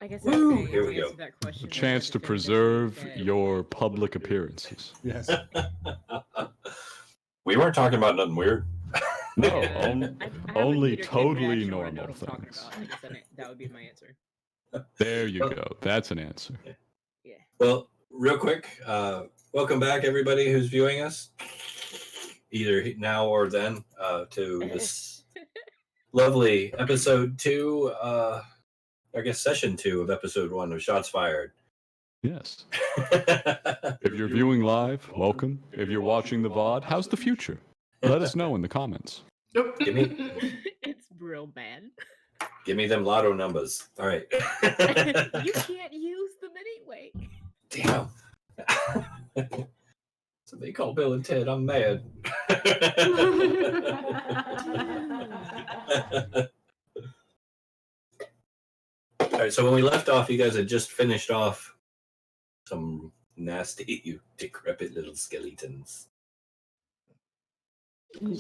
I guess Woo! I'd say Here to we go. answer that question, A we chance have to definitively preserve that- your public appearances. Yes. We weren't talking about nothing weird. No, I have a only Peter Kid totally badge, so I know normal what I'm talking things. about. I guess that would be my answer. There you go. That's an answer. Yeah. Well, real quick, welcome back, everybody who's viewing us, either now or then, to this lovely episode 2, I guess session 2 of episode 1 of Shots Fired. Yes. If you're viewing live, welcome. If you're watching the VOD, how's the future? Let us know in the comments. Give me It's real bad. them lotto numbers. All right. You can't use them anyway. Damn. So they call Bill and Ted. I'm mad. All right. So when we left off, you guys had just finished off some nasty, decrepit little skeletons.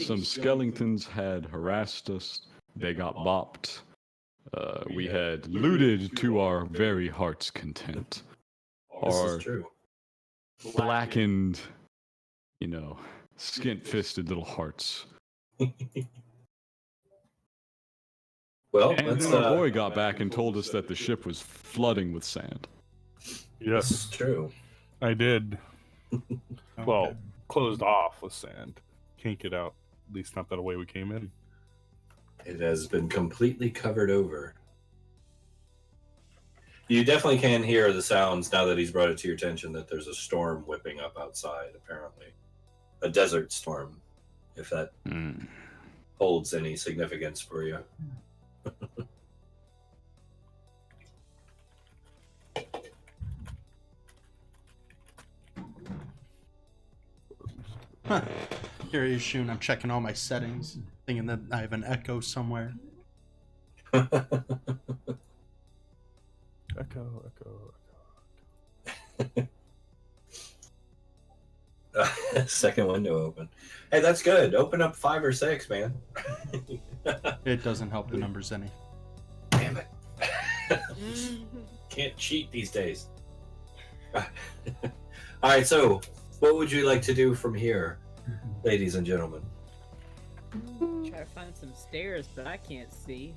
Some skeletons had harassed us. They got bopped. We had looted to our very heart's content. This Our is true. blackened, skint-fisted little hearts. Well, And let's. then our boy got back and told us that the ship was flooding with sand. This Yes, is true. I did. Well, Okay. closed off with sand. Can't get out. At least not that way we came in. It has been completely covered over. You definitely can hear the sounds now that he's brought it to your attention that there's a storm whipping up outside, apparently. A desert storm, if that holds any significance for you. Here he is, Shun. I'm checking all my settings, thinking that I have an echo somewhere. Echo. Second window open. Hey, that's good. Open up 5 or 6, man. It doesn't help the numbers any. Damn it. Can't cheat these days. All right, so what would you like to do from here, ladies and gentlemen? Try to find some stairs, but I can't see.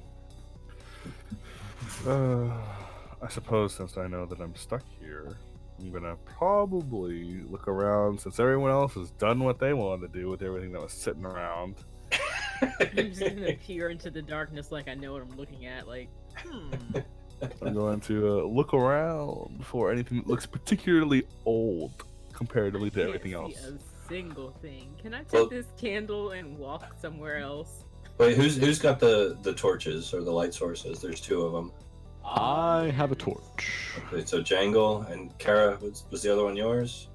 I suppose since I know that I'm stuck here, I'm gonna probably look around since everyone else has done what they wanted to do with everything that was sitting around. I'm just gonna peer into the darkness like I know what I'm looking at. Like, I'm going to look around for anything that looks particularly old comparatively to everything can't else. see a single thing. Can I take Well- this candle and walk somewhere else? Wait, who's got the torches or the light sources? There's 2 of them. I have a torch. Okay, so Jangle and Kara, was the other one yours?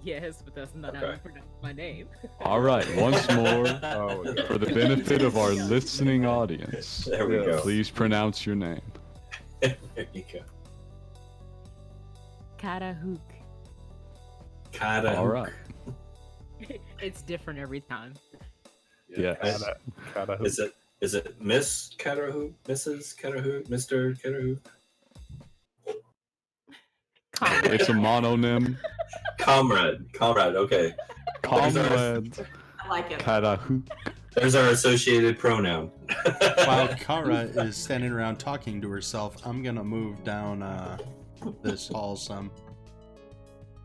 Yes, but that's not how Okay. you pronounce my name. All right, once more, Oh, my God. for the benefit of our listening audience, There we Yes. go. please pronounce your name. There you go. Karahook. Kara. All right. It's different every time. Yes. Gotta Is it Miss Karahook, Mrs. Karahook, Mr. Karahook? It's a mononym. Comrade, okay. Comrade. I like it. Karahook. There's our associated pronoun. While Kara is standing around talking to herself, I'm gonna move down this hall some.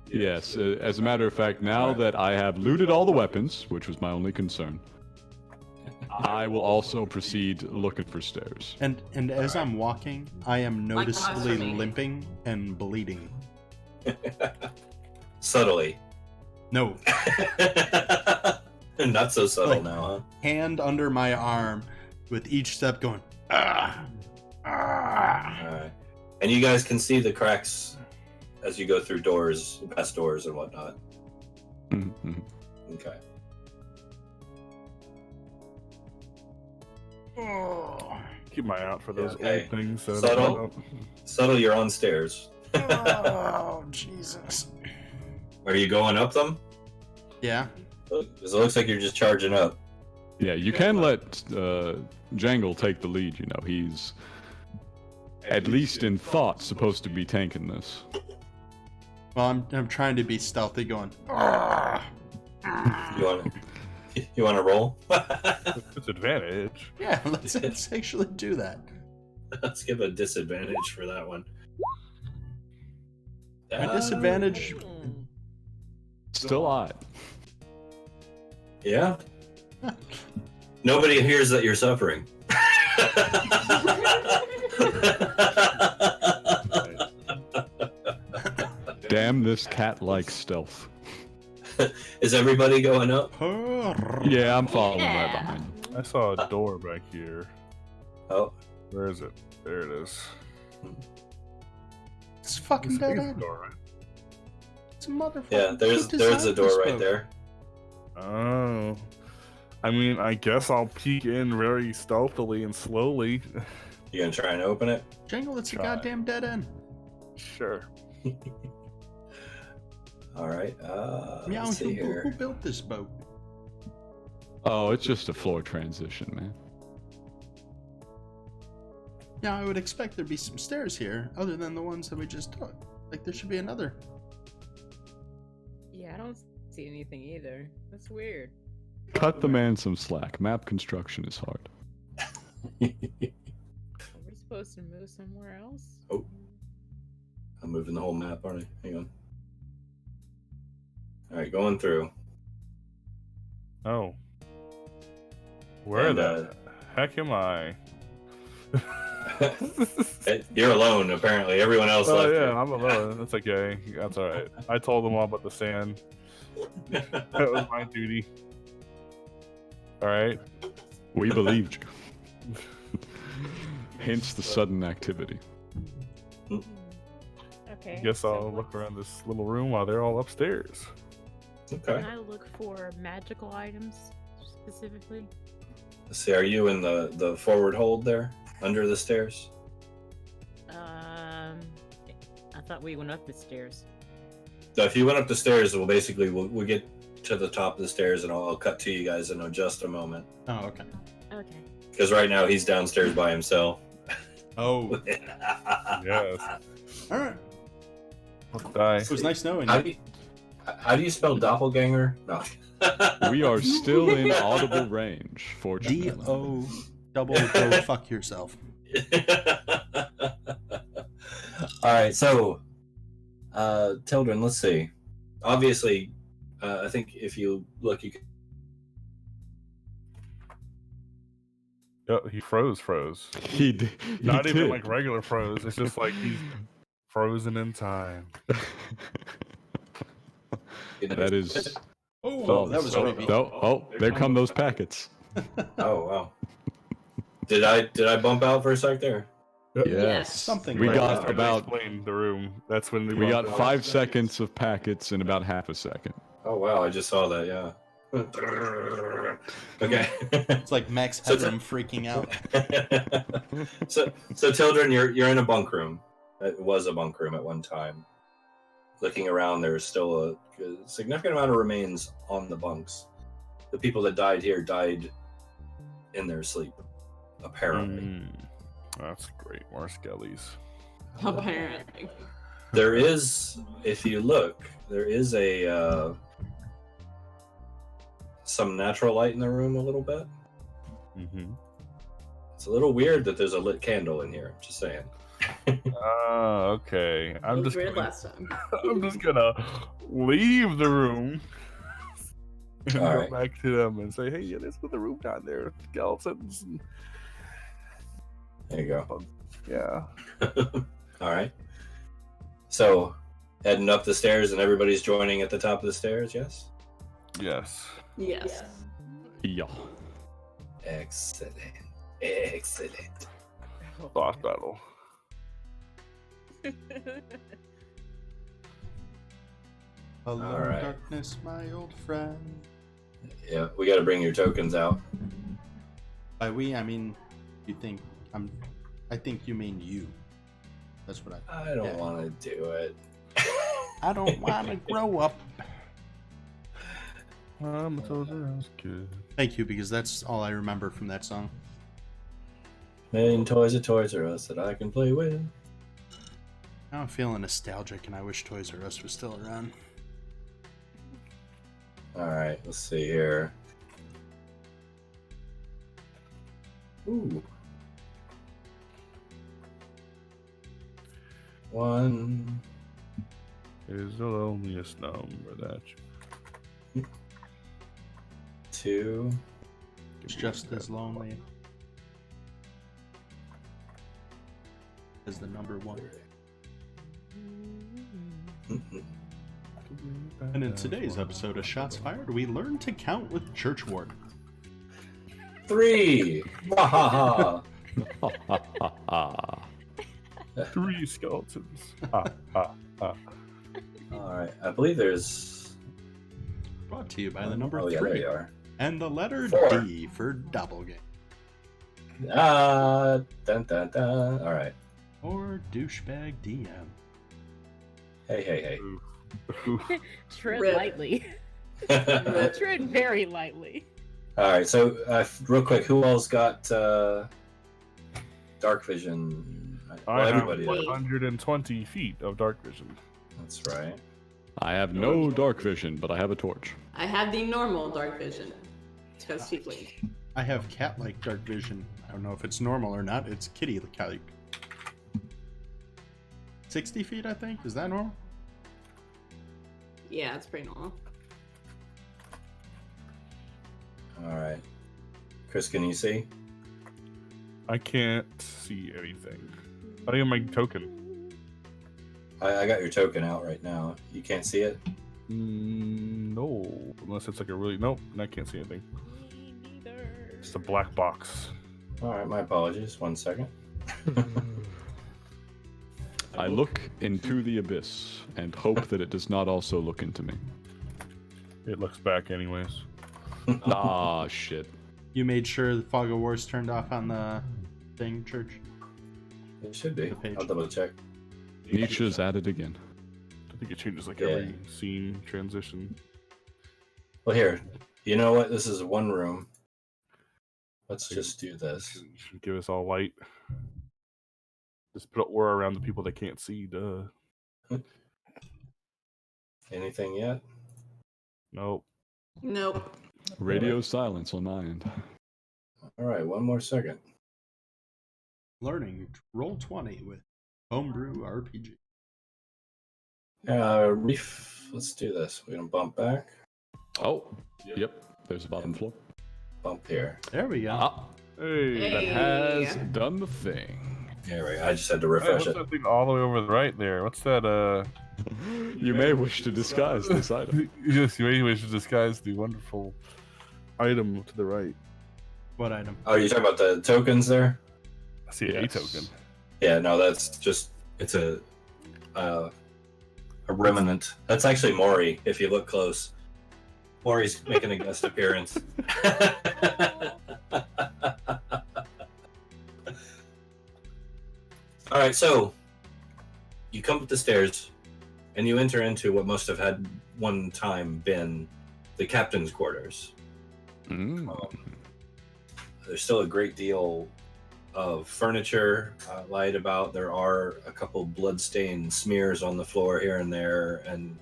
Yes, as a matter of fact, now that I have looted all the weapons, which was my only concern, I will also proceed looking for stairs. And as I'm walking, I am Like the noticeably monster limping and bleeding. Subtly. No, Not so subtle Like- now, huh? hand under my arm, with each step going. Ah, ah. Alright. And you guys can see the cracks as you go through doors, past doors and whatnot. Mhm. Okay. keep my eye out for those Okay. old things. So Subtle. Subtle, you're on stairs. Oh, Jesus. Are you going up them? Yeah. Because it looks like you're just charging up. Yeah, you can let Jangle take the lead, he's at least in thought, supposed to be tanking this. Well, I'm trying to be stealthy, going. "Argh." You want to roll? Disadvantage. Yeah, let's actually do that. Let's give a disadvantage for that one. My disadvantage. Still odd. Yeah. Nobody hears that you're suffering. Damn, this cat likes stealth. Is everybody going up? Yeah, I'm following Yeah. right behind you. I saw a door back here. Oh, Where is it? There it is. It's fucking dead It's a end. door, right? It's a motherfucker. yeah. There's a door right there. Oh. I mean, I guess I'll peek in very stealthily and slowly. You gonna try and open it? Jangle, it's a Try. goddamn dead end. Sure. All right. Meow, Let's see who here. built this boat? Oh, it's just a floor transition, man. Yeah, I would expect there'd be some stairs here, other than the ones that we just took. Like, there should be another. Yeah, I don't see anything either. That's weird. Cut the man some slack. Map construction is hard. Are we supposed to move somewhere else? Oh. I'm moving the whole map, aren't I? Hang on. All right, going through. Oh. Where And, the heck am I? You're alone, apparently. Everyone else Oh left. yeah, I'm alone. That's okay. That's all right. I told them all about the sand. That was my duty. All right. We believed you. Hence the sudden activity. Okay. Guess so I'll look around this little room while they're all upstairs. Okay. Can I look for magical items specifically? Let's see. Are you in the forward hold there, under the stairs? I thought we went up the stairs. So if you went up the stairs, we'll get to the top of the stairs, and I'll cut to you guys in just a moment. Oh, okay. Okay. Because right now he's downstairs by himself. Oh, Yes. all right. Let's die. It was nice knowing How you. do you spell doppelganger? No. We are still in audible range, fortunately. D-O double go fuck yourself. All right, so Tildren, let's see. Obviously, I think if you look, you can. Oh, he froze. He did. Not even did. like regular froze. It's just like he's frozen in time. That is. Oh, that was creepy. There come those packets. Oh wow. Did I bump out for a sec there? Yes. Something We like got that. about explain the room. That's when we got 5 seconds of packets in about half a second. Oh wow, I just saw that. Yeah. Okay. It's like Max So Headroom freaking out. so Tildren, you're in a bunk room. It was a bunk room at one time. Looking around, there's still a significant amount of remains on the bunks. The people that died here died in their sleep, apparently. That's great. More skellies. Apparently. There is, if you look, there is a some natural light in the room a little bit. Mm-hmm. It's a little weird that there's a lit candle in here. Just saying. Okay. I'm just weird gonna, last time. I'm just gonna leave the room and All go right. back to them and say, "Hey, yeah, there's the room down there, skeletons." And, There you go. yeah. All right. So, heading up the stairs, and everybody's joining at the top of the stairs. Yes. Yes. Yes. Yeah. Excellent. Excellent. Boss battle. Hello, All right. darkness, my old friend. Yeah, we got to bring your tokens out. By we, I mean, you think I think you mean you. That's what I don't Yeah. want to do it. I don't want to grow up. I'm so good. Thank you, because that's all I remember from that song. Million toys at Toys R Us that I can play with. Now I'm feeling nostalgic, and I wish Toys R Us was still around. Alright, let's see here. Ooh. One. Is the loneliest number that you... Two. It's just as lonely as the number one. And in today's episode of Shots Fired, we learn to count with Churchwarden. 3. Wahaha. 3 skeletons. Alright, I believe there's. Brought to you by the number Oh, yeah, 3 there you are. and the letter 4. D for doppelganger. Dun dun dun. Alright. Or douchebag DM. Hey. Tread Rip. lightly. Alright, Tread very lightly. so real quick, who all's got dark vision? I Well, have everybody. 120 feet of dark vision. That's right. I have no dark vision, but I have a torch. I have the normal dark vision. Because tiefling. I have cat-like dark vision. I don't know if it's normal or not. It's kitty-like. 60 feet, I think? Is that normal? Yeah, it's pretty normal. Alright. Chris, can you see? I can't see anything. I think my token. I got your token out right now. You can't see it? No, unless it's like a really nope. I can't see anything. Me neither. It's a black box. Alright, my apologies. 1 second. I look into the abyss and hope that it does not also look into me. It looks back anyways. Ah, shit. You made sure the Fog of War's turned off on the thing, Church? It should be. The page. I'll double check. Nietzsche's at it again. I think it changes like Yeah. every scene transition. Well, here. You know what? This is one room. Let's just do this. Should give us all light. Just put aura around the people that can't see. Duh. Anything yet? Nope. Nope. Radio silence on my end. Alright, 1 more second. Learning Roll 20 with Homebrew RPG. Reef. Let's do this. We're gonna bump back. Oh, yep. There's a bottom floor. Bump here. There we go. Ah, Hey. that Hey. has done the thing. There we go. I just had to Hey, refresh what's it. that thing all the way over the right there? What's that? You may wish to disguise this item. Yes, you may wish to disguise the wonderful item to the right. What item? Oh, you're talking about the tokens there? I see a Yes. token. Yeah, no, that's just it's a remnant. That's actually Maury, if you look close. Maury's making a guest appearance. Alright, so you come up the stairs and you enter into what must have had one time been the captain's quarters. Mm. There's still a great deal of furniture lied about. There are a couple bloodstained smears on the floor here and there, and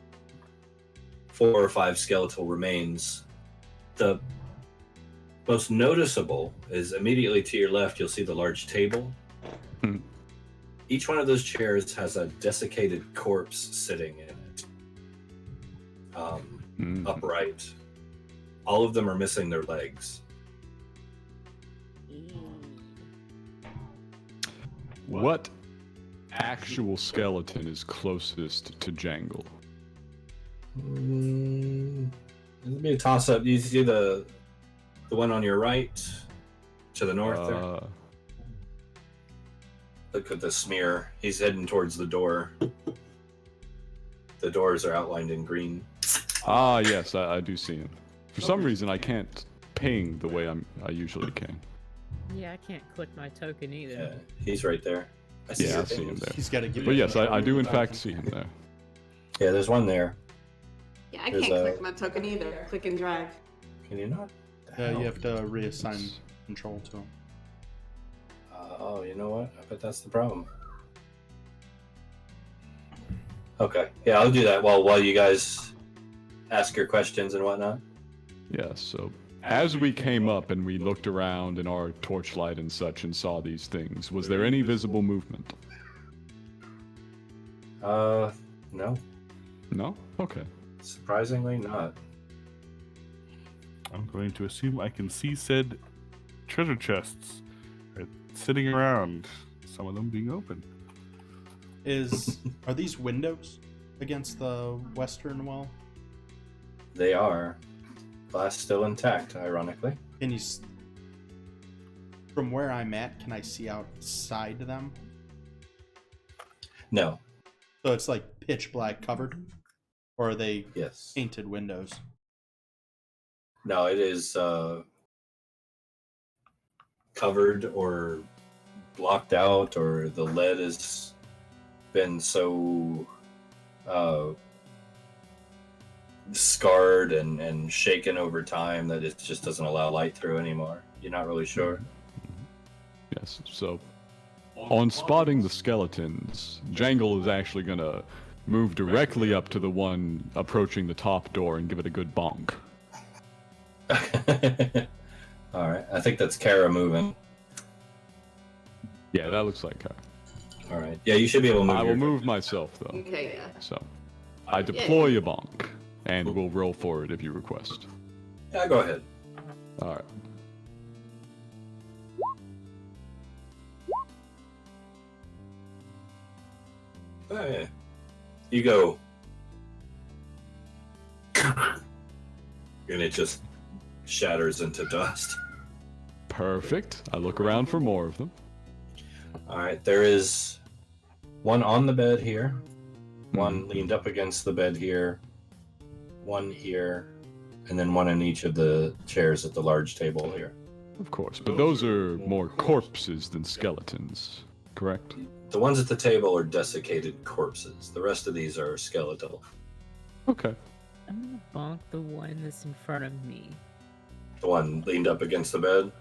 4 or 5 skeletal remains. The most noticeable is immediately to your left, you'll see the large table. Hmm. Each one of those chairs has a desiccated corpse sitting in it, upright. All of them are missing their legs. What actual skeleton is closest to Jangle? It'll be a toss-up. You see the one on your right, to the north there. Look at the smear. He's heading towards the door. The doors are outlined in green. Ah, yes, I do see him. For some reason, I can't ping the way I usually can. Yeah, I can't click my token either. Yeah, he's right there. I see Yeah, your I see him things. there. He's got to give But you yes, I do in fact see him there. Yeah, there's one there. Yeah, I There's can't a- click my token either. Click and drag. Can you not? The You hell? have to reassign control to him. Oh, you know what? I bet that's the problem. Okay. Yeah, I'll do that while you guys ask your questions and whatnot. Yeah, so as we came up and we looked around in our torchlight and such and saw these things, was there any visible movement? No. No? Okay. Surprisingly not. I'm going to assume I can see said treasure chests sitting around, some of them being open. Are these windows against the western wall? They are. Glass still intact, ironically. Can you, from where I'm at, can I see outside them? No. So it's like pitch black covered? Or are they Yes. painted windows? No, it is covered or blocked out, or the lead has been so scarred and shaken over time that it just doesn't allow light through anymore. You're not really sure. Yes, so on spotting the skeletons, Jangle is actually gonna move directly up to the one approaching the top door and give it a good bonk. All right, I think that's Kara moving. Yeah, that looks like her. All right, yeah, you should be able to move. I will your- move myself, though. Okay, yeah. So, I deploy a bonk, and we'll roll for it if you request. Yeah, go ahead. Alright. Oh, yeah. You go. And it just shatters into dust. Perfect. I look around for more of them. All right, there is one on the bed here, one leaned up against the bed here, one here, and then one in each of the chairs at the large table here. Of course, but those are more corpses than skeletons, correct? The ones at the table are desiccated corpses. The rest of these are skeletal. Okay. I'm gonna bonk the one that's in front of me. The one leaned up against the bed.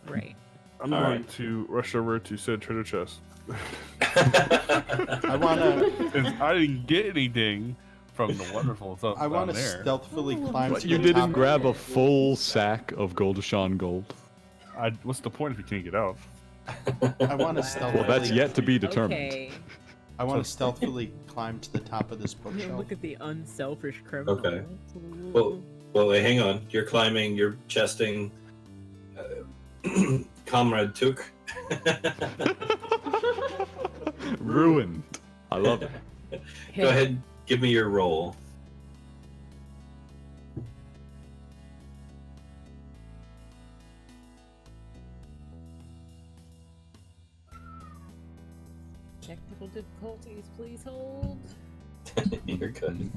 Right. I'm All going right. to rush over to said treasure chest. I wanna I didn't get anything from the wonderful stuff I wanna down there. stealthily climb What, to you the didn't top. grab a full sack of Goldishon gold? What's the point if you can't get out? I wanna Wow. stealthily Well, that's yet to be determined. Okay. I wanna stealthily climb to the top of this I mean, bookshelf. look at the unselfish criminal. Okay. Well, wait, hang on. You're climbing, you're chesting. Comrade Took. Ruined. I love it. Go ahead, give me your roll. Technical difficulties, please hold. You're good.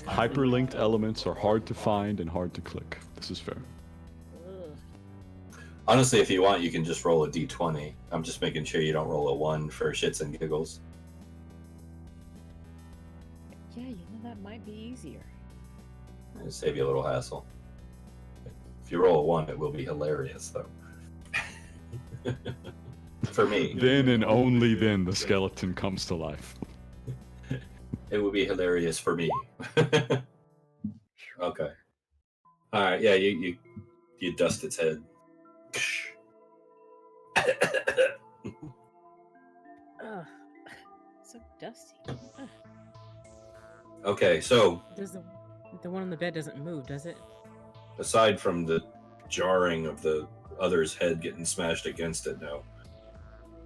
Hyperlinked elements are hard to find and hard to click. This is fair. Ugh. Honestly, if you want, you can just roll a d20. I'm just making sure you don't roll a 1 for shits and giggles. Yeah, you know that might be easier. It'll save you a little hassle. If you roll a 1, it will be hilarious, though. For me, Then and only then the skeleton comes to life. it will be hilarious for me. Okay. All right. Yeah, you dust its head. Ugh. So dusty. Ugh. Okay, so Does the one on the bed doesn't move, does it? aside from the jarring of the other's head getting smashed against it, no.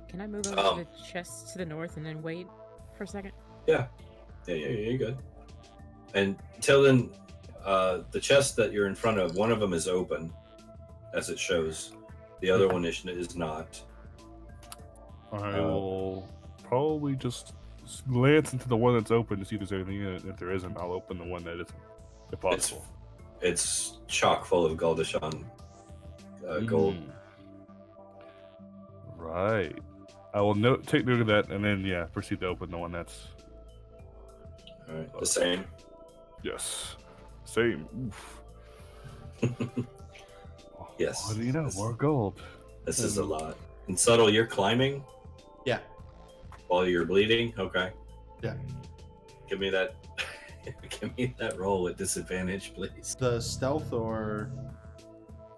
Can I move over to the chest to the north and then wait for a second? Yeah, you're good. And till then, the chest that you're in front of, one of them is open, as it shows. The other one is not. I will probably just glance into the one that's open to see if there's anything in it. If there isn't, I'll open the one that isn't, if possible. It's chock full of Goldishon gold. Right. I will take note of that, and then proceed to open the one that's All right, the same. yes, same. Oof. Yes. What do you know? More gold. This is a lot. And Subtle, you're climbing Yeah. while you're bleeding? Okay. Yeah. Give me that. Give me that roll with disadvantage, please. The stealth or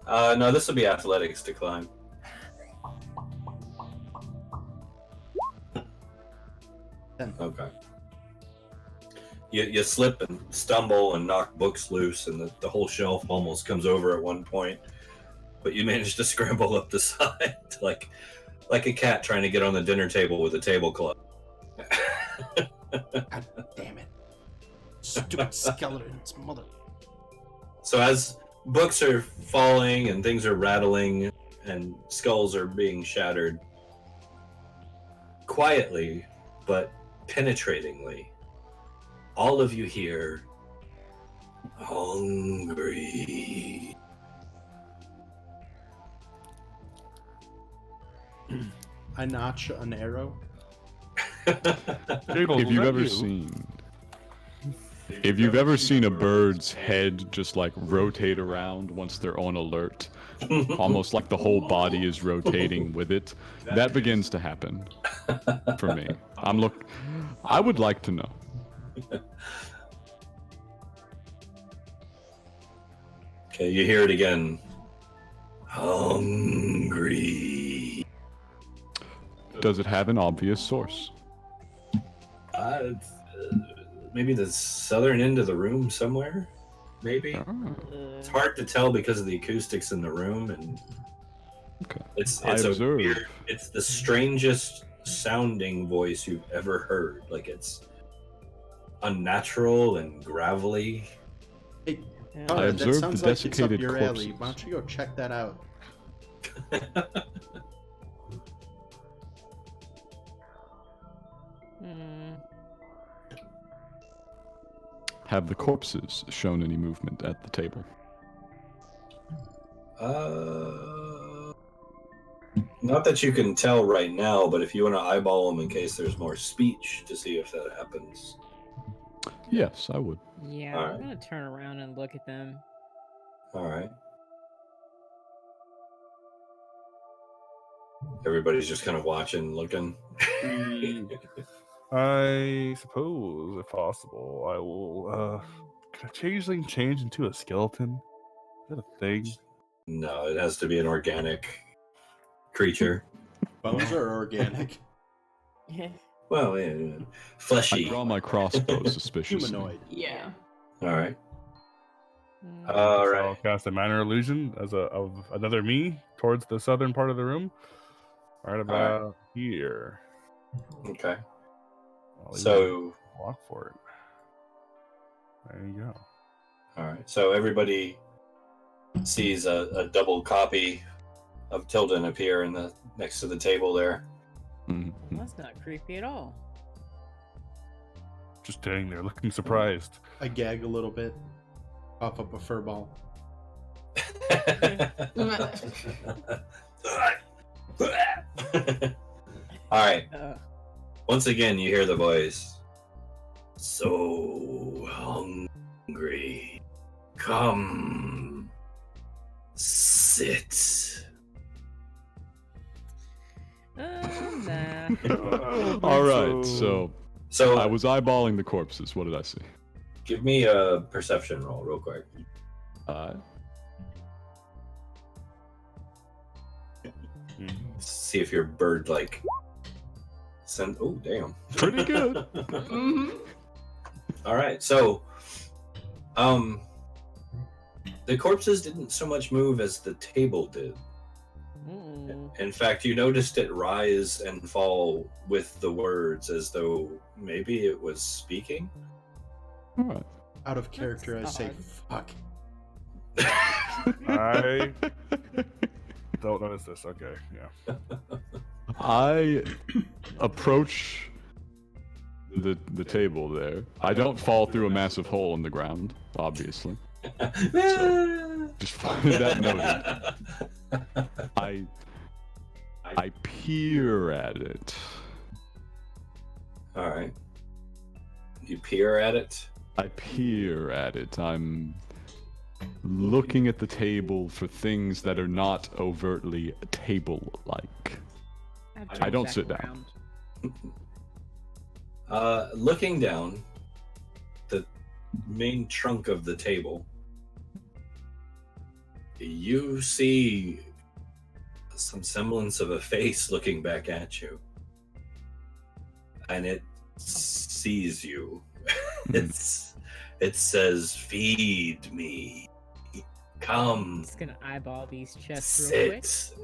No, this will be athletics to climb. 10. Okay. You slip and stumble and knock books loose, and the whole shelf almost comes over at one point. But you manage to scramble up the side like a cat trying to get on the dinner table with a tablecloth. God damn it. Stupid skeletons, mother. So as books are falling and things are rattling and skulls are being shattered, quietly but penetratingly, all of you hear, hungry. I notch an arrow. If you've ever seen a bird's head just like rotate around once they're on alert, almost like the whole body is rotating with it, that begins to happen for me. I would like to know. Okay, you hear it again. Hungry. Does it have an obvious source? Maybe the southern end of the room somewhere. Maybe it's hard to tell because of the acoustics in the room, and Okay. it's I a observe. weird. It's the strangest sounding voice you've ever heard. Like it's unnatural and gravelly. Hey, Yeah. Conrad, that observed sounds the like it's up desiccated your alley. corpses. Why don't you go check that out? Hmm. Have the corpses shown any movement at the table? Not that you can tell right now, but if you want to eyeball them in case there's more speech to see if that happens. Yes, I would. Yeah, Alright. I'm gonna turn around and look at them. All right. Everybody's just kind of watching, looking. I suppose, if possible, I will. Can a changeling change into a skeleton? Is that a thing? No, it has to be an organic creature. Bones are organic. Well, yeah, I fleshy. draw my crossbow suspiciously. Humanoid. Yeah. All right. Hmm. All So right. I'll cast a minor illusion of another me towards the southern part of the room. Right about here. Okay. I'll even So, walk for it. There you go. all right. So everybody sees a double copy of Tilden appear in the next to the table there. Mhm. That's not creepy at all. Just standing there looking surprised. I gag a little bit. Cough up a fur ball. All right. Uh, Once again, you hear the voice. So hungry. Come. Sit. nah. All right, so So I was eyeballing the corpses. What did I see? give me a perception roll real quick. See if your bird like send. Oh damn. Pretty good. Mm-hmm. All right, so the corpses didn't so much move as the table did. Mm-mm. In fact, you noticed it rise and fall with the words as though maybe it was speaking. All right. Out of character, I That's say, odd. fuck. I don't notice this. Okay, yeah. I approach the table there. I don't fall through a massive hole in the ground, obviously. Just that noted. I peer at it. All right. You peer at it. I peer at it. I'm looking at the table for things that are not overtly table-like. I don't sit down. Looking down the main trunk of the table, you see some semblance of a face looking back at you, and it sees you. It says, "Feed me. Come." Just gonna eyeball these chests real quick. Sit.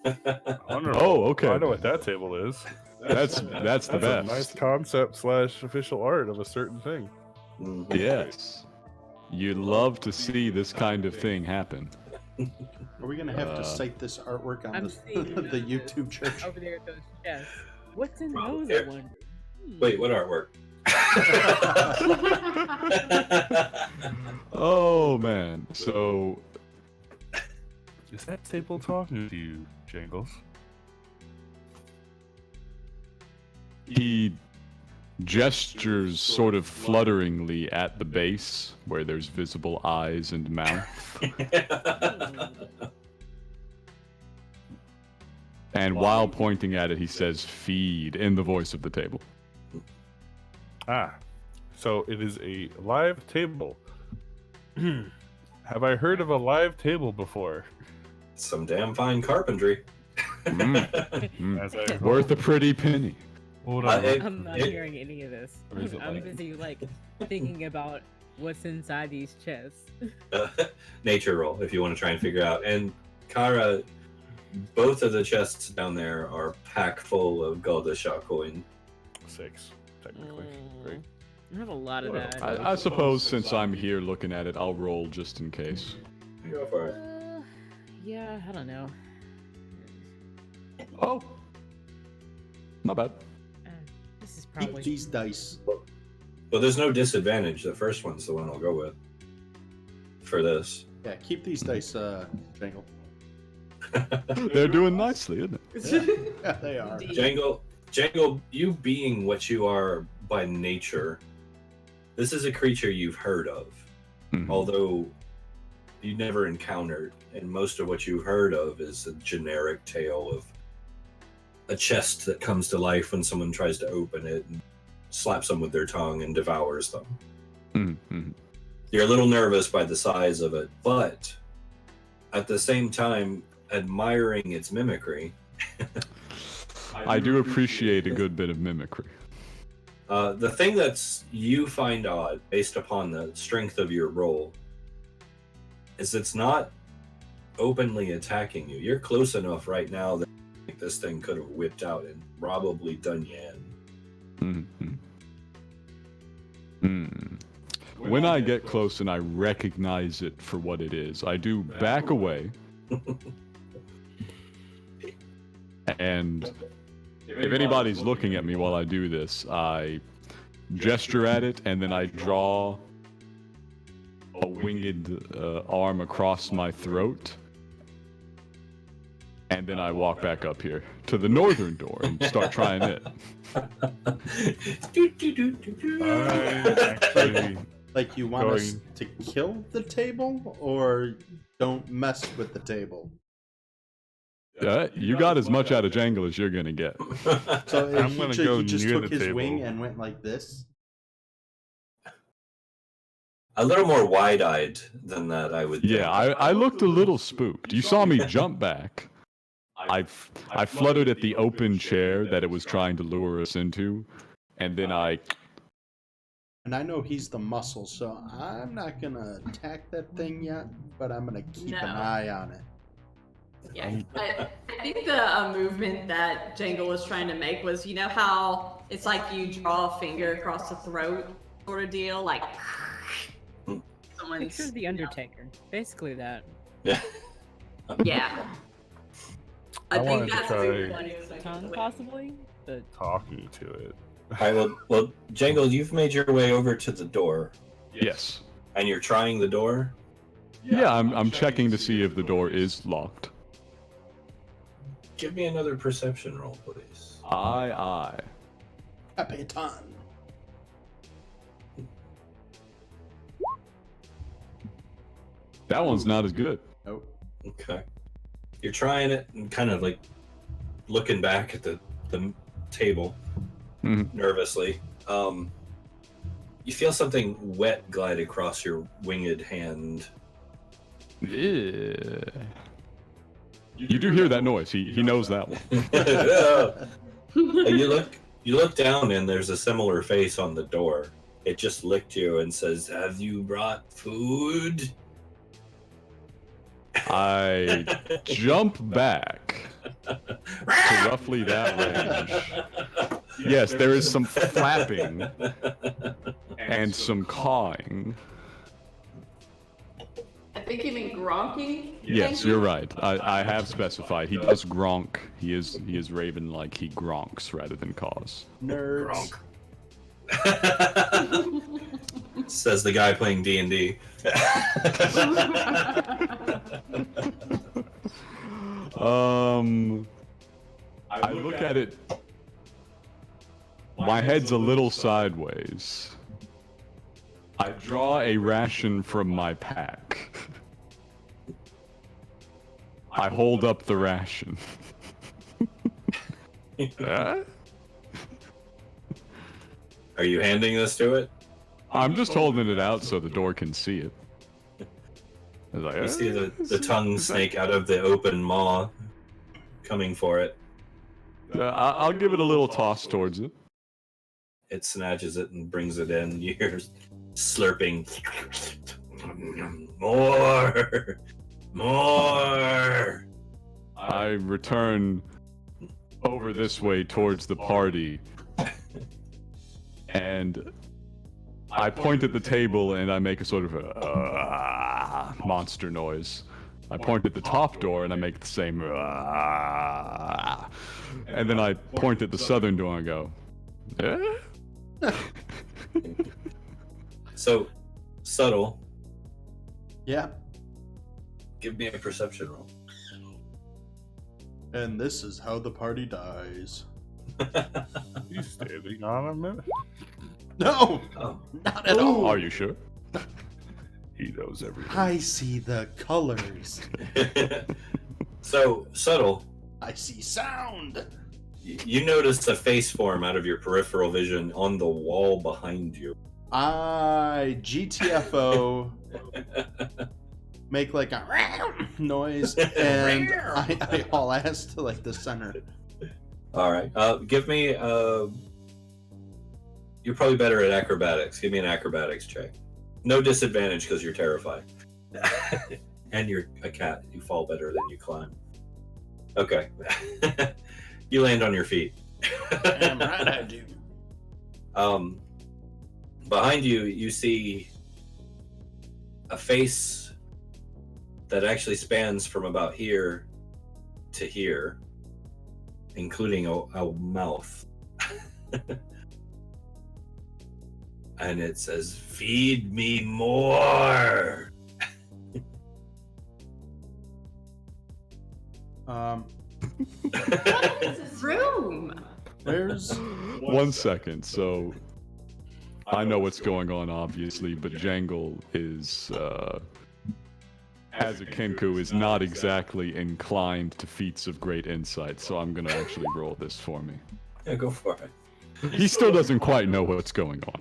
Oh, okay. I know what that table is. That's the That's a best. nice concept / official art of a certain thing. Yes. You'd love to see this kind of thing happen. Are we gonna have to cite this artwork on I'm the, seeing the YouTube church? over there at those chests. What's in Well, those? here. I wonder. Wait, what artwork? Oh man. So Is that table talking to you, Jangles? he gestures sort of flutteringly at the base where there's visible eyes and mouth. And while pointing at it, he says, "Feed," in the voice of the table. Ah, so it is a live table. Have I heard of a live table before? Some damn fine carpentry. As I Worth a pretty penny. hold Uh, on. it- I'm not it- hearing any of this. Or is it I'm like- busy thinking about what's inside these chests. Nature roll if you want to try and figure out. And Kara, both of the chests down there are packed full of Galdasha coin. 6, technically. Right? I have a lot of that. I suppose since I'm here looking at it, I'll roll just in case. Go for it. Yeah, I don't know. Oh. Not bad. This is Keep probably these dice. Well, there's no disadvantage. The first one's the one I'll go with for this. Yeah, keep these dice, Jangle. They're doing nicely, isn't it? Yeah, they are. Jangle, you being what you are by nature, this is a creature you've heard of, Mhm. although you never encountered, and most of what you've heard of is a generic tale of a chest that comes to life when someone tries to open it and slaps them with their tongue and devours them. Mhm. You're a little nervous by the size of it, but at the same time, admiring its mimicry. I do appreciate a good bit of mimicry. The thing that's you find odd, based upon the strength of your roll, is it's not openly attacking you. You're close enough right now that I think this thing could have whipped out and probably done you in. When I get close and I recognize it for what it is, I do back away. And if anybody's looking at me while I do this, I gesture at it and then I draw a winged arm across my throat. And then I walk back up here to the northern door and start trying it. Actually, Like, you want us Going- to kill the table, or don't mess with the table? You got as much out of Jangle as you're gonna get. So I'm he, gonna ju- go he just near took the his wing table. and went like this? A little more wide-eyed than that, I would think. Yeah, I looked a little spooked. You saw me jump back. I fluttered at the open chair that it was trying to lure us into, and then I... And I know he's the muscle, so I'm not gonna attack that thing yet, but I'm gonna keep an No. eye on it. Yeah, I think the movement that Jangle was trying to make was, you know how it's like you draw a finger across the throat sort of deal, like someone's. Picture the Undertaker. Basically that. Yeah. Yeah. I I wanted think to that's try- what he was Tongue, possibly? But talking to it. All right, well, Jangle, you've made your way over to the door, Yes. and you're trying the door. Yeah, I'm checking to see if the door is locked. Give me another perception roll, please. Aye. Capitan. That one's not as good. Nope. Okay. You're trying it and kind of like looking back at the table nervously. You feel something wet glide across your winged hand. Yeah. You do hear that noise. He knows that one. You look down and there's a similar face on the door. It just licked you and says, "Have you brought food?" I jump back to roughly that range. Yes, there is some flapping and some cawing. I think you mean gronking. Yes, you're right. I have specified. He does gronk. He is raven like he gronks rather than caws. Nerds. Says the guy playing D&D. I look at it. My head's a little sideways. I draw a ration from my pack. I hold up the ration. Are you handing this to it? I'm just holding it out so the door can see it. I was like, You see the tongue snake out of the open maw coming for it. I'll give it a little toss towards it. It snatches it and brings it in. You hear slurping. More. I return over this way towards the party. And I point at the table and I make a sort of a monster noise. I point at the top door and I make the same and then I point at the southern door and go, So, subtle. Yeah. Give me a perception roll. And this is how the party dies. You standing on a minute? No! Oh. Not at all. Are you sure? He knows everything. I see the colors. So, subtle. I see sound. You notice a face form out of your peripheral vision on the wall behind you. I GTFO make like a noise and I haul ass to like the center. All right. Give me. You're probably better at acrobatics. Give me an acrobatics check. No disadvantage because you're terrified. And you're a cat. You fall better than you climb. Okay. You land on your feet. Damn right I do. Behind you, you see a face that actually spans from about here to here, including a mouth. And it says, "Feed me more." Room. Where's 1 second. So I know what's going on, obviously, but Jangle is, as a Kenku, is not exactly inclined to feats of great insight, so I'm gonna actually roll this for me. Yeah, go for it. He still doesn't quite know what's going on.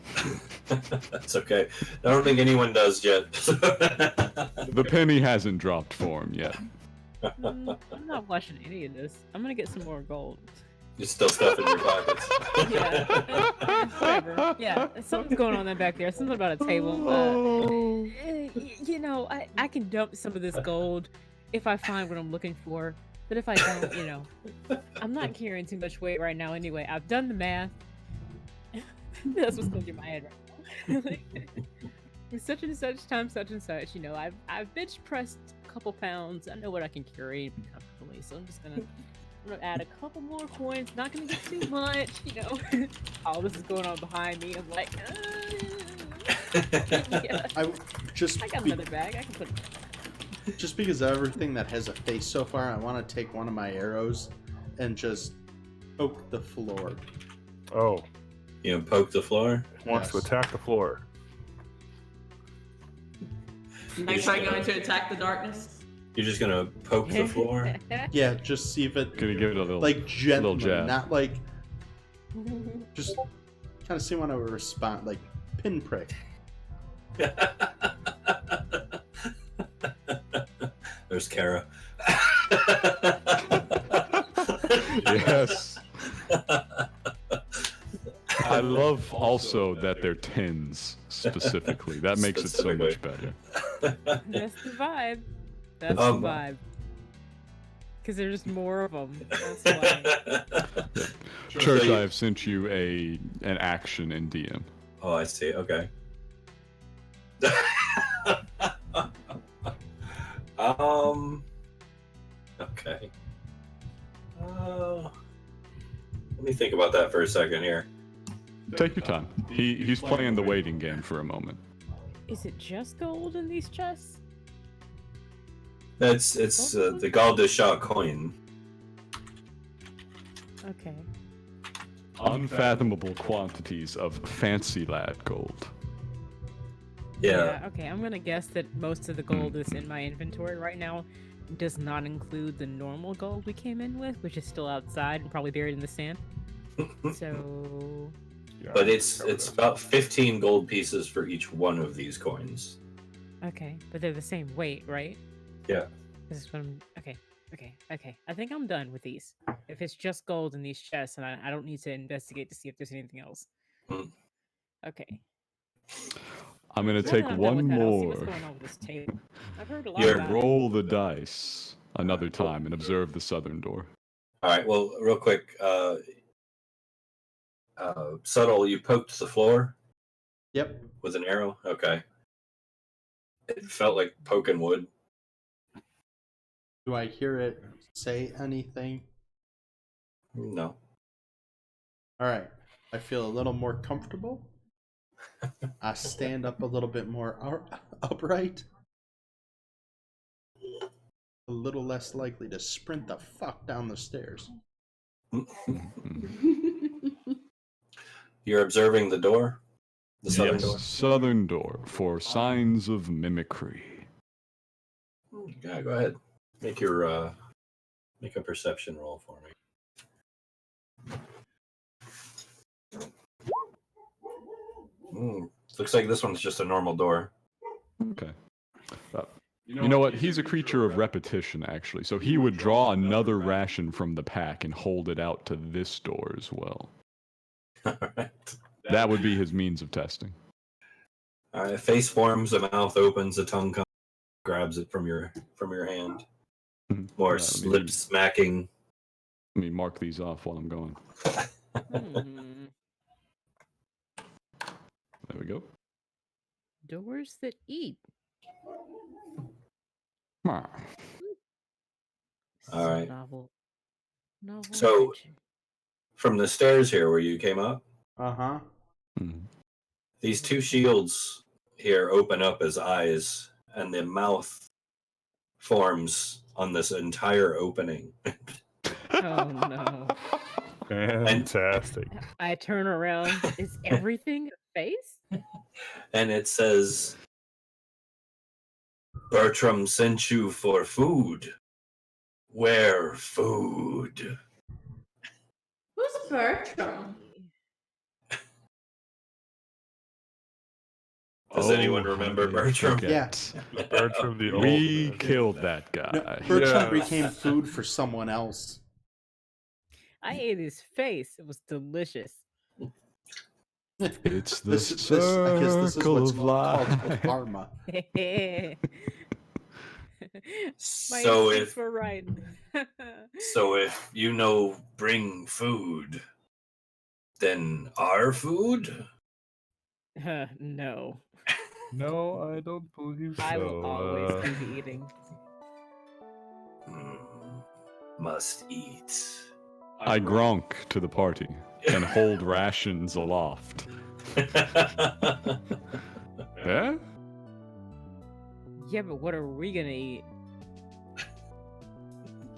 That's okay. I don't think anyone does yet. The penny hasn't dropped for him yet. I'm not watching any of this. I'm gonna get some more gold. You're still stuff in your pockets. Yeah. Whatever. Yeah, something's going on back there. Something about a table. You know, I can dump some of this gold if I find what I'm looking for. But if I don't, you know, I'm not carrying too much weight right now anyway. I've done the math. That's what's going through my head right now. Such and such times such and such, you know, I've bench pressed a couple pounds. I know what I can carry comfortably, so I'm gonna add a couple more coins. Not gonna get too much, you know. All this is going on behind me. I'm like, yeah. I got another bag. I can put. Just because of everything that has a face so far, I want to take one of my arrows and just poke the floor. Oh, You know, poke the floor. wants to Yes. attack the floor. Next, I'm going to attack the darkness. You're just gonna poke the floor. Yeah, just see if it Gonna give it a little, like gently, jab. not like just kind of see when I would respond, like pinprick. There's Kara. Yes. I love also that they're tins specifically. That makes it so much better. That's the vibe. That's Um, the vibe. Because there's more of them. That's why. Church, So you- I have sent you an action in DM. Oh, I see. Okay. Okay. Let me think about that for a second here. Take your time. He's playing the waiting game for a moment. Is it just gold in these chests? It's the Gale de Chat coin. Okay. Unfathomable quantities of fancy lad gold. Yeah. Okay, I'm gonna guess that most of the gold that's in my inventory right now does not include the normal gold we came in with, which is still outside and probably buried in the sand. So Yeah, But it's cover it's this. about 15 gold pieces for each one of these coins. okay, but they're the same weight, right? Yeah. This is what I'm. Okay. I think I'm done with these. If it's just gold in these chests, and I don't need to investigate to see if there's anything else. Hmm. Okay. I'm gonna Now take that I'm done one with that, I'll see what's more. going on with this table. I've heard a lot You're about it. Roll the dice another time and observe the southern door. All right. Well, real quick, subtle. You poked the floor Yep. with an arrow. Okay. It felt like poking wood. Do I hear it say anything? No. All right. I feel a little more comfortable. I stand up a little bit more upright. A little less likely to sprint the fuck down the stairs. You're observing the door, the southern Yes, door. southern door for signs of mimicry. Yeah, go ahead. Make your make a perception roll for me. Looks like this one's just a normal door. Okay. You know what? He's a creature of repetition, actually. So he would draw another ration from the pack and hold it out to this door as well. All right. That would be his means of testing. All right. Face forms, a mouth opens, a tongue comes, grabs it from your hand. More Yeah, lip smacking. Let me mark these off while I'm going. Hmm. There we go. Doors that eat. Ah. This is All a right. Novel So- invention. From the stairs here where you came up, Uh-huh. Mhm. these two shields here open up as eyes, and the mouth forms on this entire opening. Oh no. Fantastic. I turn around. Is everything a face? And it says, Bertram sent you for food. Where food? Who's Bertram? Does anyone Oh, remember how did I Bertram? forget? Bertram the We Old. killed that guy. No, Bertram Yes. became food for someone else. I ate his face. It was delicious. It's the I guess this is circle what's of called life. karma. My So instincts if were right. you know bring food, then our food? No. No, I don't believe so. I will always do the eating. Must eat. I gronk to the party and hold rations aloft. Yeah? Yeah, but what are we gonna eat?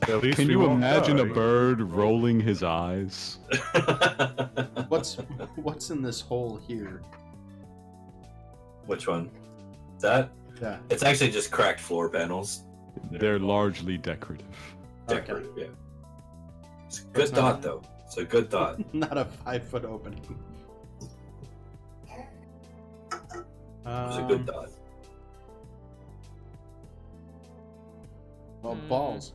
At least Can we you won't imagine a die. bird rolling his eyes? What's in this hole here? Which one? That? Yeah. It's actually just cracked floor panels. They're largely decorative. Decorative, yeah. It's a good thought, though. It's a good thought. Not a 5-foot opening. It's a good thought. Well, balls.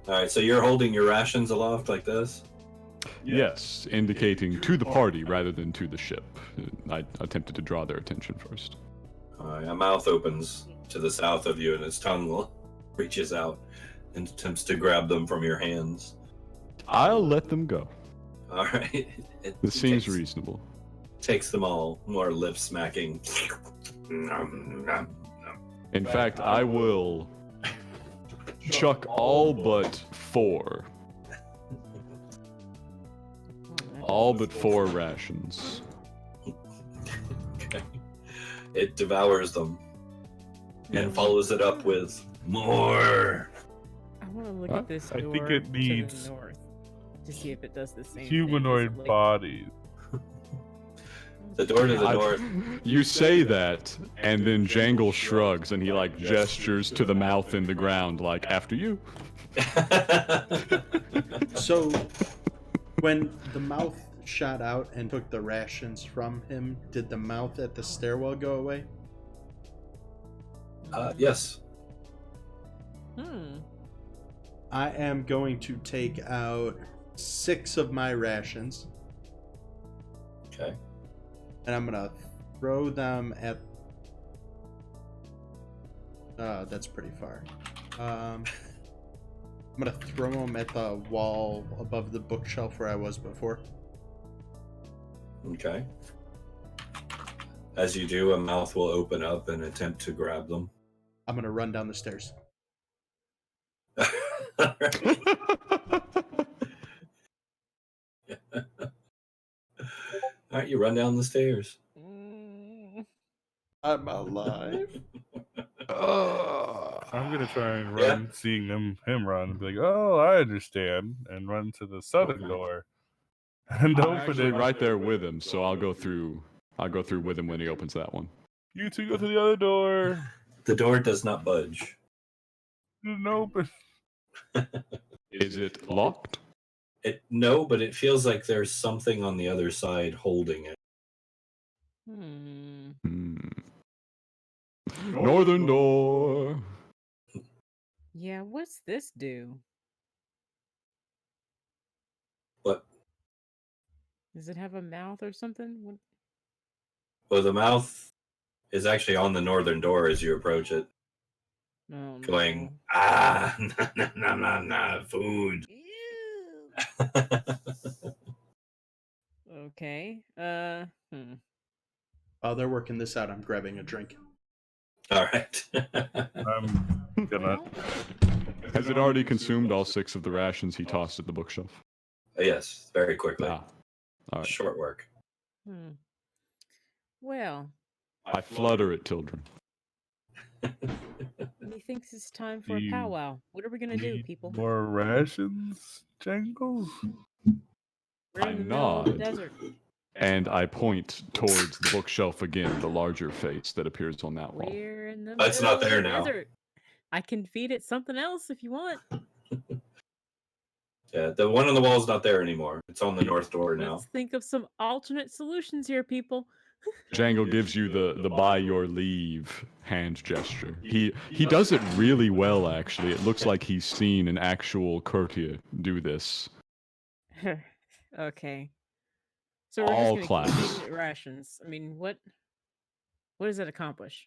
All right, so you're holding your rations aloft like this? Yes, indicating to the party rather than to the ship. I attempted to draw their attention first. All right, a mouth opens to the south of you, and its tongue reaches out and attempts to grab them from your hands. I'll let them go. All right. This seems reasonable. Takes them all, more lip smacking. In fact, I will chuck all but 4. All but 4 rations. Okay. It devours them and follows it up with more. I want to look at this I door think it to needs the north to see if it does the same Humanoid thing. bodies. The door to the north. You say that, and then Jangle shrugs and he like gestures to the mouth in the ground, like after you. So, when the mouth shot out and took the rations from him, did the mouth at the stairwell go away? Yes. I am going to take out 6 of my rations, Okay. and I'm gonna throw them at. That's pretty far. I'm gonna throw them at the wall above the bookshelf where I was before. Okay. As you do, a mouth will open up and attempt to grab them. I'm gonna run down the stairs. All right, you run down the stairs. I'm alive. I'm gonna try and run, seeing him run, be like, "Oh, I understand," and run to the southern door and I'm open actually it. right there with him, so I'll go through with him when he opens that one. You two go to the other door. The door does not budge. It didn't open. Is it locked? No, but it feels like there's something on the other side holding it. Northern door. Yeah, what's this do? What? Does it have a mouth or something? What? Well, the mouth is actually on the northern door as you approach it, Oh, going, nah, food. Okay. While they're working this out, I'm grabbing a drink. All right. I'm gonna. Has it already consumed all 6 of the rations he tossed at the bookshelf? Yes, very quickly. Ah, all right. Short work. Well, I flutter at Tildren. methinks it's time for Do a powwow. What are we gonna do, people? More rations, Jangles? We're I in the middle of the nod. desert. And I point towards the bookshelf again, the larger face that appears on that wall. We're in the It's middle not of there the now. desert. I can feed it something else if you want. Yeah, the one on the wall is not there anymore. It's on the north door now. Let's think of some alternate solutions here, people. Jangle gives you the by your leave hand gesture. He does it really well, actually. It looks like he's seen an actual courtier do this. Okay. So we're All just class. gonna keep making it rations. I mean, what does it accomplish?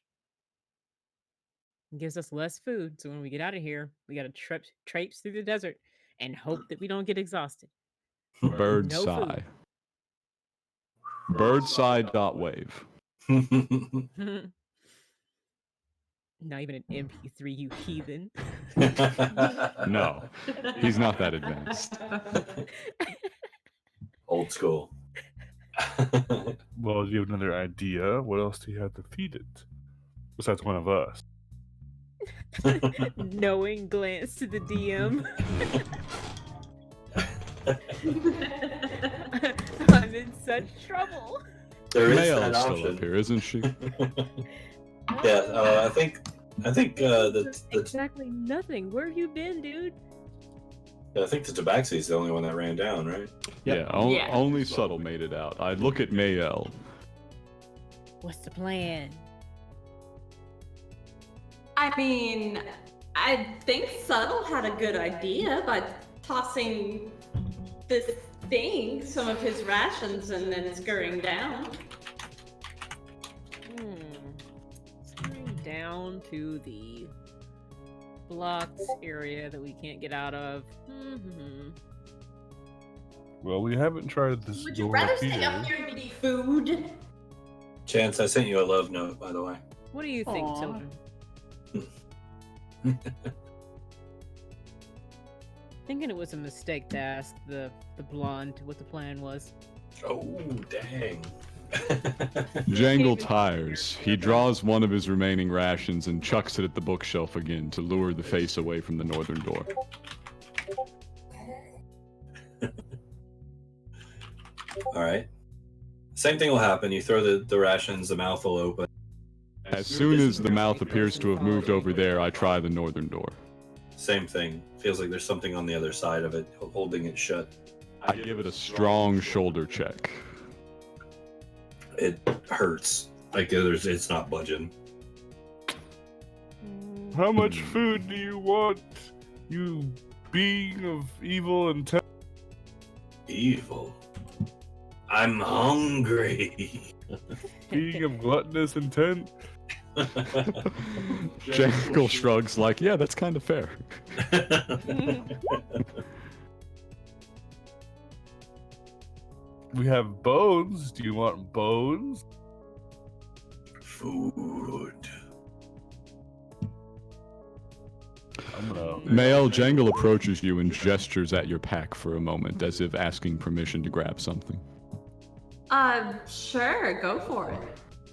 It gives us less food, so when we get out of here, we gotta traipse through the desert and hope that we don't get exhausted. Bird No sigh. Bird sigh.wave. Not even an MP3, you heathen. No, he's not that advanced. Old school. Well, do you have another idea? What else do you have to feed it? Besides one of us. Knowing glance to the DM. I'm in such trouble. There is Mayo that is still option. up here, isn't she? Yeah, I think That's exactly nothing. Where have you been, dude? I think the Tabaxi is the only one that ran down, right? Yeah, Yeah. only Subtle made it out. I look at Mayel. What's the plan? I mean, I think Subtle had a good idea by tossing this thing some of his rations and then scurrying down. Screwing down to the blocked area that we can't get out of. Well, we haven't tried this Would you door rather stay here. up here and eat food? Chance, I sent you a love note, by the way. What do you think, Aw. children? Thinking it was a mistake to ask the blonde what the plan was. Oh, dang. Jangle tires. He draws one of his remaining rations and chucks it at the bookshelf again to lure the face away from the northern door. All right. Same thing will happen. You throw the rations, the mouth will open. As soon as the mouth appears to have moved over there, I try the northern door. Same thing. Feels like there's something on the other side of it, holding it shut. I give it a strong shoulder check. It hurts. Like it's not budging. How much food do you want, you being of evil intent? Evil. I'm hungry. Being of gluttonous intent? Jangle shrugs like, yeah, that's kind of fair. We have bones. Do you want bones? Food. I'm gonna. Mael Jangle approaches you and gestures at your pack for a moment, as if asking permission to grab something. Sure, go for it.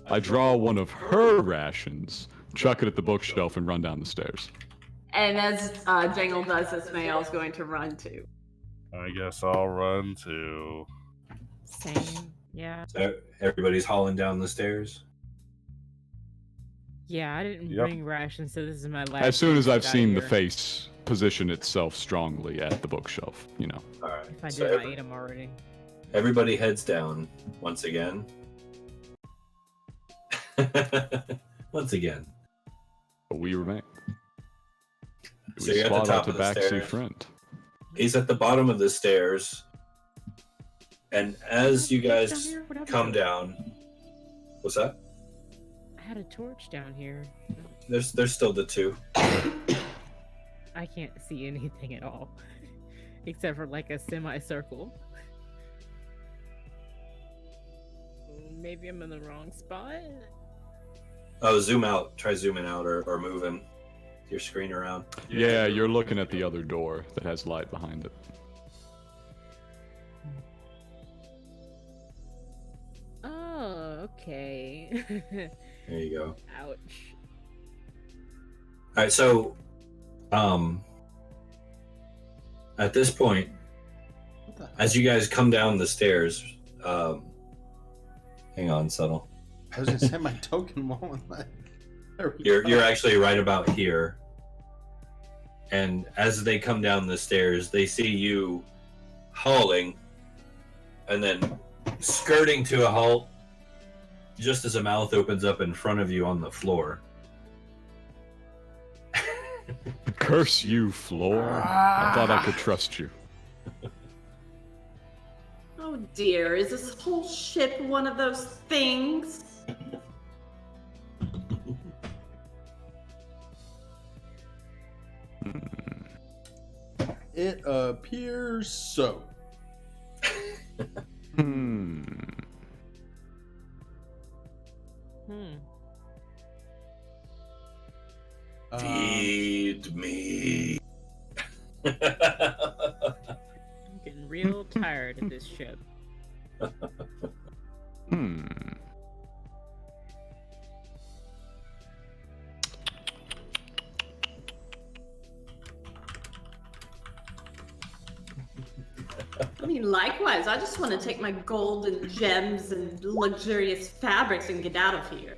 I draw one of her rations, chuck it at the bookshelf, and run down the stairs. And as Jangle does this, Mayel's going to run too. I guess I'll run too. Same. Yeah. So everybody's hauling down the stairs. Yeah, I didn't Yep. bring rations, so this is my last. As soon as chance I've to get seen out the of here. face position itself strongly at the bookshelf, you know. All right. If I So did, I ate them already. everybody heads down once again. Once again. But we remain. So We you're at the spot our top of the tabaxi stairs. friend. He's at the bottom of the stairs. And as you Down guys here? What happened come to it? down, what's that? I had a torch down here. There's still the two. I can't see anything at all, except for like a semicircle. Maybe I'm in the wrong spot. Oh, zoom out. Try zooming out or moving your screen around. Yeah, you're looking at the other door that has light behind it. Oh, okay. There you go. Ouch. All right, so at this point, What the hell? as you guys come down the stairs, hang on, Subtle. I was gonna say my token won't let. There we You're go. actually right about here. And as they come down the stairs, they see you hauling and then skirting to a halt just as a mouth opens up in front of you on the floor. Curse you, floor. I thought I could trust you. Oh dear, is this whole ship one of those things? It appears so. Hmm. Feed me. I'm getting real tired of this ship. Hmm. I mean, likewise, I just want to take my gold and gems and luxurious fabrics and get out of here.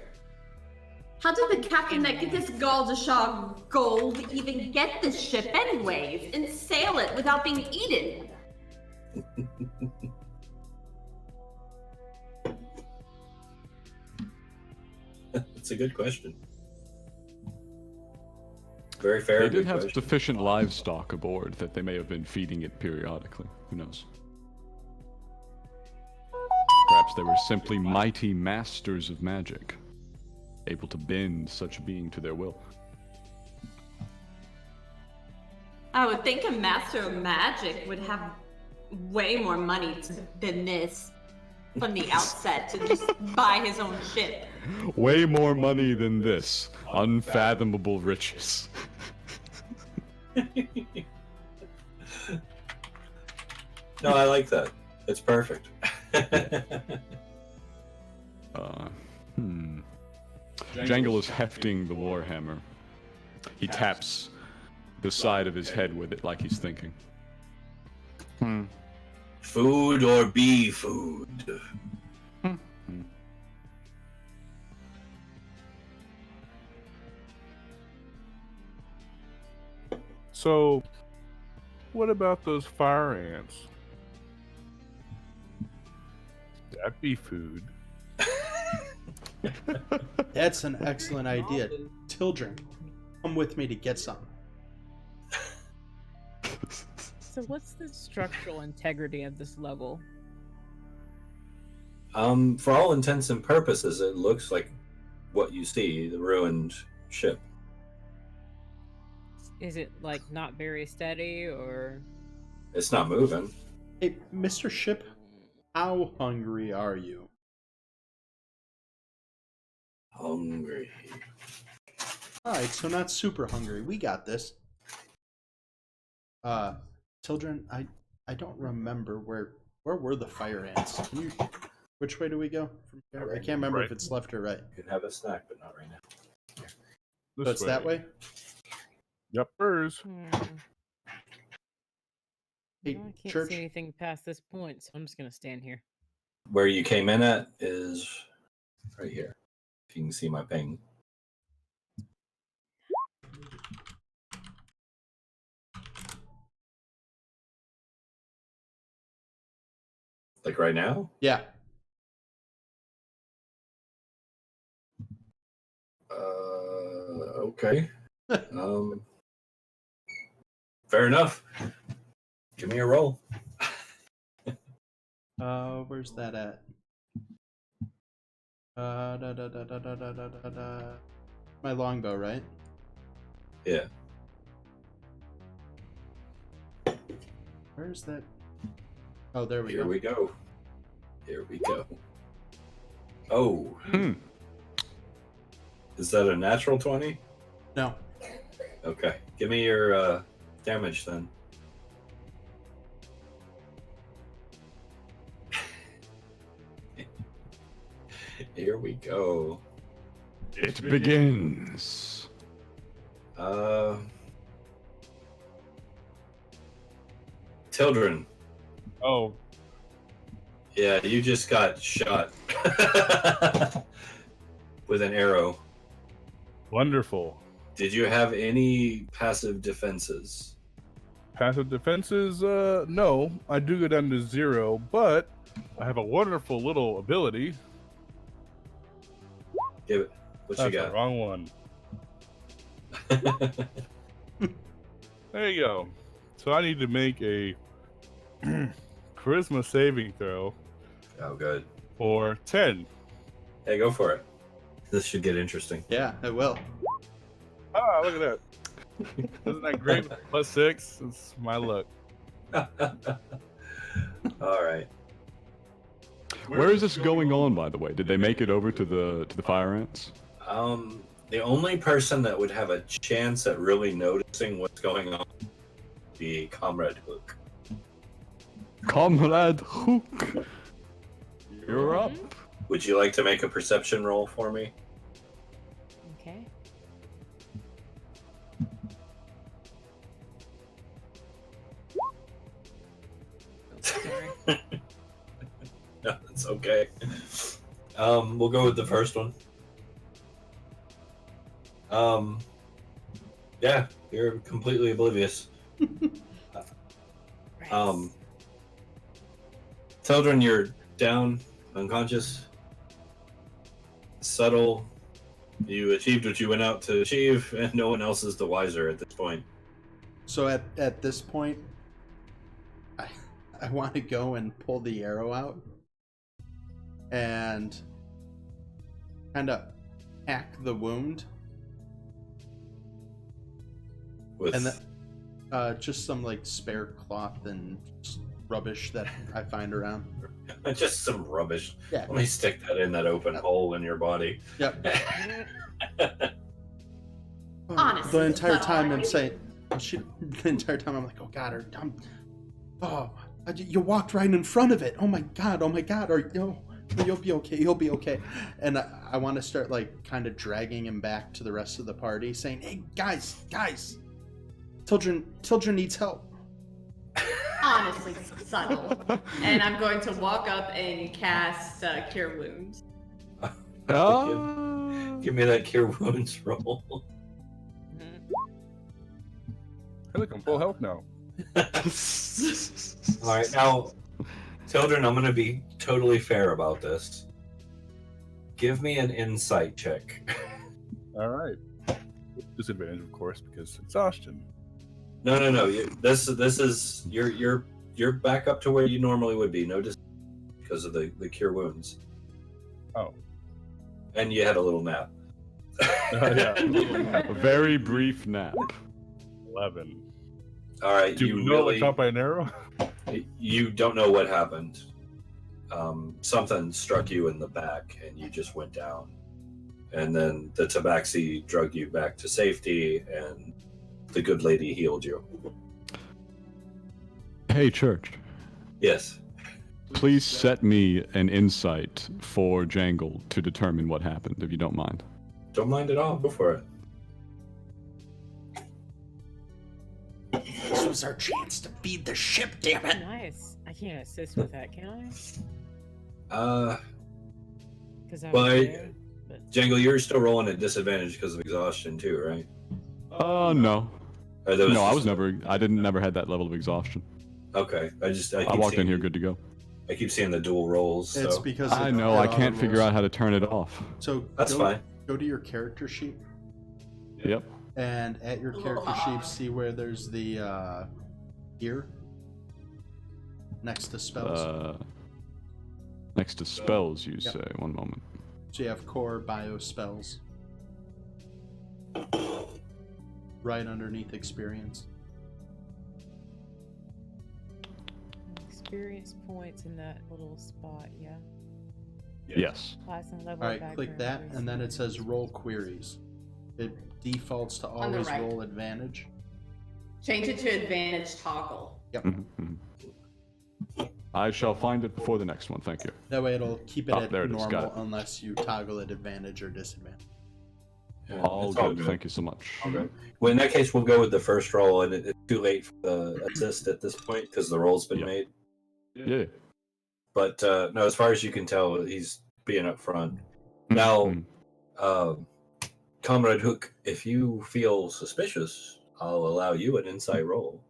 How did the captain that get this Galdashaw gold even get this ship anyways and sail it without being eaten? That's a good question. Very fair. They did good have question. sufficient livestock aboard that they may have been feeding it periodically. Who knows? Perhaps they were simply mighty masters of magic, able to bend such a being to their will. I would think a master of magic would have way more money than this from the outset to just buy his own ship. Way more money than this. Unfathomable riches. No, I like that. It's perfect. Jangle is hefting the warhammer. He taps the side of his head with it like he's thinking. Food or be food? So, what about those fire ants? That'd be food. That's an excellent idea. Children, come with me to get some. So what's the structural integrity of this level? For all intents and purposes, it looks like what you see, the ruined ship. Is it like not very steady or? It's not moving. Hey, Mr. Ship, how hungry are you? Hungry. Alright, so not super hungry. We got this. Children, I don't remember where were the fire ants? Which way do we go from here? I can't remember if it's left or right. You can have a snack, but not right now. So it's that way? Yep, hers. Hey, Well, I can't Church. see anything past this point, so I'm just gonna stand here. Where you came in at is right here. If you can see my ping. Like right now? Yeah. Okay. Fair enough. Give me a roll. Where's that at? My longbow, right? Yeah. Where's that? Oh, there we Here go. we go. Here we go. Oh. Is that a natural 20? No. Okay. Give me your damage then. Here we go. It begins. Children. Oh, Yeah, you just got shot with an arrow. wonderful. Did you have any passive defenses? Passive defenses, no. I do go down to 0, but I have a wonderful little ability. Give it. What That's you the got? wrong one. There you go. So I need to make a charisma saving throw Oh, good. for 10. Hey, go for it. This should get interesting. Yeah, it will. Ah, look at that. Isn't that great? +6. It's my luck. All right. Where is this going on, by the way? Did they make it over to the fire ants? The only person that would have a chance at really noticing what's going on would be Comrade Hook. Comrade Hook, you're up. Would you like to make a perception roll for me? Okay. No, it's okay. We'll go with the first one. Yeah, you're completely oblivious. Children, you're down, unconscious, subtle. You achieved what you went out to achieve, and no one else is the wiser at this point. So at this point, I want to go and pull the arrow out and kind of hack the wound. With And just some like spare cloth and rubbish that I find around. just some rubbish. Yeah. Let me stick that in that open hole in your body. Yep. Honestly, the entire that's time all I'm right. saying, the entire time I'm like, oh god, you walked right in front of it. Oh my god, or you'll be okay, you'll be okay. And I want to start like kind of dragging him back to the rest of the party, saying, hey guys, children needs help. Honestly, subtle. And I'm going to walk up and cast Cure Wounds. Give me that cure wounds roll. Hey, look, I'm full health now. All right, now, children, I'm going to be totally fair about this. Give me an insight check. All right. Disadvantage, of course, because exhaustion. No. This is you're back up to where you normally would be. No, just because of the cure wounds. Oh. And you had a little nap. Yeah. A very brief nap. 11. All right, Do you know what shot by an arrow? You don't know what happened. Something struck you in the back, and you just went down. And then the tabaxi drug you back to safety, and the good lady healed you. Hey, Church. Yes. Please set me an insight for Jangle to determine what happened, if you don't mind. Don't mind at all. Go for it. This was our chance to feed the ship, damn it. Nice. I can't assist with that, can I? Because Well, there. But... Jangle, you're still rolling at disadvantage because of exhaustion too, right? No. Or that was No, I just- was never had that level of exhaustion. Okay, I I walked in here good to go. I keep seeing the dual rolls. It's So because I it know, I auto can't figure rolls. out how to turn it off. So that's fine. Go to your character sheet, Yep. and at your character sheet, see where there's the gear next to spells. Next to spells, you Yep. say. One moment. So you have core bio spells. Right underneath experience. Experience points in that little spot, yeah. Yes. Class and level. Alright, click that, and then it says roll queries. It defaults to On the always right. roll advantage. Change it to advantage toggle. Yep. Mhm. I shall find it before the next one, thank you. That way it'll keep it Oh, at there it is, got normal it. unless you toggle at advantage or disadvantage. Yeah, All it's good, thank you so much. Okay. Well, in that case, we'll go with the first roll, and it's too late for the assist at this point because the roll's been Yeah. made. Yeah. But no, as far as you can tell, he's being up front. Now, Mhm. Comrade Hook, if you feel suspicious, I'll allow you an insight roll.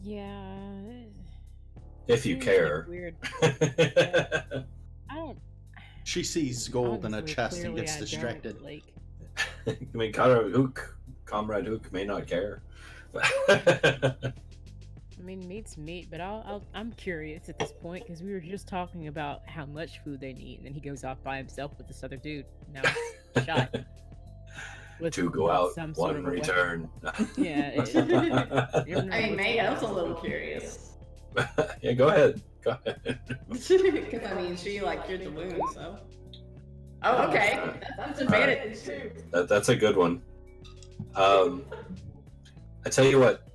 Yeah. If you seems care. Like weird. I don't. She sees gold in a honestly, chest and clearly gets I don't, distracted. Like, I mean, Comrade Hook may not care. I mean, meat's meat, but I'm curious at this point because we were just talking about how much food they need, and then he goes off by himself with this other dude. Now he's shot. With Two go out, some sort one of a weapon. return. Yeah. I mean, May, I was a little curious. Yeah, go ahead. Go ahead. Because, I mean, she, like, cured the wound, so. Oh, okay. That's advantage, too. That's a good one. I tell you what,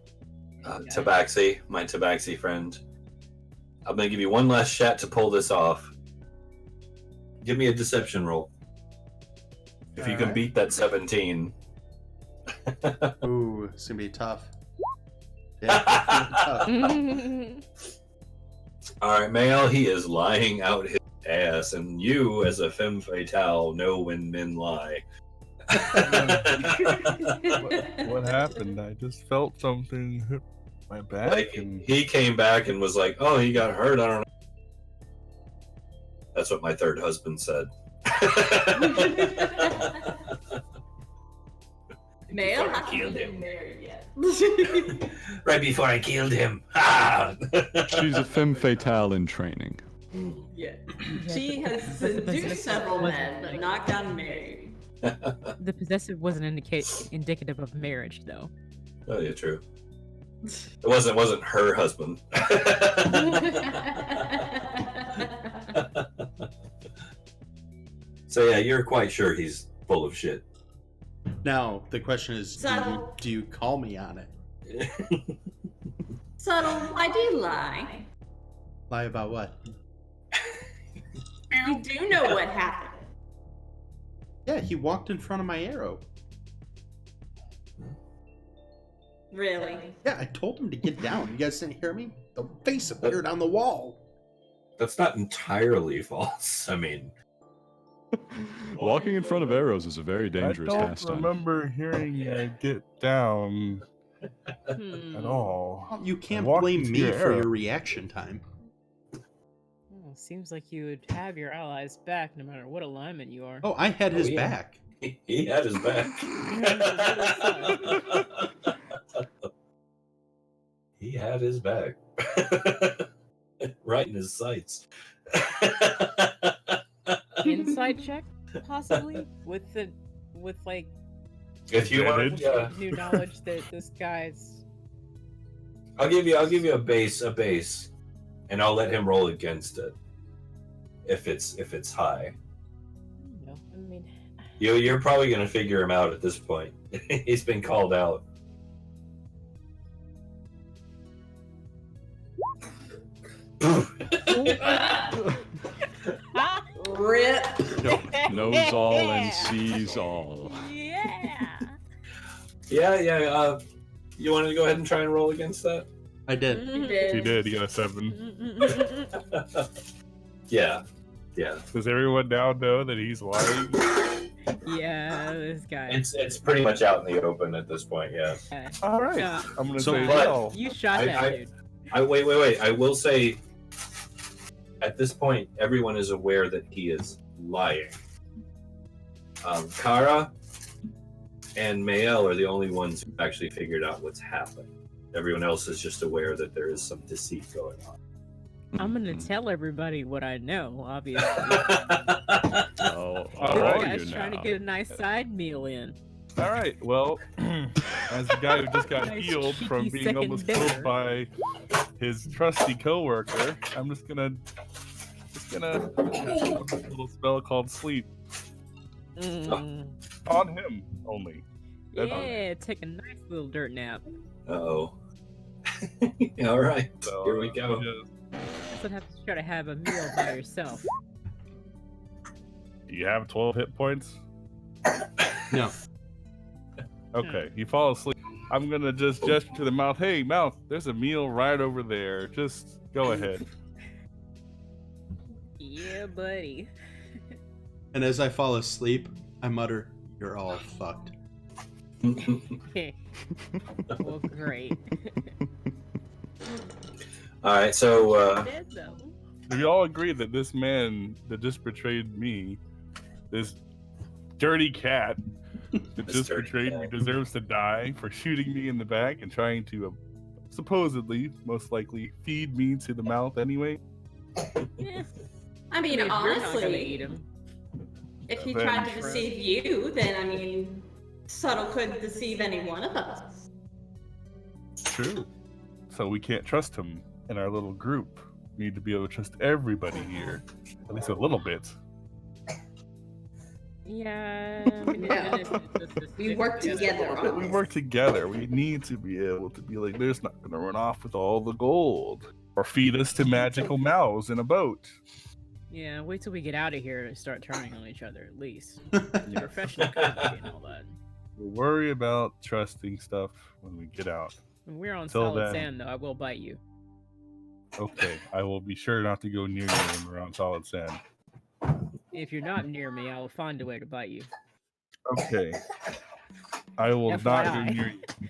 Tabaxi, my Tabaxi friend, I'm gonna give you one last shot to pull this off. Give me a deception roll. If you can Alright. beat that 17. Ooh, it's gonna be tough. Yeah, All right, Mael, he is lying out his ass, and you, as a femme fatale, know when men lie. What happened? I just felt something hit my back, Like, and he came back and was like, "Oh, he got hurt. I don't know." That's what my third husband said. Male Before I hasn't killed been him. married yet. Right before I killed him. Ah! She's a femme fatale in training. Yeah. Yeah, She has seduced several men, but not gotten married. The possessive wasn't indicative of marriage, though. Oh yeah, true. It wasn't her husband. So yeah, you're quite sure he's full of shit. Now the question is, So- do you call me on it? Subtle, why do you lie? Lie about what? You do know what happened. Yeah, he walked in front of my arrow. Really? Yeah, I told him to get down. You guys didn't hear me? The face appeared on the wall. That's not entirely false. I mean, Walking in front of arrows is a very dangerous I don't pastime. remember hearing you get down at all. Well, you can't walked blame into me your for arrow. your reaction time. Well, seems like you would have your allies back no matter what alignment you are. Oh, I had his yeah. back. he had his back. He had his back. Right in his sights. Insight check, possibly, with like If you want, yeah. new knowledge that this guy's. I'll give you a base, and I'll let him roll against it. If it's high, No, I mean, you're probably gonna figure him out at this point. He's been called out. Rip. Knows all and sees all. Yeah. Yeah. You want to go ahead and try and roll against that? I did. He did. He did. He got a 7. Yeah. Does everyone now know that he's lying? Yeah, this guy. It's pretty much out in the open at this point. Yeah. All right. Yeah. I'm gonna So, say but- no. You shot I- that I- dude. Wait. I will say, at this point, everyone is aware that he is lying. Kara and Mael are the only ones who actually figured out what's happened. Everyone else is just aware that there is some deceit going on. I'm gonna tell everybody what I know. Obviously, Oh, All this right. guy's trying to get a nice side meal in. All right. Well, as the guy who just got Nice healed from cheeky being second almost dinner. killed by his trusty coworker, I'm just gonna cast a little spell called sleep Mm. on him only. That's all. Yeah, take a nice little dirt nap. Uh-oh. All right. So, Here we go. just- Guess I'd have to try to have a meal by yourself. Do you have 12 hit points? No. Okay, you fall asleep. I'm gonna just gesture to the mouth. Hey, mouth, there's a meal right over there. Just go ahead. Yeah, buddy. And as I fall asleep, I mutter, "You're all fucked." Well, great. All right. So Dead though. We all agree that this man that just betrayed me, this dirty cat that This just dirty betrayed me, cat. deserves to die for shooting me in the back and trying to supposedly, most likely, feed me to the mouth anyway. Yeah. I mean, If you're not gonna honestly, eat him. if he Then- tried to deceive you, then I mean, Subtle could deceive any one of us. True. So we can't trust him in our little group. We need to be able to trust everybody here, at least a little bit. Yeah. We work together But on we this. work together. We need to be able to be like, there's not gonna run off with all the gold or feed us to magical mouths in a boat. Yeah, wait till we get out of here to start turning on each other at least. Professional comedy and all that. We'll worry about trusting stuff when we get out. When we're on Till solid then. sand, though, I will bite you. Okay, I will be sure not to go near you when we're on solid sand. If you're not near me, I will find a way to bite you. Okay. I will not go FYI. near you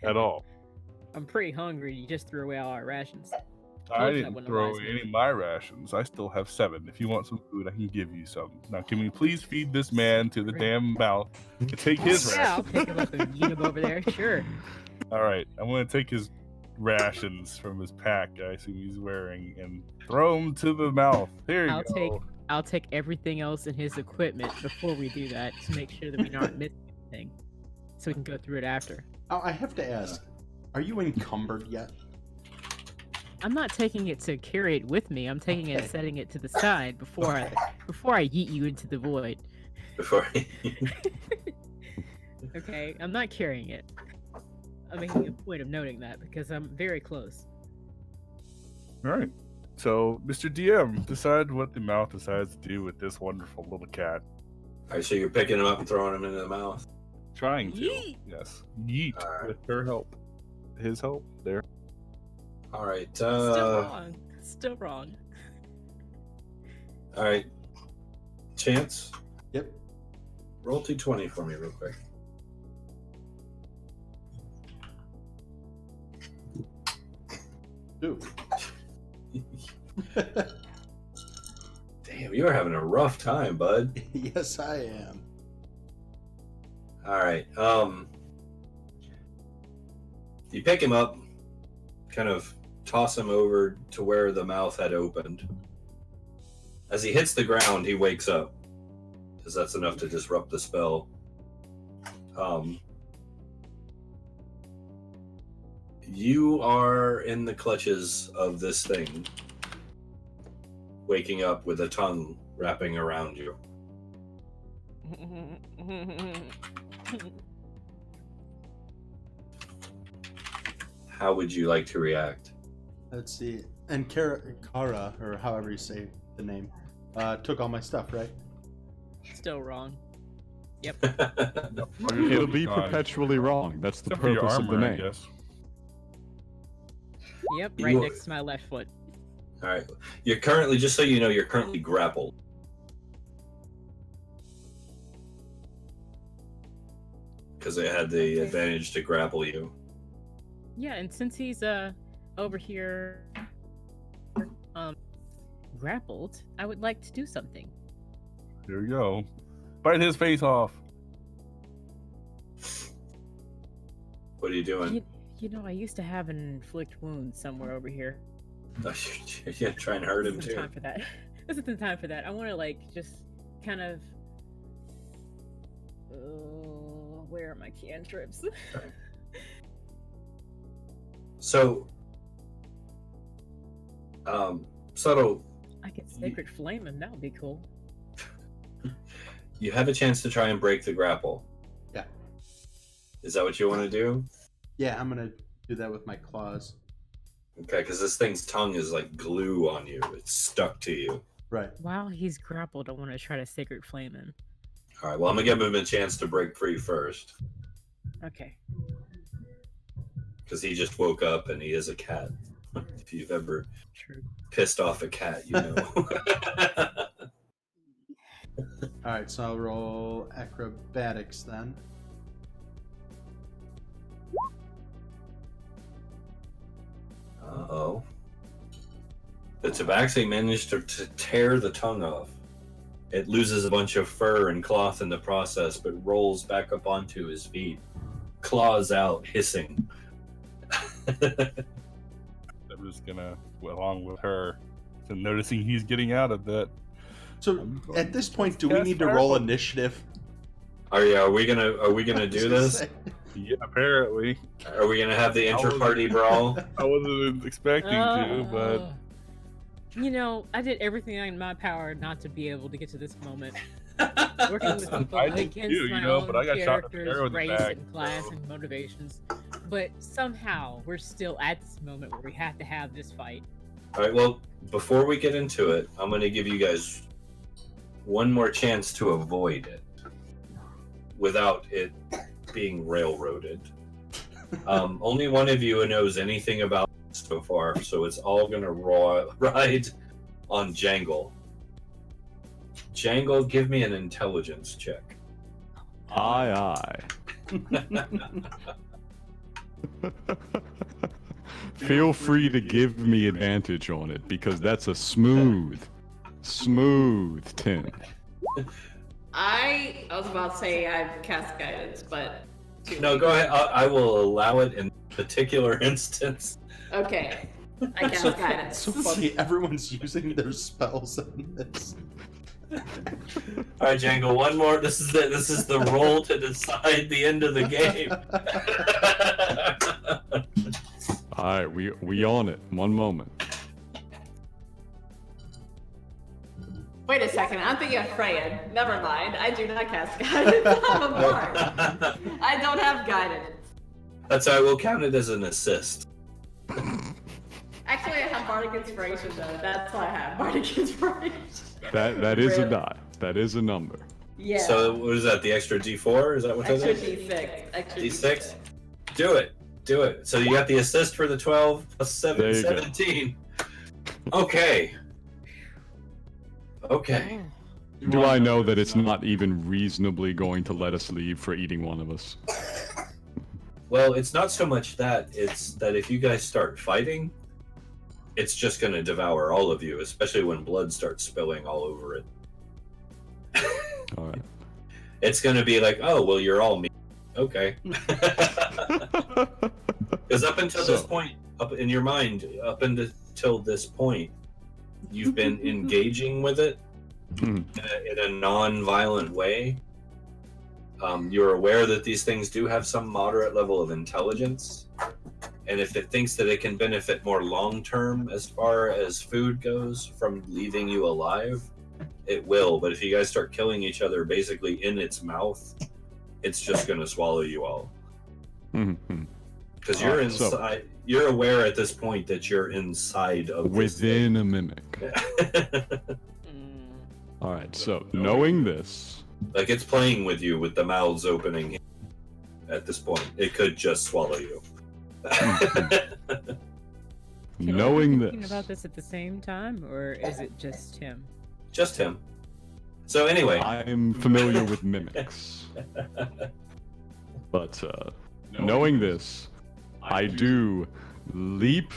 at all. I'm pretty hungry. You just threw away all our rations. I that didn't wasn't a throw wise away move. any of my rations. I still have 7. If you want some food, I can give you some. Now, can we please feed this man to the damn mouth and take his Yeah, I'll rations? pick him up and eat him over there. Sure. All right, I'm going to take his rations from his pack I assume he's wearing and throw them to the mouth. Here you go. I'll take everything else in his equipment before we do that to make sure that we aren't missing anything, so we can go through it after. Oh, I have to ask, are you encumbered yet? I'm not taking it to carry it with me. I'm taking it and setting it to the side before I yeet you into the void. Before Okay, I'm not carrying it. I'm making a point of noting that because I'm very close. All right. So, Mr. DM, decide what the mouth decides to do with this wonderful little cat. Alright, so you're picking him up and throwing him into the mouth. Trying to. Yeet! Yes. Yeet All right. with her help. His help. There. Alright, Still wrong. Still wrong. alright. Chance, Yep. roll 220 for me real quick. Ooh. Damn, you're having a rough time, bud. Yes, I am. Alright, you pick him up, kind of toss him over to where the mouth had opened. As he hits the ground, he wakes up, because that's enough to disrupt the spell. You are in the clutches of this thing, waking up with a tongue wrapping around you. How would you like to react? Let's see. And Kara, or however you say the name, took all my stuff, right? Still wrong. It'll be gone. perpetually wrong. That's the Except for your purpose of the armor, I name. guess. Yep, right You- next to my left foot. All right. You're currently, just so you know, you're currently grappled. Because it had the advantage to grapple you. Yeah, and since he's over here grappled, I would like to do something. Here we go. Bite his face off. What are you doing? You know, I used to have an inflict wound somewhere over here. Yeah, try and hurt him This isn't the too. time for that. This isn't the time for that. I want to like just kind of. Where are my cantrips? So, Subtle, I could sacred flame him. That would be cool. you have a chance to try and break the grapple. Yeah. Is that what you want to do? Yeah, I'm gonna do that with my claws. Okay, because this thing's tongue is like glue on you. It's stuck to you. Right. While he's grappled, I want to try to sacred flame him. All right, well, I'm going to give him a chance to break free first. Okay. Because he just woke up and he is a cat. If you've ever True. pissed off a cat, you know. All right, so I'll roll acrobatics then. Uh-oh. The tabaxi managed to tear the tongue off. It loses a bunch of fur and cloth in the process, but rolls back up onto his feet. Claws out, hissing. I'm just gonna, along with her, so noticing he's getting out of that. So at this point, do we Yes, need to Farrell. roll initiative? Are we gonna do this? Yeah, apparently. Are we gonna have the inter-party brawl? I wasn't expecting to, but You know, I did everything in my power not to be able to get to this moment. Working with people I did against too, you my know, own but I got shot in the characters, arrow in the race, back, and class, so- and motivations. But somehow, we're still at this moment where we have to have this fight. All right, well, before we get into it, I'm gonna give you guys one more chance to avoid it without it being railroaded. Only one of you knows anything about it so far, so it's all gonna ride on Jangle. Jangle, give me an intelligence check. Aye. Feel free to give me advantage on it, because that's a smooth 10. I was about to say I cast guidance, but No, go ahead. I will allow it in particular instance. okay. I cast guidance. So funny, everyone's using their spells in this. All right, Jangle, one more. This is it. This is the roll to decide the end of the game. All right, we on it. One moment. Wait a second, I'm thinking of Freya. Never mind, I do not cast guidance. I'm a bard. I don't have guidance. That's how I will count it as an assist. Actually, I have bardic inspiration though. That's why I have bardic inspiration. That is a Really? die. That is a number. Yeah. So what is that? The extra D4? Is that what that extra is? D6. Extra D6? Do it. Do it. So you got the assist for the 12 plus 7, There you go. 17. Okay. Okay. Do I know that it's not even reasonably going to let us leave for eating one of us? Well, it's not so much that. It's that if you guys start fighting, it's just going to devour all of you, especially when blood starts spilling all over it. All right. It's going to be like, oh, well, you're all me. Okay. Because up until this point, up in your mind, up until this point, you've been engaging with it in a non-violent way. You're aware that these things do have some moderate level of intelligence, and if it thinks that it can benefit more long-term as far as food goes from leaving you alive, it will. But if you guys start killing each other basically in its mouth, it's just going to swallow you all. Because you're Alright, inside. so- you're aware at this point that you're inside of this Within a mimic. Mm. All right. So knowing this, like it's playing with you with the mouths opening. At this point, it could just swallow you. Can knowing we be thinking this, about this at the same time, or is it just him? Just him. So anyway, I'm familiar with mimics, but knowing this, I do leap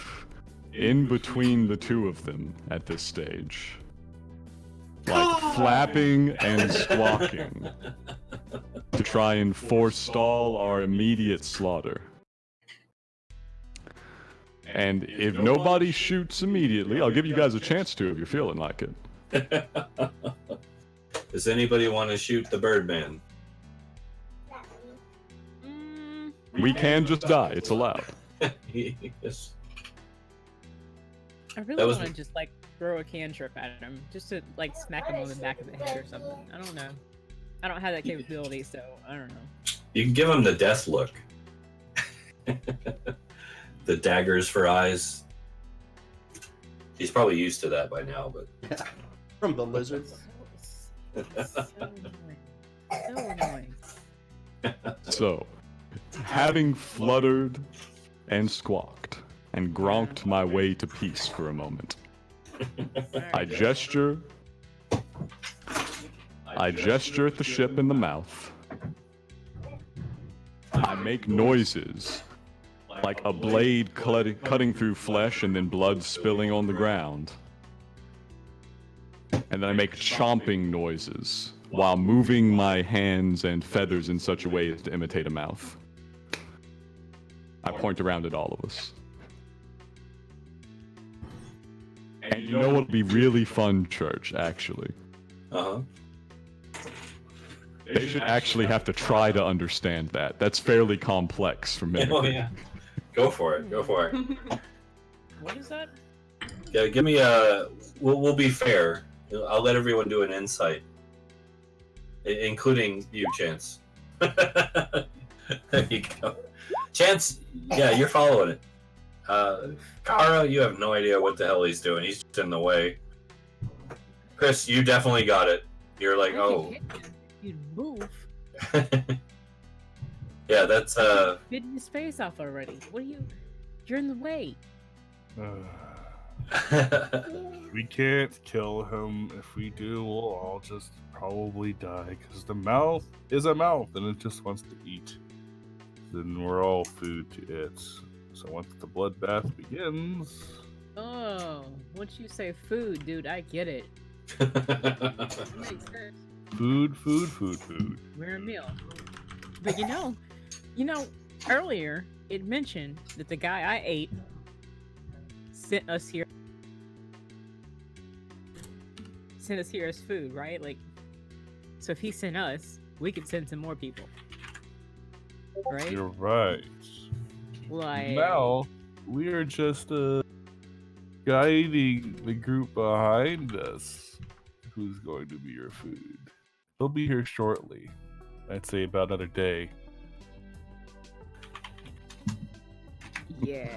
in between the two of them at this stage, like flapping and squawking, to try and forestall our immediate slaughter. And if nobody shoots immediately, I'll give you guys a chance to if you're feeling like it. does anybody want to shoot the Birdman? Mm, We can just die. It's allowed. Yes. I That really was- want to just like throw a cantrip at him, just to like smack him on the back of the head or something. I don't know. I don't have that capability, so I don't know. You can give him the death look. The daggers for eyes. He's probably used to that by now, but Yeah. From the lizard. So annoying. So annoying. So, having fluttered and squawked and gronked my way to peace for a moment, I gesture at the ship in the mouth. I make noises like a blade cutting through flesh and then blood spilling on the ground. And then I make chomping noises while moving my hands and feathers in such a way as to imitate a mouth. I point around at all of us. And you know what'll be really fun, Church, actually? uh-huh. They should actually have to try to understand that. That's fairly complex for mimicry. Oh yeah. Go for it. Go for it. What is that? Yeah, give me a. We'll be fair. I'll let everyone do an insight, including you, Chance. There you go. Chance, yeah, you're following it. Kara, you have no idea what the hell he's doing. He's just in the way. Chris, you definitely got it. You're like, I oh. can hit him if you'd move. Yeah, that's Bitten his face off already. What are you? You're in the way. We can't kill him. If we do, we'll all just probably die because the mouth is a mouth and it just wants to eat. Then we're all food to it. So once the bloodbath begins, Oh, once you say food, dude, I get it. Makes sense. food. We're a meal. But you know, earlier it mentioned that the guy I ate sent us here as food, right? Like, so if he sent us, we could send some more people, right? You're right. Like, Now we are just guiding the group behind us. Who's going to be your food? They'll be here shortly. I'd say about another day. yeah.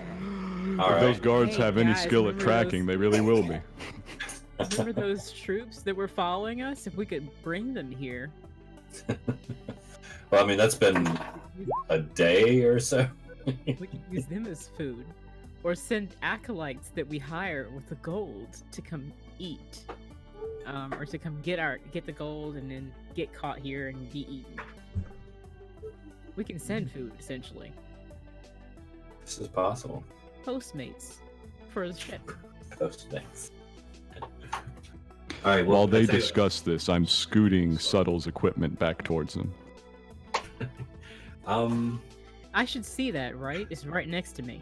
All If those right. guards Hey, have any guys, skill at remember tracking, they really will be. Remember those troops that were following us? If we could bring them here, Well, I mean, that's been a day or so. we could use them as food, or send acolytes that we hire with the gold to come eat, or to come get the gold and then get caught here and be eaten. We can send food essentially. This is possible. Postmates for the ship. Postmates. All right. Well, While they I think- discuss this, I'm scooting Subtle's equipment back towards them. I should see that, right? It's right next to me.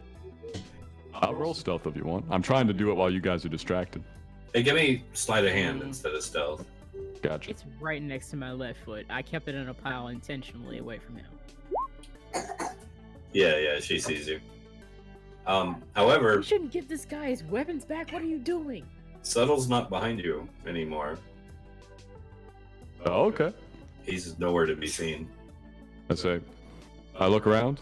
I'll roll stealth if you want. I'm trying to do it while you guys are distracted. Hey, give me sleight of hand instead of stealth. Gotcha. It's right next to my left foot. I kept it in a pile intentionally away from him. Yeah, she sees you. However, You shouldn't give this guy his weapons back. What are you doing? Subtle's not behind you anymore. Oh, okay. He's nowhere to be seen. I say, I look around.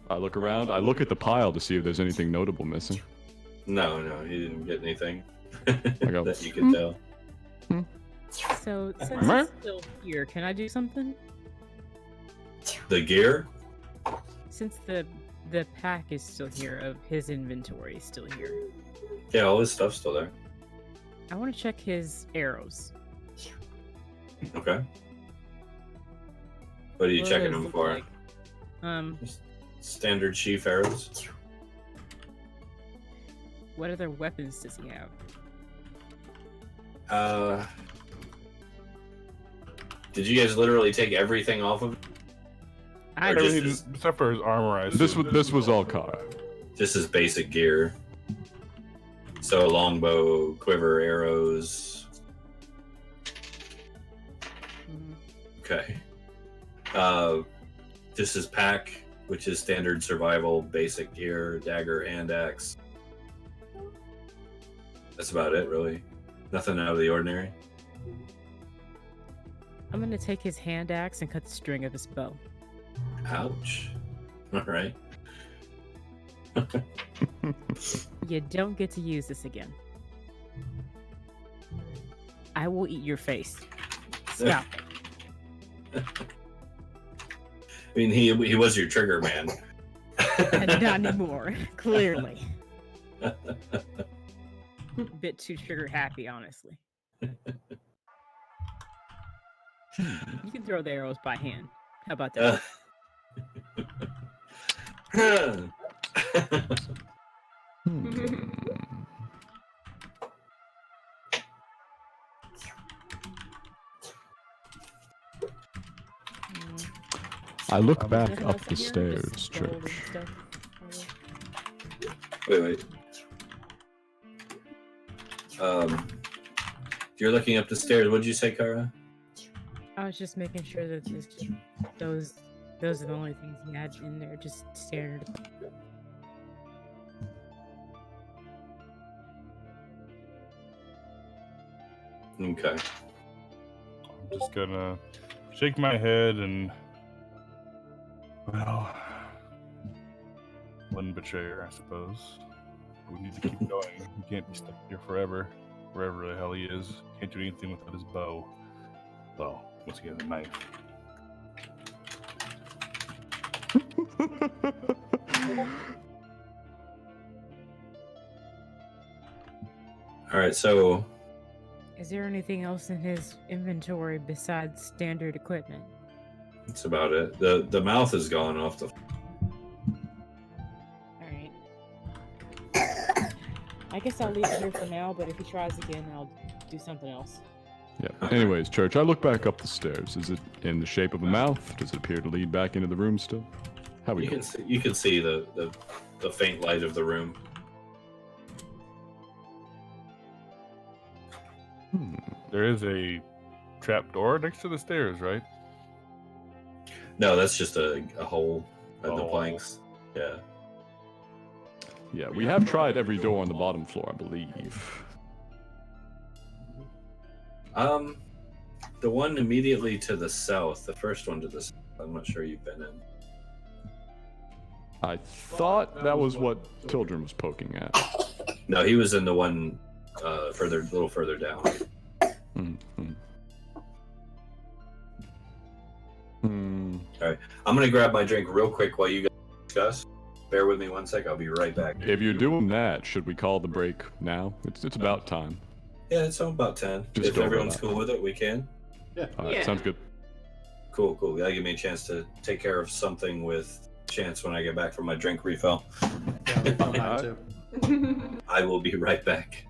I look at the pile to see if there's anything notable missing. No, he didn't get anything go, that you could tell. So since it's still here, can I do something? The gear? Since the pack is still here of his inventory is still here, Yeah, all his stuff's still there. I want to check his arrows. Okay. What are you What checking does them look for? like? Standard sheaf arrows? What other weapons does he have? Did you guys literally take everything off of it? I Or just Everything his- except for his armor. I This assume. was all Kara. Just his basic gear. So longbow, quiver, arrows. Mhm. Okay. Just his pack, which is standard survival, basic gear, dagger, hand axe. That's about it, really. Nothing out of the ordinary. I'm gonna take his hand axe and cut the string of his bow. Ouch. All right. You don't get to use this again. I will eat your face. Stop it. I mean, he was your trigger man. And not anymore, clearly. Bit too trigger happy, honestly. You can throw the arrows by hand. How about that? I look Um, back Nothing up else the in here? stairs, Just gold and Church. stuff? Wait. You're looking up the stairs. What'd you say, Kara? I was just making sure that those are the only things he had in there, just standard. Okay. I'm just gonna shake my head and, well, one betrayer, I suppose. We need to keep going. We can't be stuck here forever. Wherever the hell he is, can't do anything without his bow. Well, once again, a knife. All right, so Is there anything else in his inventory besides standard equipment? that's about it. The mouth is gone off the. Alright. I guess I'll leave it here for now, but if he tries again, I'll do something else. Yeah. Anyways, Church, I look back up the stairs. Is it in the shape of a mouth? Does it appear to lead back into the room still? How we You go? can see the faint light of the room. There is a trap door next to the stairs, right? No, that's just a hole in the Oh. planks. Yeah. Yeah, we have tried every door on the bottom floor, I believe. The one immediately to the south, the first one to the south, I'm not sure you've been in. I thought that was what Tildren was poking at. No, he was in the one a little further down. All right, I'm gonna grab my drink real quick while you guys discuss. Bear with me one sec. I'll be right back. If you're doing that, should we call the break now? It's about time. Yeah, it's about 10. Just If go everyone's with cool with it, we can. All right, Yeah. sounds good. Cool. That'll give me a chance to take care of something with Chance when I get back from my drink refill. Yeah, mine too. I will be right back.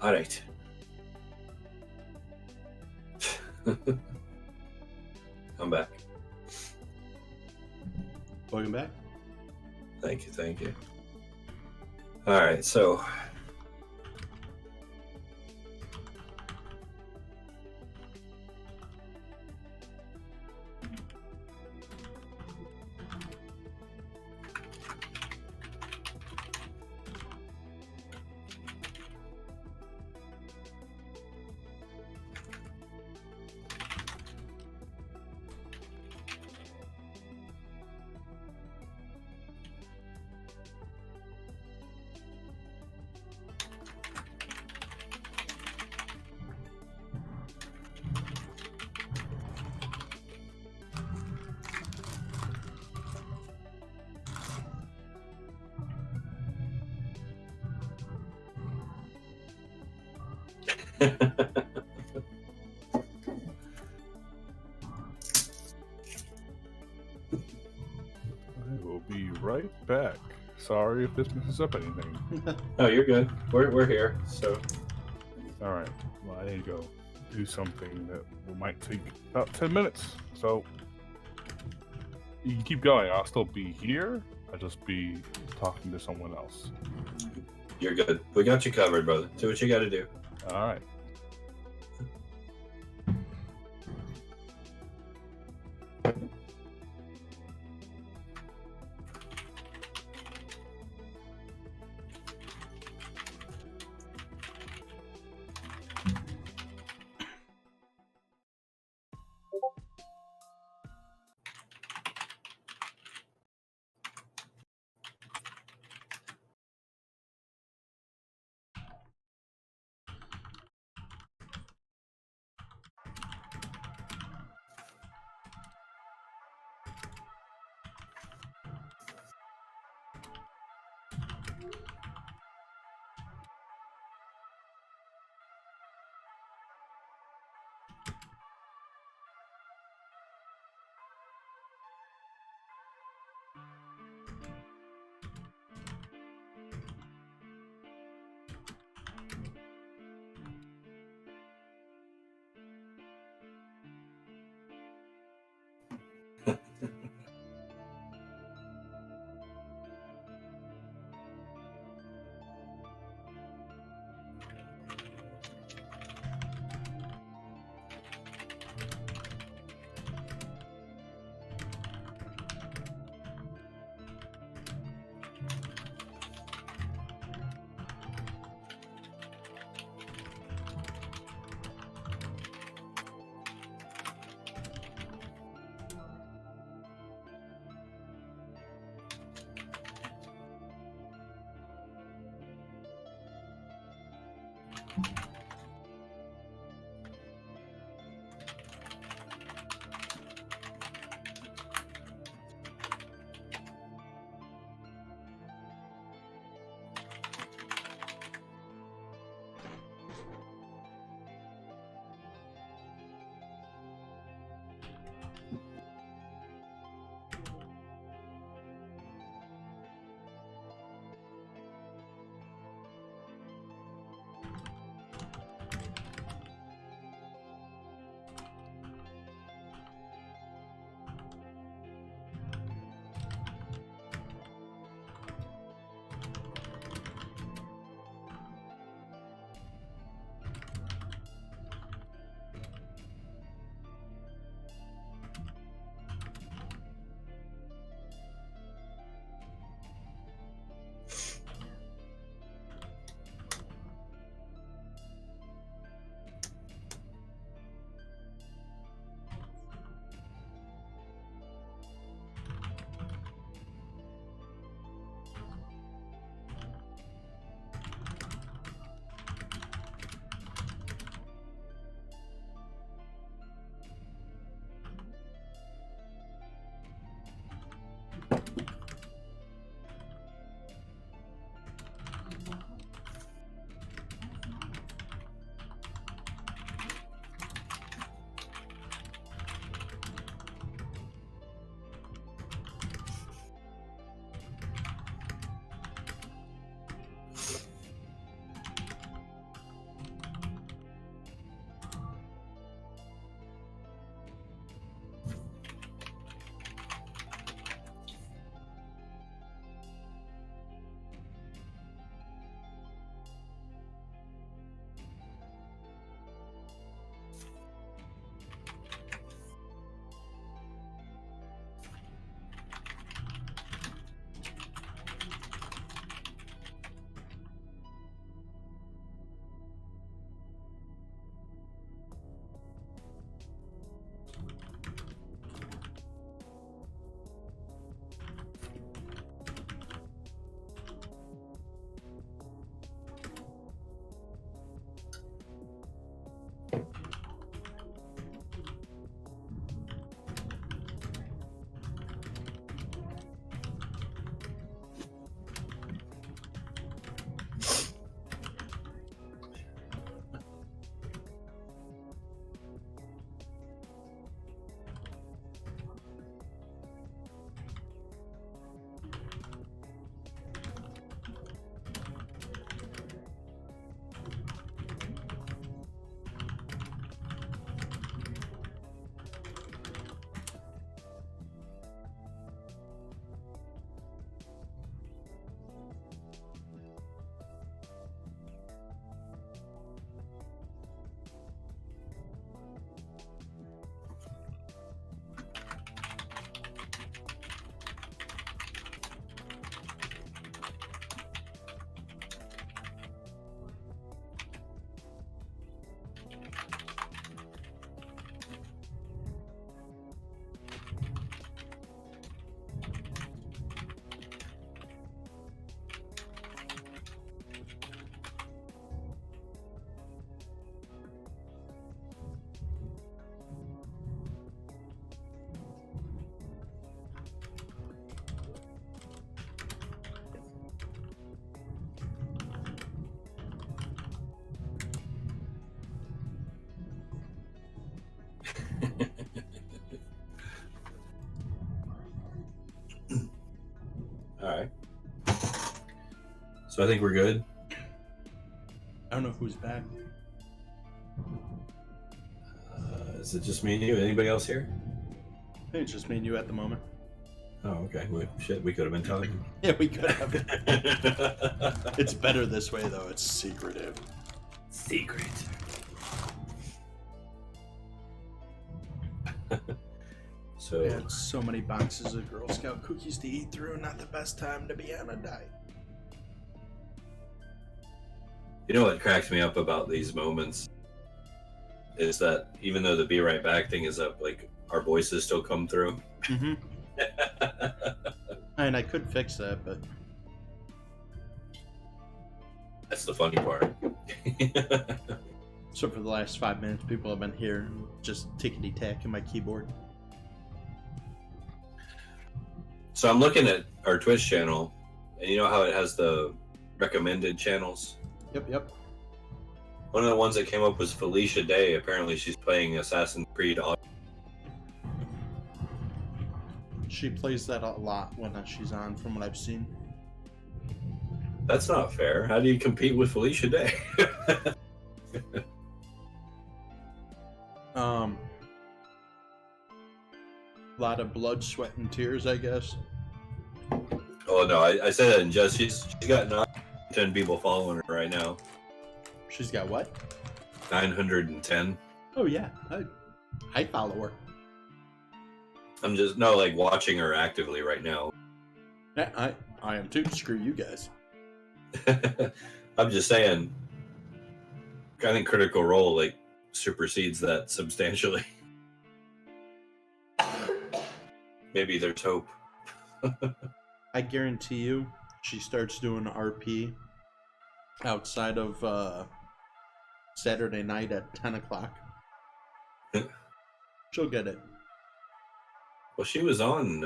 All right. I'm back. Welcome back. Thank you, thank you. All right, so I will be right back. Sorry if this messes up anything. oh, you're good. We're here. So All right. Well, I need to go do something that might take about 10 minutes. So you can keep going. I'll still be here. I'll just be talking to someone else. you're good. We got you covered, brother. Do what you got to do. All right. So I think we're good. I don't know who's back. Is it just me and you? Anybody else here? I think it's just me and you at the moment. Oh, okay. Well, shit, we could have been talking. Yeah, we could have. It's better this way, though. It's secretive. Secret. So, We had so many boxes of Girl Scout cookies to eat through. Not the best time to be on a diet. you know what cracks me up about these moments is that even though the "be right back" thing is up, like our voices still come through. Mm-hmm. And I could fix that, but That's the funny part. so for the last 5 minutes, people have been here just tickety-tack in my keyboard. So I'm looking at our Twitch channel, and you know how it has the recommended channels? Yep. One of the ones that came up was Felicia Day. Apparently she's playing Assassin's Creed. She plays that a lot when she's on, from what I've seen. That's not fair. How do you compete with Felicia Day? A lot of blood, sweat, and tears, I guess. Oh no, I said that in jest. She's got 910 people following her right now. She's got what? 910. Oh yeah, I follow her. I'm just like watching her actively right now. Yeah, I am too. Screw you guys. I'm just saying. I think Critical Role like supersedes that substantially. Maybe there's hope. I guarantee you, she starts doing RP outside of Saturday night at 10 o'clock. She'll get it. Well, she was on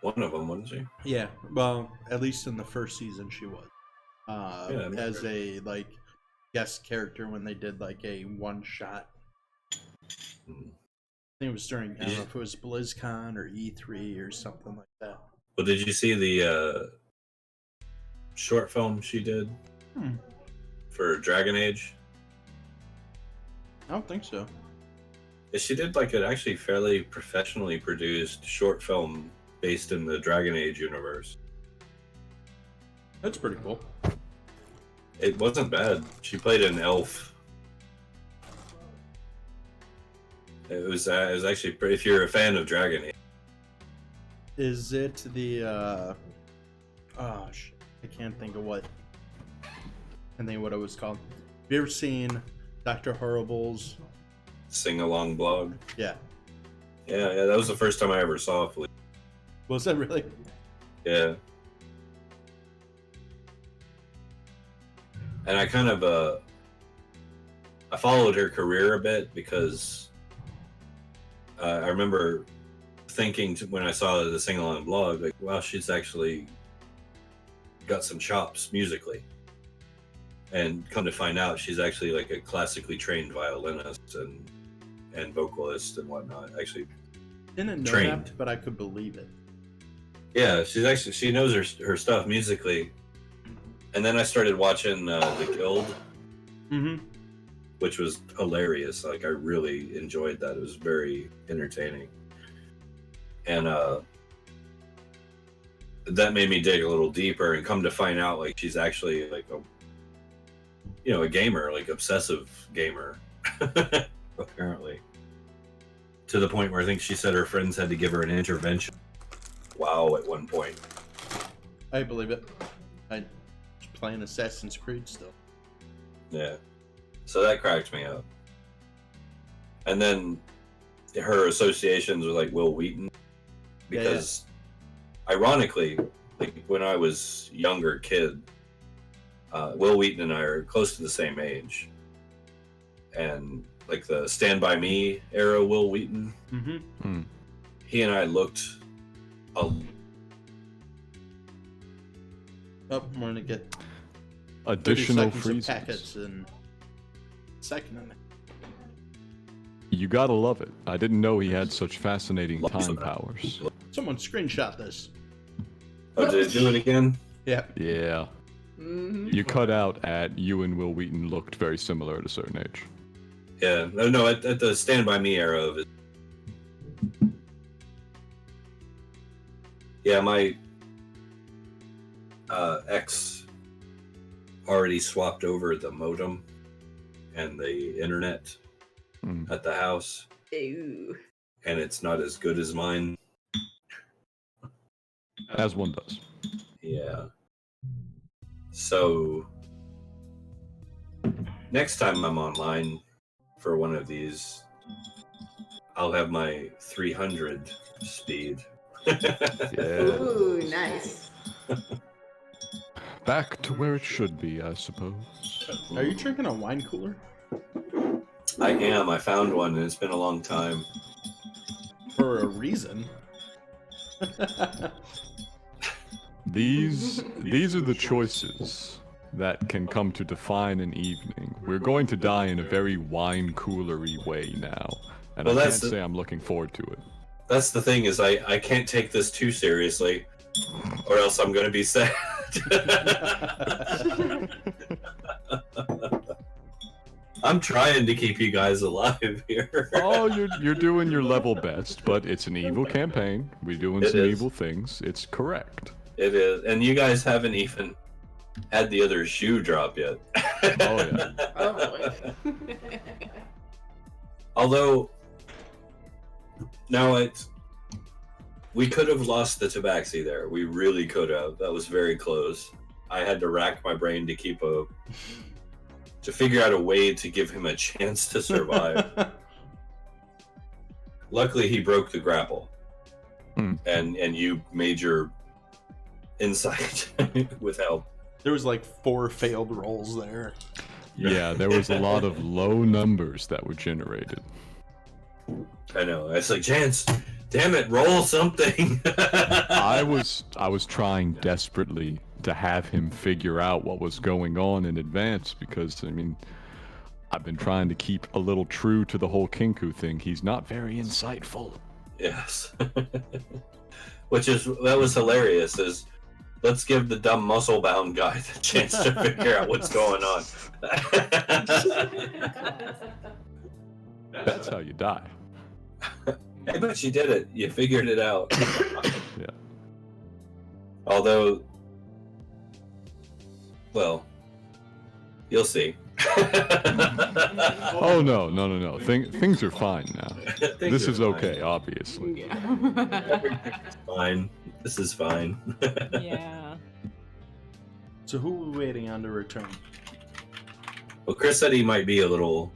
one of them, wasn't she? Yeah, well, at least in the first season she was. Yeah, as a like guest character when they did like a one shot. I think it was during, I don't know if it was BlizzCon or E3 or something like that. Well, did you see the short film she did for Dragon Age? I don't think so. Yeah, she did like an actually fairly professionally produced short film based in the Dragon Age universe. That's pretty cool. It wasn't bad. She played an elf. It was actually pretty, if you're a fan of Dragon Age. Is it the oh shit, I can't think of what it was called. Have you ever seen Dr. Horrible's Sing along blog. Yeah. Yeah, that was the first time I ever saw Felicia. Was that really? Yeah. And I kind of I followed her career a bit because I remember thinking when I saw the Sing Along blog, like, wow, she's actually got some chops musically. And come to find out, she's actually like a classically trained violinist and vocalist and whatnot. Actually, Didn't know trained. that, but I could believe it. Yeah, she knows her stuff musically. And then I started watching The Guild, which was hilarious. Like, I really enjoyed that. It was very entertaining. And that made me dig a little deeper and come to find out, like, she's actually like a gamer, like obsessive gamer, apparently. To the point where I think she said her friends had to give her an intervention. Wow, at one point. I believe it. I was playing Assassin's Creed still. Yeah. So that cracked me up. And then her associations with like Will Wheaton. Because ironically, like when I was a younger kid, Will Wheaton and I are close to the same age. And like the Stand By Me era Will Wheaton, he and I looked I'm going to get additional 30 seconds freezes. of packets in second. You gotta love it. I didn't know he had such fascinating time powers. Someone screenshot this. Oh, did it do it again? Yeah. Yeah. You cut out at you and Will Wheaton looked very similar at a certain age. Yeah, no, at the Stand By Me era of it. Yeah, my ex already swapped over the modem and the internet at the house. Ew. And it's not as good as mine. As one does. Yeah. So next time I'm online for one of these, I'll have my 300 speed. Yeah. Ooh, nice. Back to where it should be, I suppose. Are you drinking a wine cooler? I am. I found one, and it's been a long time. For a reason. These are the choices that can come to define an evening. We're going to die in a very wine coolery way now, and Well, I that's can't say I'm looking forward to it. That's the thing is I can't take this too seriously, or else I'm going to be sad. I'm trying to keep you guys alive here. Oh, you're doing your level best, but it's an evil campaign. We're doing It some is. evil things. It's correct. It is, and you guys haven't even had the other shoe drop yet. Oh yeah. Oh boy. Although, now we could have lost the Tabaxi there. We really could have. That was very close. I had to rack my brain to figure out a way to give him a chance to survive. Luckily, he broke the grapple, and you made your insight with help. There was like 4 failed rolls there. Yeah, there was a lot of low numbers that were generated. I know. It's like, Chance, damn it, roll something. I was trying desperately to have him figure out what was going on in advance because, I mean, I've been trying to keep a little true to the whole Kinku thing. He's not very insightful. Yes. That was hilarious, is let's give the dumb muscle-bound guy the chance to figure out what's going on. That's how you die. Hey, but you did it. You figured it out. Yeah. Although, well, you'll see. Oh no. Things are fine now. Things This are is fine. okay, obviously. Everything's fine. This is fine. Yeah. So who are we waiting on to return? Well, Chris said he might be a little,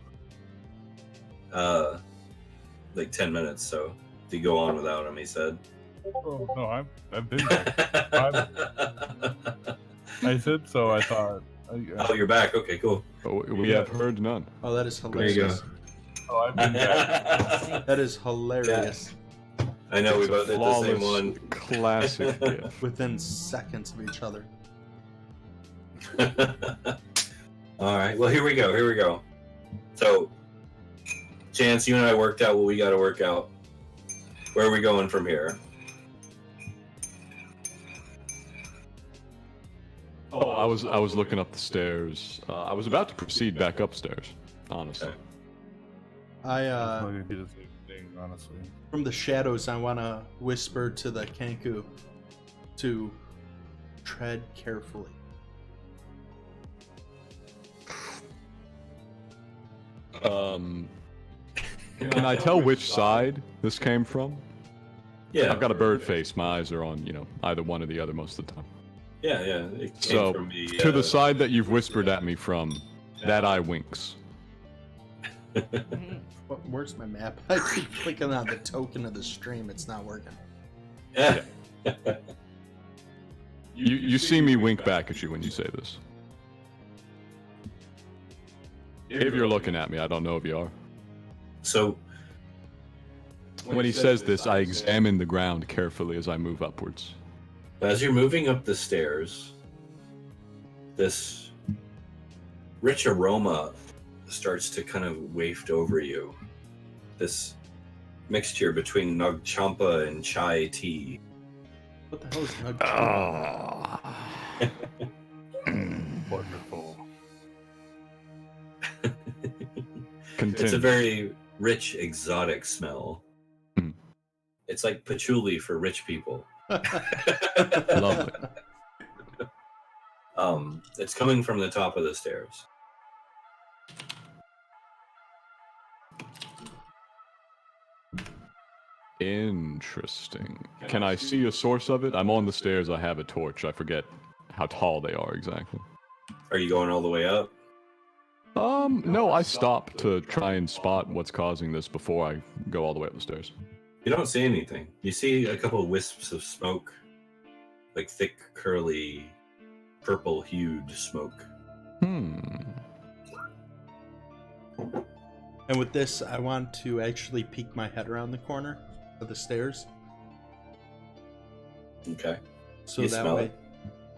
like 10 minutes, so if you go on without him, he said. Oh, no, I've been there. I said so, I thought. Oh, you're back. Okay, cool. But we have heard none. Oh, that is There you go. hilarious. Oh, I've been there. That is hilarious. I know we It's a both did the same flawless one. Classic gift. Within seconds of each other. All right. Well, here we go. So, Chance, you and I worked out what we got to work out. Where are we going from here? Oh, I was looking up the stairs. I was about to proceed back upstairs, honestly. Okay. I I'm gonna do the same thing, honestly. from the shadows I wanna whisper to the Kenku to tread carefully. Can I tell which side this came from? Yeah. I've got a bird face. My eyes are on, either one or the other most of the time. Yeah. It came So, from the, to the side that you've whispered at me from, that eye winks. Where's my map? I keep clicking on the token of the stream. It's not working. Yeah. You see me wink back at you when you say this. If you're looking at me, I don't know if you are. So, When he says this, I examine the ground carefully as I move upwards. as you're moving up the stairs, this rich aroma starts to kind of waft over you. This mixture between Nagchampa and chai tea. What the hell is Nug? Ah. Wonderful. Continue. It's a very rich, exotic smell. Hmm. It's like patchouli for rich people. Lovely. It's coming from the top of the stairs. Interesting. Can I see a source of it? I'm on the stairs. I have a torch. I forget how tall they are exactly. Are you going all the way up? No, I stop to try and spot what's causing this before I go all the way up the stairs. You don't see anything. You see a couple of wisps of smoke, like thick, curly, purple-hued smoke. Hmm. And with this, I want to actually peek my head around the corner of the stairs, Okay. so You that smell way,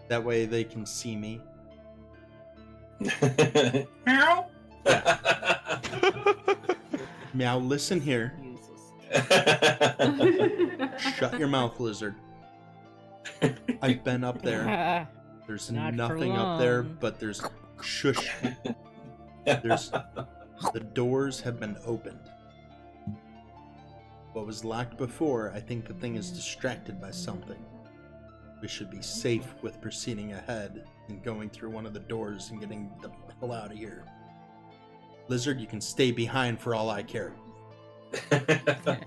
that way they can see me. Meow. Meow, listen here. Shut your mouth, lizard. I've been up there. There's Not for nothing up there, long. but there's shush. The doors have been opened. What was locked before, I think the thing is distracted by something. We should be safe with proceeding ahead and going through one of the doors and getting the hell out of here. Lizard, you can stay behind for all I care.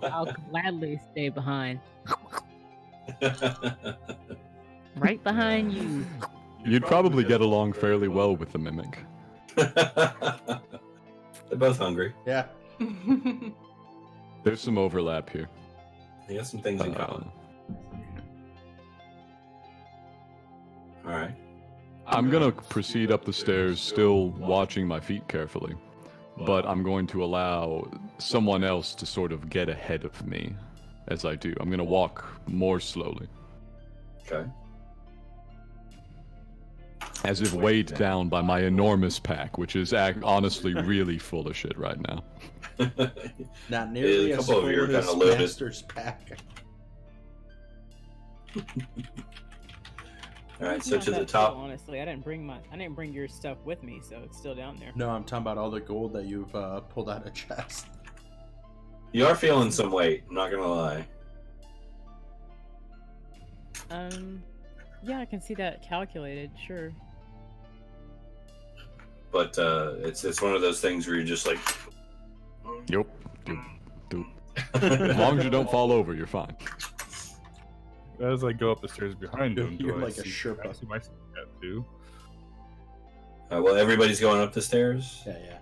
I'll gladly stay behind. Right behind you. You'd probably get along fairly well with the mimic. They're both hungry. Yeah. There's some overlap here. They got some things in common. All right. I'm gonna proceed up the stairs, still watching my feet carefully, but I'm going to allow someone else to sort of get ahead of me as I do. I'm gonna walk more slowly, Okay. as if weighed down by my enormous pack, which is honestly really full of shit right now. Not nearly a as couple of full you are as kinda loaded. Master's pack. All right. It's So not to the that top. full, honestly, I didn't bring your stuff with me, so it's still down there. No, I'm talking about all the gold that you've pulled out of chest. You are feeling some weight. I'm not gonna lie. Yeah, I can see that calculated. Sure. But it's one of those things where you're just like. Yup. As long as you don't fall over, you're fine. As I go up the stairs behind him, You're do I like a see, Sherpa. I see my cat too. Well, everybody's going up the stairs. Yeah.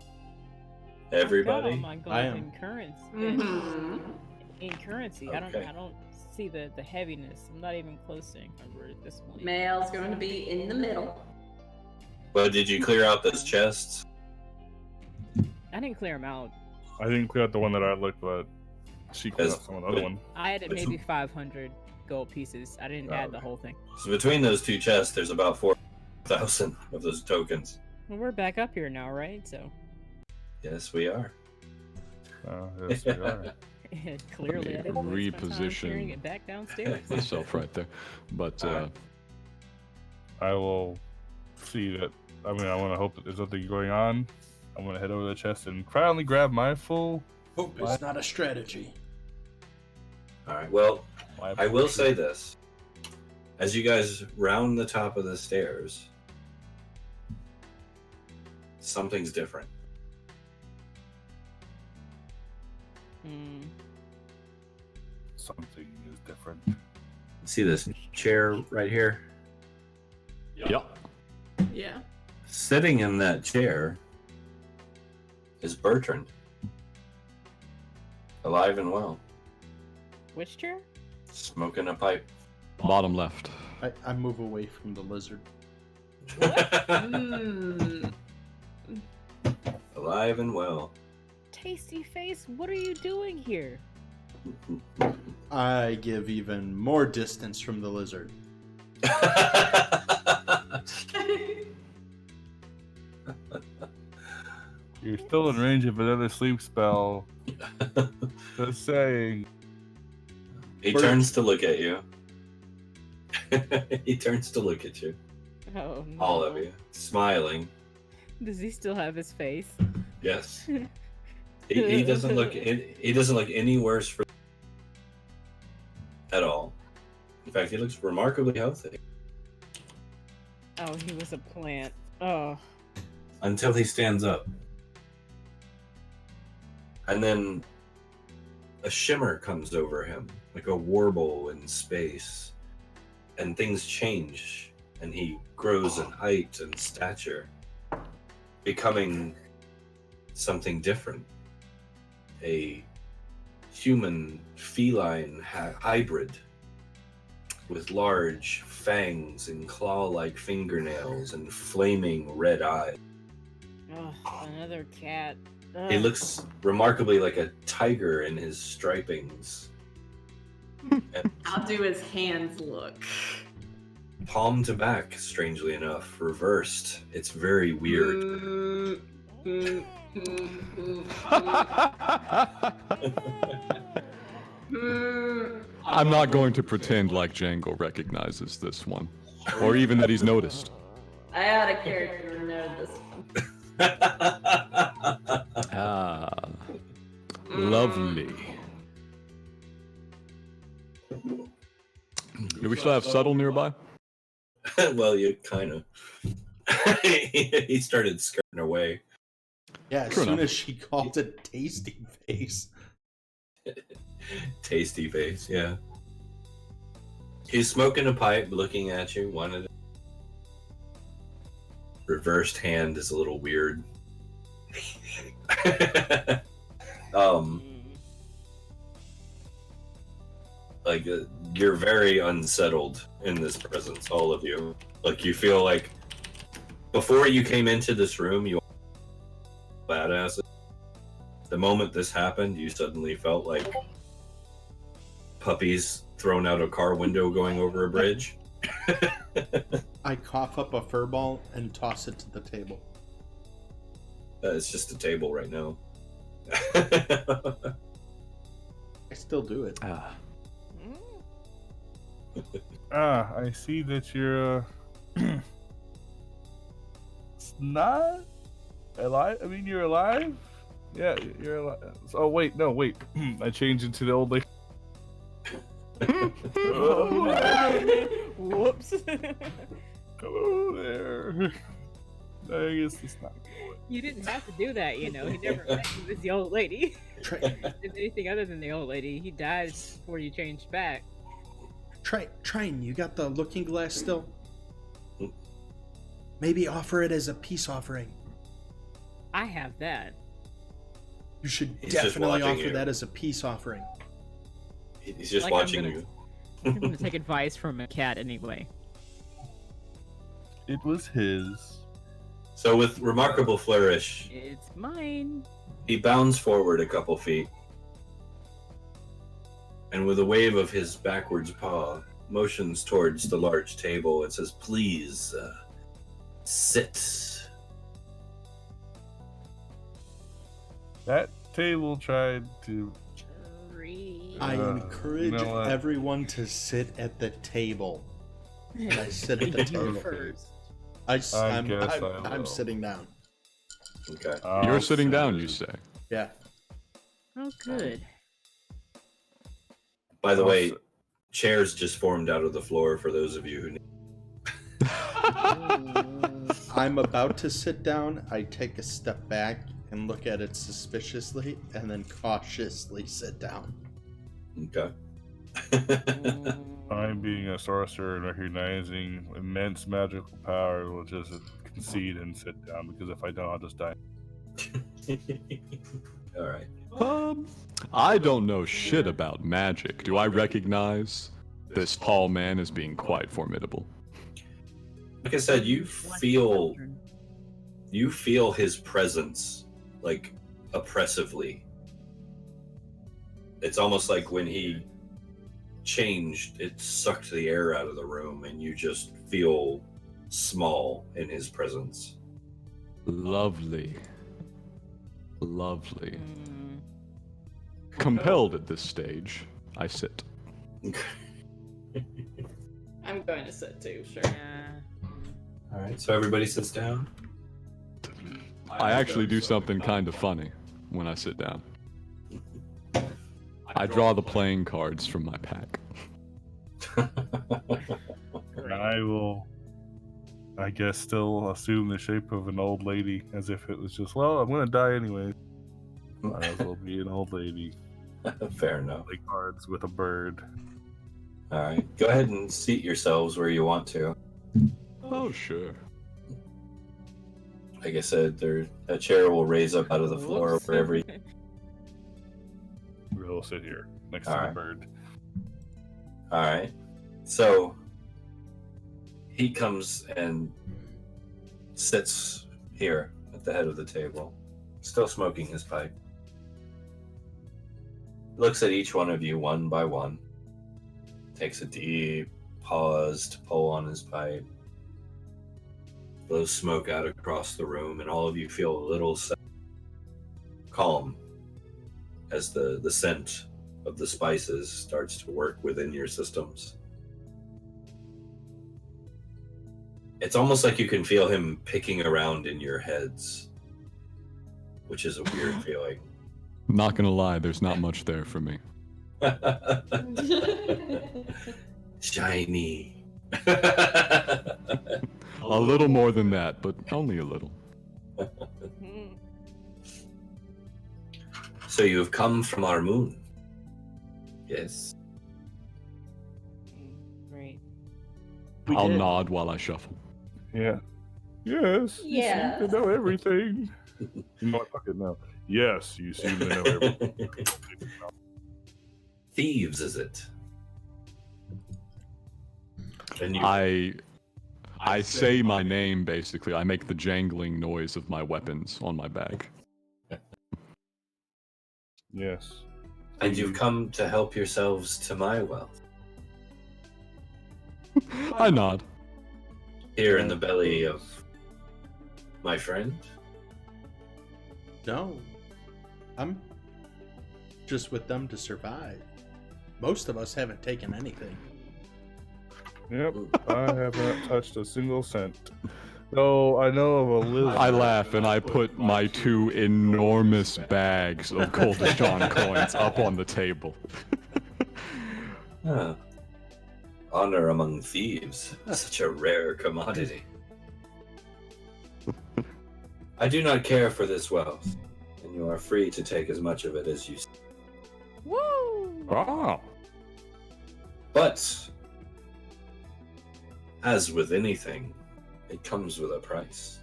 Everybody. Oh my god! I am. In currency. Mhm. In currency, Okay. I don't see the heaviness. I'm not even close to Encumbered at this point. Male's going to be in the middle. Well, did you clear out those chests? I didn't clear them out. I didn't clear out the one that I looked at. She cleared As- out some of the other one. I added maybe 500 gold pieces. I didn't add the Okay. whole thing. So between those two chests, there's about 4,000 of those tokens. Well, we're back up here now, right? So Yes, we are. Yes, we are. clearly, I Let didn't me waste my time carrying reposition it back downstairs. myself right there. But I will see that. I mean, I want to hope that there's nothing going on. I'm going to head over to the chest and quietly grab my full. Hope is not a strategy. All right. Well, My I will say this. As you guys round the top of the stairs, something's different. Hmm. Something is different. See this chair right here? yep. Yeah. Sitting in that chair is Bertrand. Alive and well. Which chair? Smoking a pipe. Bottom left. I move away from the lizard. Mm. Alive and well. Tasty face, what are you doing here? I give even more distance from the lizard. You're still in range of another sleep spell. Just saying. He turns to look at you. He turns to look at you. Oh no. all of you, smiling. Does he still have his face? Yes. He doesn't look any worse for at all. In fact, he looks remarkably healthy Oh, he was a plant. Oh. until he stands up. And then a shimmer comes over him, like a warble in space. And things change, and he grows in height and stature, becoming something different. A human feline hybrid with large fangs and claw-like fingernails and flaming red eyes. Oh, another cat. He Ugh. looks remarkably like a tiger in his stripings. And How do his hands look? palm to back, strangely enough, reversed. It's very weird. I'm not going to pretend like Django recognizes this one, or even that he's noticed. I had a character to know this one. Ah, lovely. Do we still have Subtle nearby? Well, you kind of. He started skirting away. Yeah, as True soon enough. as she called it tasty face. Tasty face, yeah. He's smoking a pipe, looking at you. One of the reversed hand is a little weird. Like you're very unsettled in this presence, all of you. Like you feel like before you came into this room, you were badasses. The moment this happened, you suddenly felt like puppies thrown out a car window going over a bridge. I cough up a fur ball and toss it to the table. It's just a table right now. I still do it. Ah. I see that you're it's not alive. I mean, you're alive. Yeah, you're alive. Oh wait, no, wait. I changed into the old lady. Whoops. Hello there. I guess it's not. You didn't have to do that, you know. He never met you as the old lady. Try, If anything other than the old lady, he died before you changed back. Train, you got the looking glass still? Maybe offer it as a peace offering. I have that. You should He's just definitely watching offer you. that as a peace offering. He's just Like I'm watching gonna- you. I'm gonna take advice from a cat anyway. It was his. So with remarkable flourish, It's mine. he bounds forward a couple feet, and with a wave of his backwards paw, motions towards the large table and says, "Please, sit." That table tried to. I encourage you know what? everyone to sit at the table. And I sit at the table. first. I guess I will. I'm sitting down. Okay. You're sitting down, you say. Yeah. Oh, good. By the way, Also- chairs just formed out of the floor for those of you who need. I'm about to sit down. I take a step back and look at it suspiciously and then cautiously sit down. Okay. I'm being a sorcerer and recognizing immense magical power will just concede and sit down because if I don't, I'll just die. All right. I don't know shit about magic. Do I recognize this tall man as being quite formidable? Like I said, you feel his presence like oppressively. It's almost like when he changed, it sucked the air out of the room and you just feel small in his presence. Lovely. Lovely. Mm. Compelled at this stage, I sit. I'm going to sit too, sure. Yeah. All right, so everybody sits down. I actually do something kind of funny when I sit down. I draw the playing cards from my pack. And I will, I guess, still assume the shape of an old lady, as if it was just, well, I'm gonna die anyway. Might as well be an old lady. Fair enough. Play cards with a bird. All right, go ahead and seat yourselves where you want to. Oh, sure. Like I said, a chair will raise up out of the floor Whoops. wherever. We'll sit here next All to right. the bird. All right, so he comes and sits here at the head of the table, still smoking his pipe. Looks at each one of you one by one. Takes a deep pause to pull on his pipe. Blows smoke out across the room, and all of you feel a little calm as the scent of the spices starts to work within your systems. It's almost like you can feel him picking around in your heads, which is a weird feeling. Not gonna lie, there's not much there for me. Shiny. A little more than that, but only a little. So you have come from our moon. Yes. Great. We I'll did. nod while I shuffle. Yeah. Yes. Yes. You seem to know everything. You know what? Fuck it now. Yes, you seem to know everything. Thieves, is it? And you, I say my name, basically. I make the jangling noise of my weapons on my bag. Yes. and you've come to help yourselves to my wealth. I nod. Here in the belly of my friend. No. I'm just with them to survive. Most of us haven't taken anything. Yep, I have not touched a single cent. No, I know of a lizard. I laugh and I put my 2 enormous bags of Koldashan coins up on the table. Huh. Honor among thieves, such a rare commodity. I do not care for this wealth, and you are free to take as much of it as you see. Woo! Ah, But, as with anything, it comes with a price.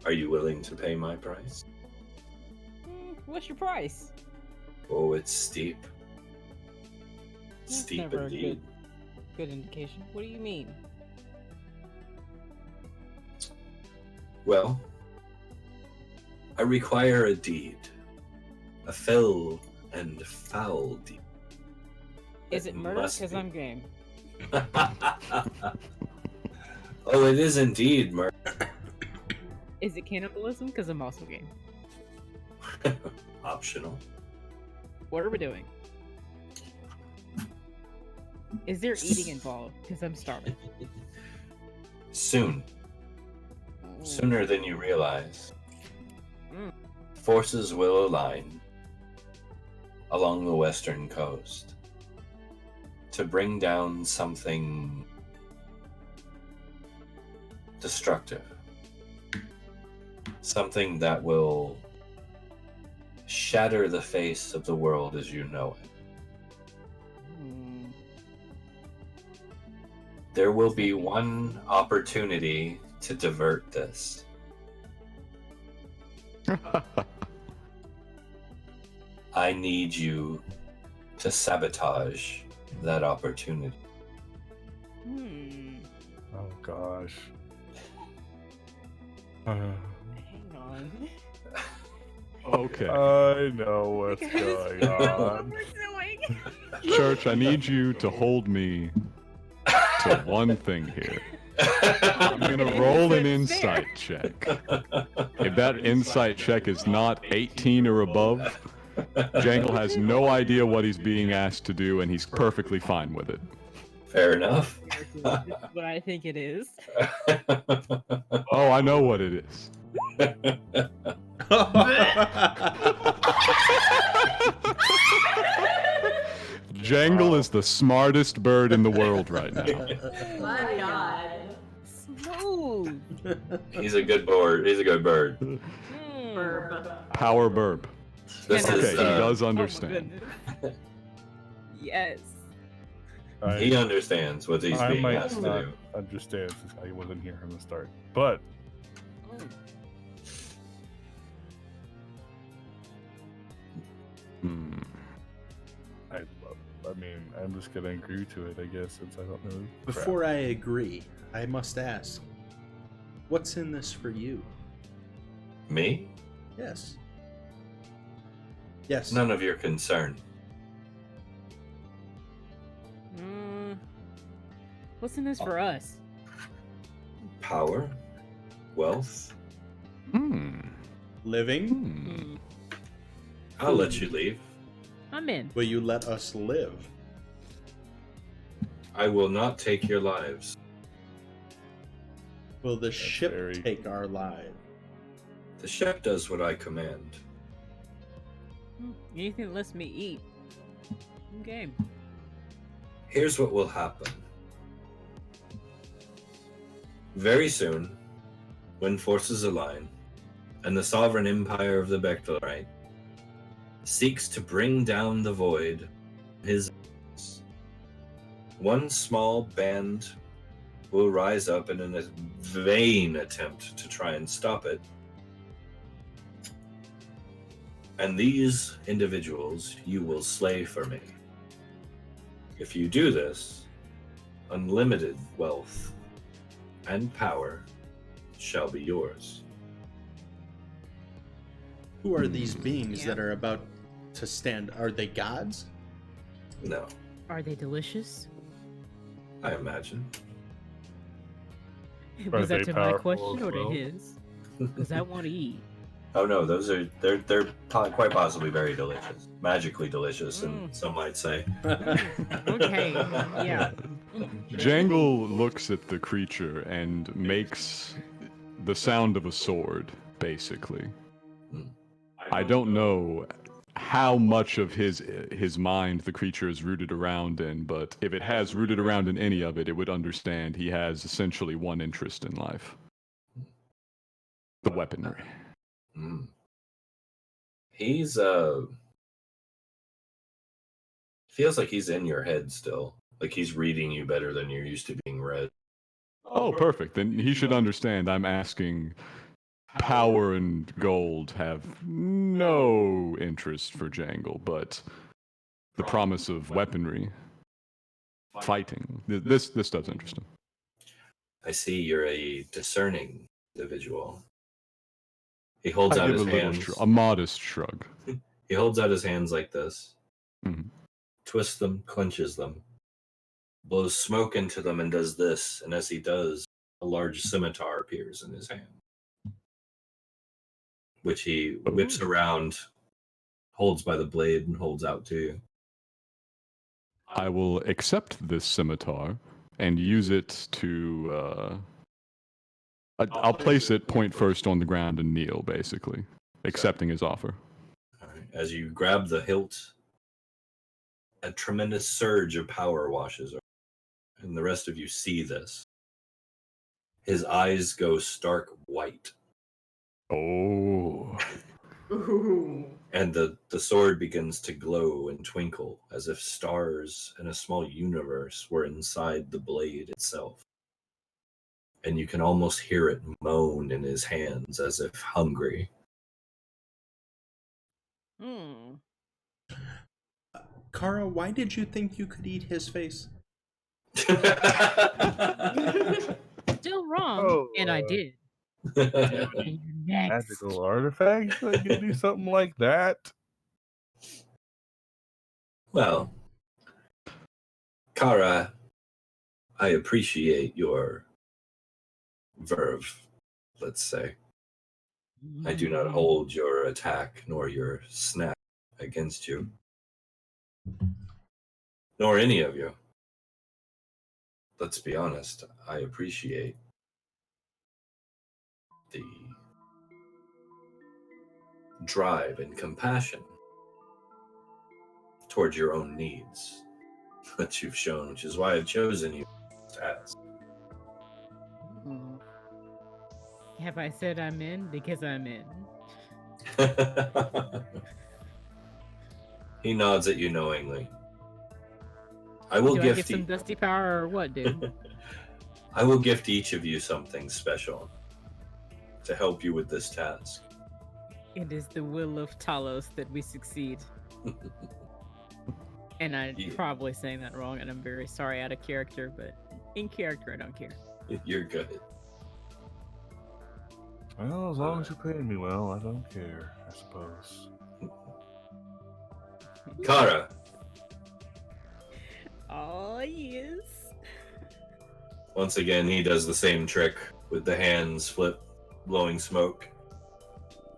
Are you willing to pay my price? What's your price? Oh, it's steep. That's Steep never a indeed. good indication. What do you mean? Well, I require a deed. A fell and foul deed. Is it murder? must Because be. I'm game. Oh, it is indeed murder. Is it cannibalism? Because I'm also game. Optional. What are we doing? Is there eating involved? Because I'm starving. Soon. Sooner than you realize. Mm. Forces will align along the western coast to bring down something destructive. Something that will shatter the face of the world as you know it. Hmm. There will be one opportunity to divert this. I need you to sabotage that opportunity. Hmm. Oh gosh. Hang on. okay. I know what's going What on. we're doing. Church, I need you to hold me to one thing here. I'm gonna roll an insight check. If that insight check is not 18 or above, Jangle has no idea what he's being asked to do, and he's perfectly fine with it. Fair enough. This is what I think it is. Oh, I know what it is. Jangle is the smartest bird in the world right now. My God. Smooth. He's a good bird. He's a good bird. Burb. Power burb. This Can I Okay, is. he see? does Oh my understand. goodness. Yes. He understands what he's I being might asked to not do. understand since I wasn't here from the start. But Hmm. I mean, I'm just gonna agree to it, I guess, since I don't know. crap. Before I agree, I must ask, what's in this for you? Me? Yes. Yes. None of your concern. What's in this for us? Power? Wealth? Hmm. Living? Hmm. I'll let you leave. I'm in. Will you let us live? I will not take your lives. Will the ship very- take our lives? The ship does what I command. Anything that lets me eat. Okay. Here's what will happen. Very soon, when forces align, and the sovereign empire of the Bechtelite seeks to bring down the void, his one small band will rise up in a vain attempt to try and stop it. And these individuals you will slay for me. If you do this, unlimited wealth and power shall be yours. Who are these beings Yeah. that are about to stand? Are they gods? No, Are they delicious? I imagine. Was they that to my powerful question as or to well? his? Because I want to eat. Oh no, they're quite possibly very delicious, magically delicious, and some might say. Okay. Yeah. Jangle looks at the creature and makes the sound of a sword, basically. I don't know how much of his mind the creature is rooted around in, but if it has rooted around in any of it, it would understand he has essentially one interest in life. The weaponry. Mm. He's feels like he's in your head still. Like he's reading you better than you're used to being read. Oh, perfect. Then he should understand I'm asking power and gold have no interest for Jangle, but the promise of weaponry, fighting, this does interest him. I see you're a discerning individual. He holds I out give his a little hands. a modest shrug. He holds out his hands like this, Mhm. twists them, clenches them, blows smoke into them, and does this. And as he does, a large scimitar appears in his hand, which he whips around, holds by the blade, and holds out to you. I will accept this scimitar and use it to. I'll place it point first on the ground and kneel, basically, accepting his offer. All right. As you grab the hilt, a tremendous surge of power washes over, and the rest of you see this. His eyes go stark white, Oh. Ooh. and the sword begins to glow and twinkle as if stars in a small universe were inside the blade itself. And you can almost hear it moan in his hands as if hungry. Hmm. Kara, why did you think you could eat his face? Still wrong, and I did. And you're next. Magical artifacts that can do something like that. Well, Kara, I appreciate your verve, let's say. I do not hold your attack nor your snap against you, nor any of you. let's be honest, I appreciate the drive and compassion towards your own needs that you've shown, which is why I've chosen you as. Have I said I'm in? Because I'm in. He nods at you knowingly. I will Do I get gift some dusty power or what, dude? I will gift each of you something special to help you with this task. It is the will of Talos that we succeed. And I'm Yeah. probably saying that wrong, and I'm very sorry out of character, but in character, I don't care. You're good. Well, as long as you're paying me well, I don't care, I suppose. Kara, Oh, yes. once again, he does the same trick with the hands flip, blowing smoke.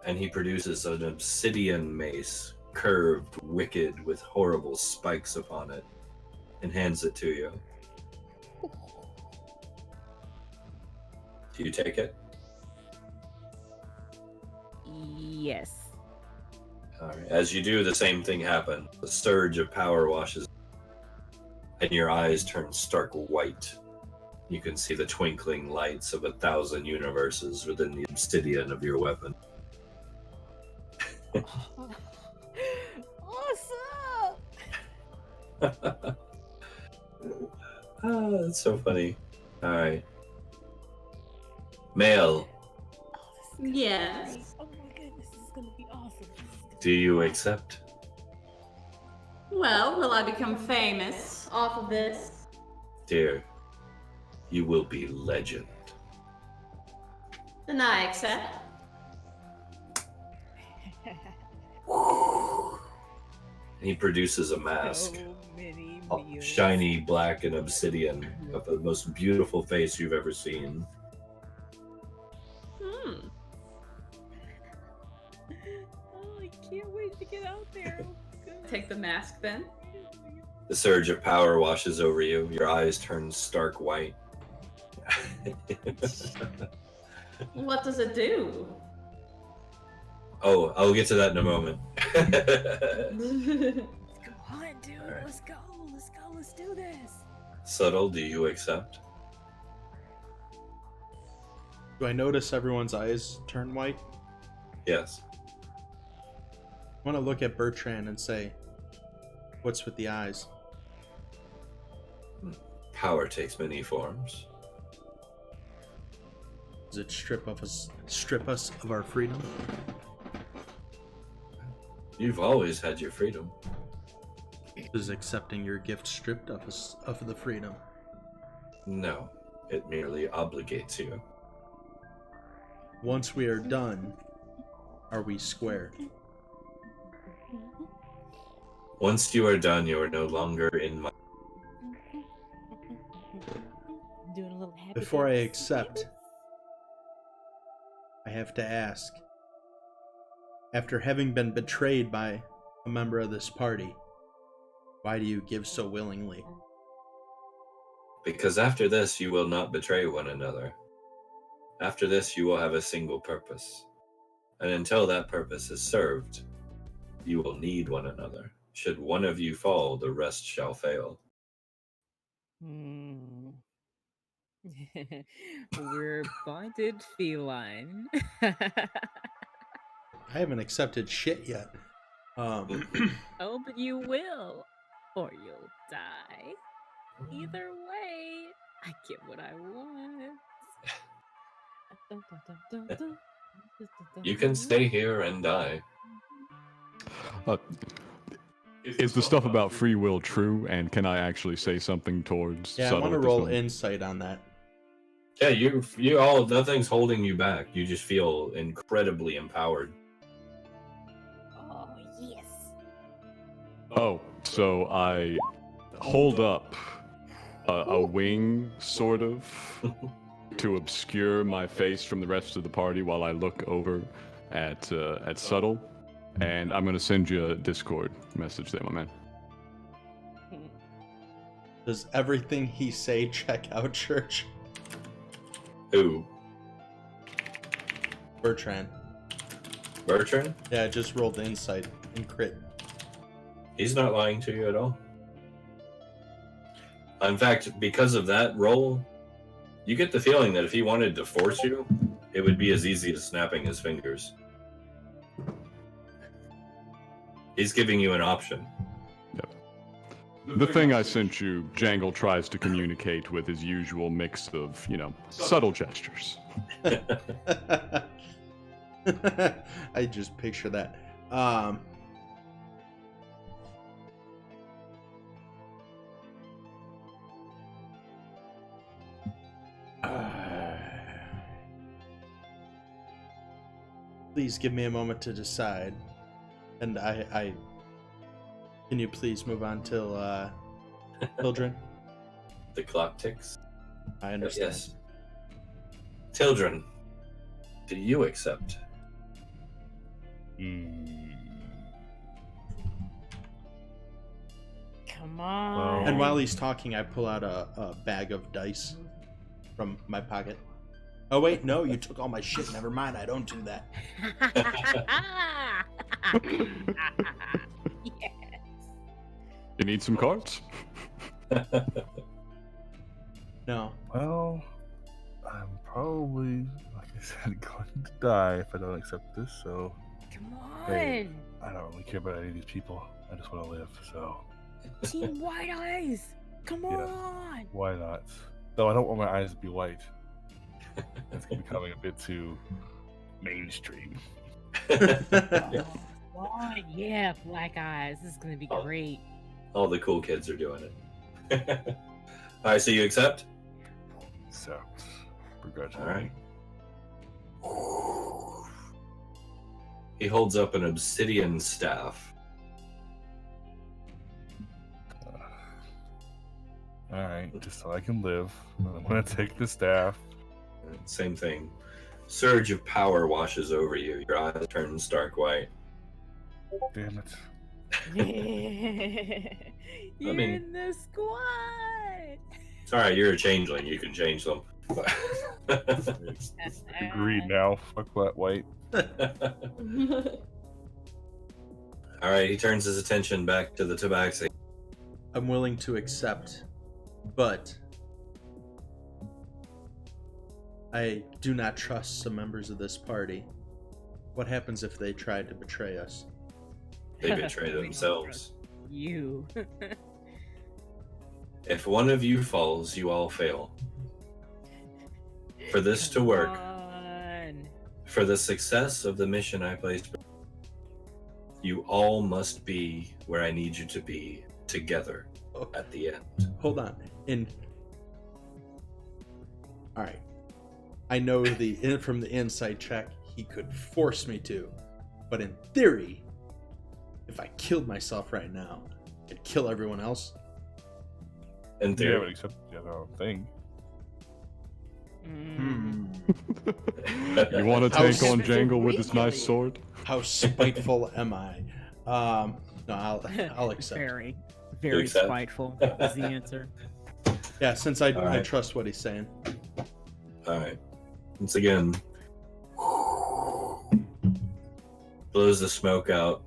And he produces an obsidian mace, curved, wicked, with horrible spikes upon it, and hands it to you. Do you take it? Yes. All right. As you do, the same thing happens. A surge of power washes, and your eyes turn stark white. You can see the twinkling lights of 1,000 universes within the obsidian of your weapon. Awesome! Ah, that's so funny. All right. Male, Yes. Oh my goodness, this is gonna be awesome. do you accept? Well, will I become famous off of this? Dear, you will be legend. Then I accept. He produces a mask, So many all meals. shiny black and obsidian, of the most beautiful face you've ever seen. Hmm. Oh, I can't wait to get out there. Oh, goodness. Take the mask then. The surge of power washes over you. Your eyes turn stark white. What does it do? Oh, I'll get to that in a moment. Come on, dude. All right. Let's go. Let's go. Let's do this. Subtle, do you accept? Do I notice everyone's eyes turn white? Yes. I want to look at Bertrand and say, what's with the eyes? Power takes many forms. Does it strip us of our freedom? You've always had your freedom. Does accepting your gift strip us of the freedom? No, it merely obligates you. Once we are done, are we square? Once you are done, you are no longer in my... Doing a little happy Before I dance. accept, I have to ask. After having been betrayed by a member of this party, why do you give so willingly? Because after this, you will not betray one another. After this, you will have a single purpose. And until that purpose is served, you will need one another. Should one of you fall, the rest shall fail. Hmm. We're bonded feline. I haven't accepted shit yet. Oh, but you will, or you'll die. Either way, I get what I want. You can stay here and die. Is the stuff about free will true, and can I actually say something towards Yeah, I Subtle want to at this roll moment? insight on that. Yeah, you all, nothing's holding you back. You just feel incredibly empowered. Oh, yes. Oh, so I hold up a wing, sort of, to obscure my face from the rest of the party while I look over at Subtle, and I'm gonna send you a Discord message there, my man. Does everything he say check out, Church? Who? Bertrand. Bertrand? Yeah, I just rolled the insight and crit. He's not lying to you at all. In fact, because of that roll, you get the feeling that if he wanted to force you, it would be as easy as snapping his fingers. He's giving you an option. The thing I sent you, Jangle tries to communicate with his usual mix of, subtle gestures. I just picture that. Please give me a moment to decide. And I can you please move on till children? The clock ticks. I understand. Yes. Children, do you accept? Come on. And while he's talking, I pull out a bag of dice from my pocket. Oh wait, no, you took all my shit. Never mind, I don't do that. Yes. You need some cards? No. Well, I'm probably, like I said, going to die if I don't accept this, so Come on. Hey. I don't really care about any of these people. I just want to live, so Team White Eyes. Come Yeah. on. why not? Though I don't want my eyes to be white. It's becoming a bit too mainstream. Come on. Yeah, Black Eyes. This is going to be Oh. great. All the cool kids are doing it. All right, so you accept? So, begrudgingly. All right. He holds up an obsidian staff. Alright, just so I can live. I'm gonna take the staff. Same thing. Surge of power washes over you. Your eyes turn stark white. Damn it. You're mean- in the squad. It's all right. You're a changeling. You can change them. Agreed now. Fuck that white. All right. He turns his attention back to the tabaxi. I'm willing to accept, but I do not trust some members of this party. What happens if they tried to betray us? They betray themselves. You. If one of you falls, you all fail. For this to work, on. for the success of the mission I placed, you all must be where I need you to be together at the end. Hold on. All right. I know from the inside check he could force me to, but in theory, if I killed myself right now, I'd kill everyone else. In Yeah, but theory. except the other thing. Mm. You want to How take on s- Jangle with this nice really? sword? How spiteful am I? No, I'll accept. Very, very accept? spiteful is the answer. Yeah, since I All right. trust what he's saying. All right. Once again, blows the smoke out,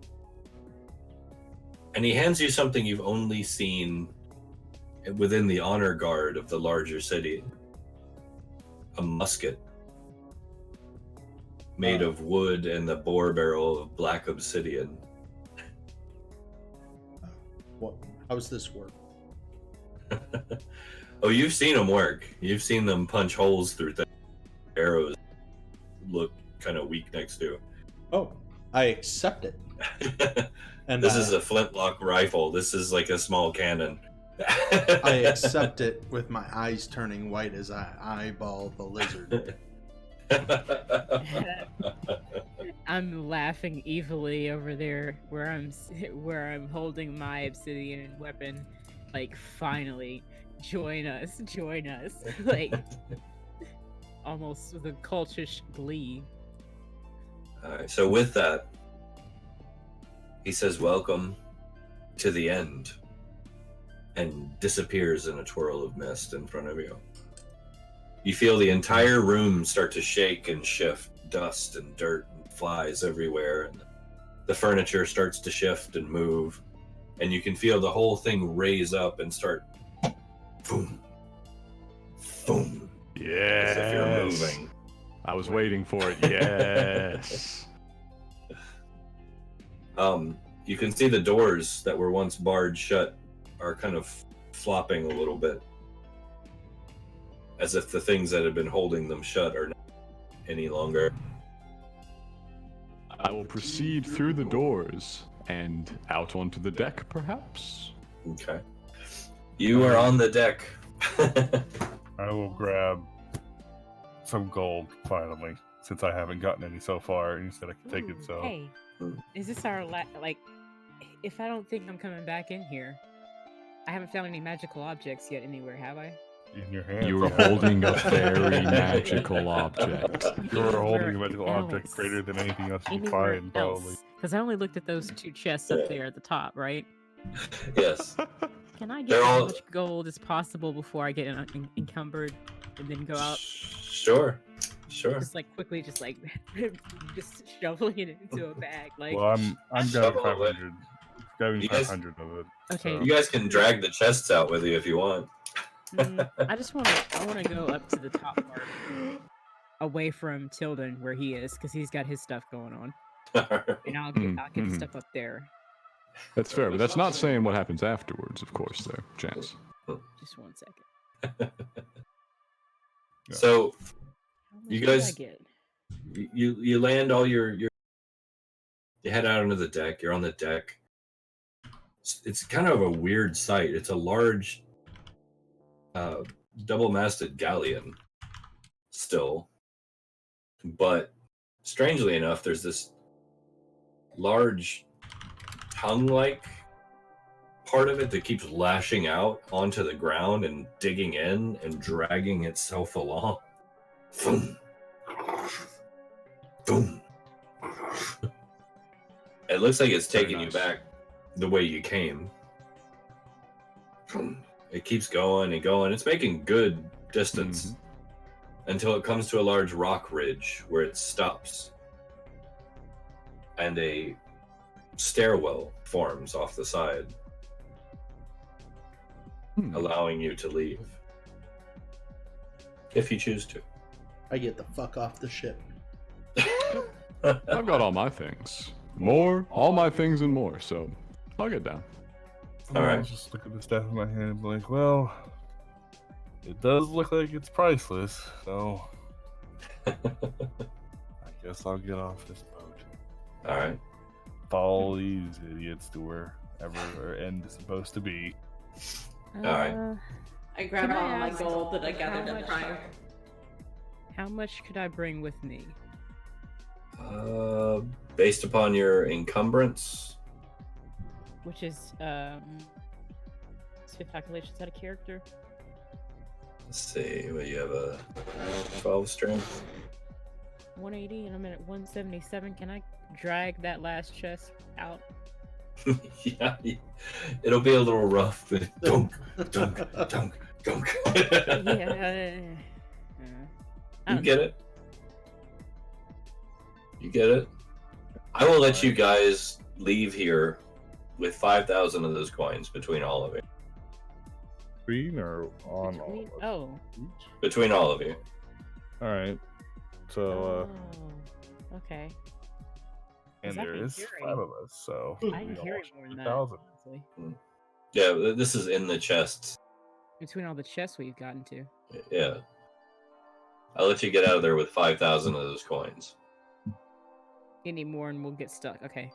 and he hands you something you've only seen within the honor guard of the larger city. A musket made of wood and the bore barrel of black obsidian. What? How's this work? Oh, you've seen them work. You've seen them punch holes through things. Arrows look kind of weak next to. Oh, I accept it. And This is a flintlock rifle. This is like a small cannon. I accept it with my eyes turning white as I eyeball the lizard. I'm laughing evilly over there where I'm holding my obsidian weapon. Like, finally, join us. Like, almost with a cultish glee. All right, so with that, he says, "Welcome to the end." and disappears in a twirl of mist in front of you. You feel the entire room start to shake and shift. Dust and dirt and flies everywhere, and the furniture starts to shift and move, and you can feel the whole thing raise up and start boom, boom, Yes. as if you're moving. I was waiting for it. Yes. You can see the doors that were once barred shut are kind of flopping a little bit, as if the things that had been holding them shut are not any longer. I will proceed through the doors and out onto the deck, perhaps. Okay. You are on the deck. I will grab some gold finally, since I haven't gotten any so far, and you said I could take it. So Hey, is this our like? If I don't think I'm coming back in here, I haven't found any magical objects yet anywhere, have I? in your hand, You are holding a very magical object. You are holding a Anywhere magical object else. greater than anything else you can Anywhere find, probably. else? Because I only looked at those 2 chests up there at the top, right? Yes. Can I get They're as all- much gold as possible before I get encumbered and then go out? Sure. Just like quickly, just like just shoveling it into a bag, like. Well, I'm Shovel grabbing away. 500. Grabbing You guys- 500 of it. Okay. so- You guys can drag the chests out with you if you want. I just want to go up to the top part, away from Tilden where he is, because he's got his stuff going on, and I'll get the Mhm. stuff up there. That's fair, but that's not saying what happens afterwards, of course, there, Chance. Just 1 second. So How much You did I guys- get? you land all your you head out onto the deck. You're on the deck. It's kind of a weird sight. It's a large double-masted galleon still, but strangely enough, there's this large tongue-like part of it that keeps lashing out onto the ground and digging in and dragging itself along. Boom. Boom. It looks like it's Very taking you nice. back the way you came. It keeps going and going. It's making good distance until it comes to a large rock ridge where it stops. And a stairwell forms off the side, allowing you to leave. If you choose to. I get the fuck off the ship. I've got all my things. All my things and more, so I'll get down. All right. I'll just look at the staff in my hand and be like, well, it does look like it's priceless, so I guess I'll get off this boat. All right. Follow these idiots to wherever our end is supposed to be. Alright. I grabbed Can I all my ask gold that I how gathered much- at Prime. How much could I bring with me? Based upon your encumbrance, Which is swift calculations out of character. let's see. What you have a 12 strength. 180, and I'm at 177. Can I drag that last chest out? Yeah, it'll be a little rough, but dunk, dunk, dunk, dunk. Yeah. You get it. You get it. I will let you guys leave here with 5,000 of those coins between all of you. Green or on all of us? Oh. Between all of you. All right. So, Oh. Okay. and 'cause I there can is carry- 5 of us, so I we can carry almost more than that. 2,000. Honestly. Yeah, this is in the chests. Between all the chests we've gotten to. Yeah. I'll let you get out of there with 5,000 of those coins. Any more and we'll get stuck. Okay.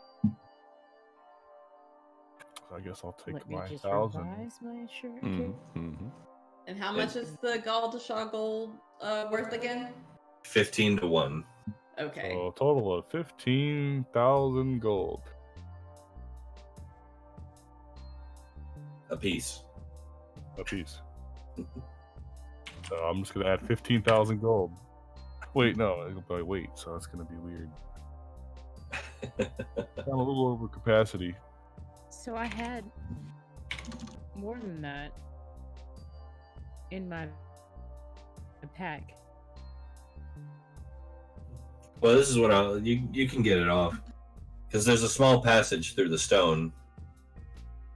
So I guess I'll take Let me my just 1,000. revise my shirt. Mm-hmm. And how much is the Galdashaw gold worth again? 15 to 1. Okay. So a total of 15,000 gold. A piece. A piece. So I'm just gonna add 15,000 gold. Wait, no, it'll be wait, so that's gonna be weird. I'm a little over capacity. So I had more than that in my pack. Well, this is what you can get it off because there's a small passage through the stone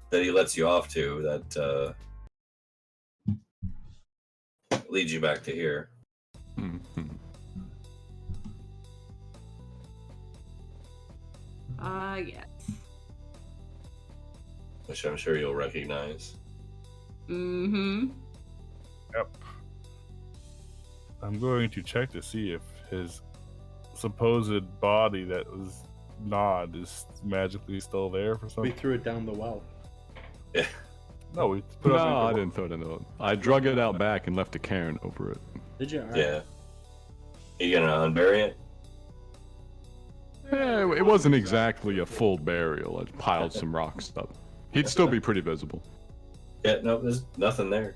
that he lets you off to that leads you back to here. Yes. Which I'm sure you'll recognize. Mm-hmm. Yep. I'm going to check to see if his supposed body that was gnawed is magically still there for some. We threw it down the well. Yeah. No, we put it No, up I didn't throw it in the well. I drug it out back and left a cairn over it. Did you? All right. Yeah. You gonna unbury it? Yeah, it wasn't exactly a full burial. I piled some rocks up. He'd still be pretty visible. Yeah, no, there's nothing there.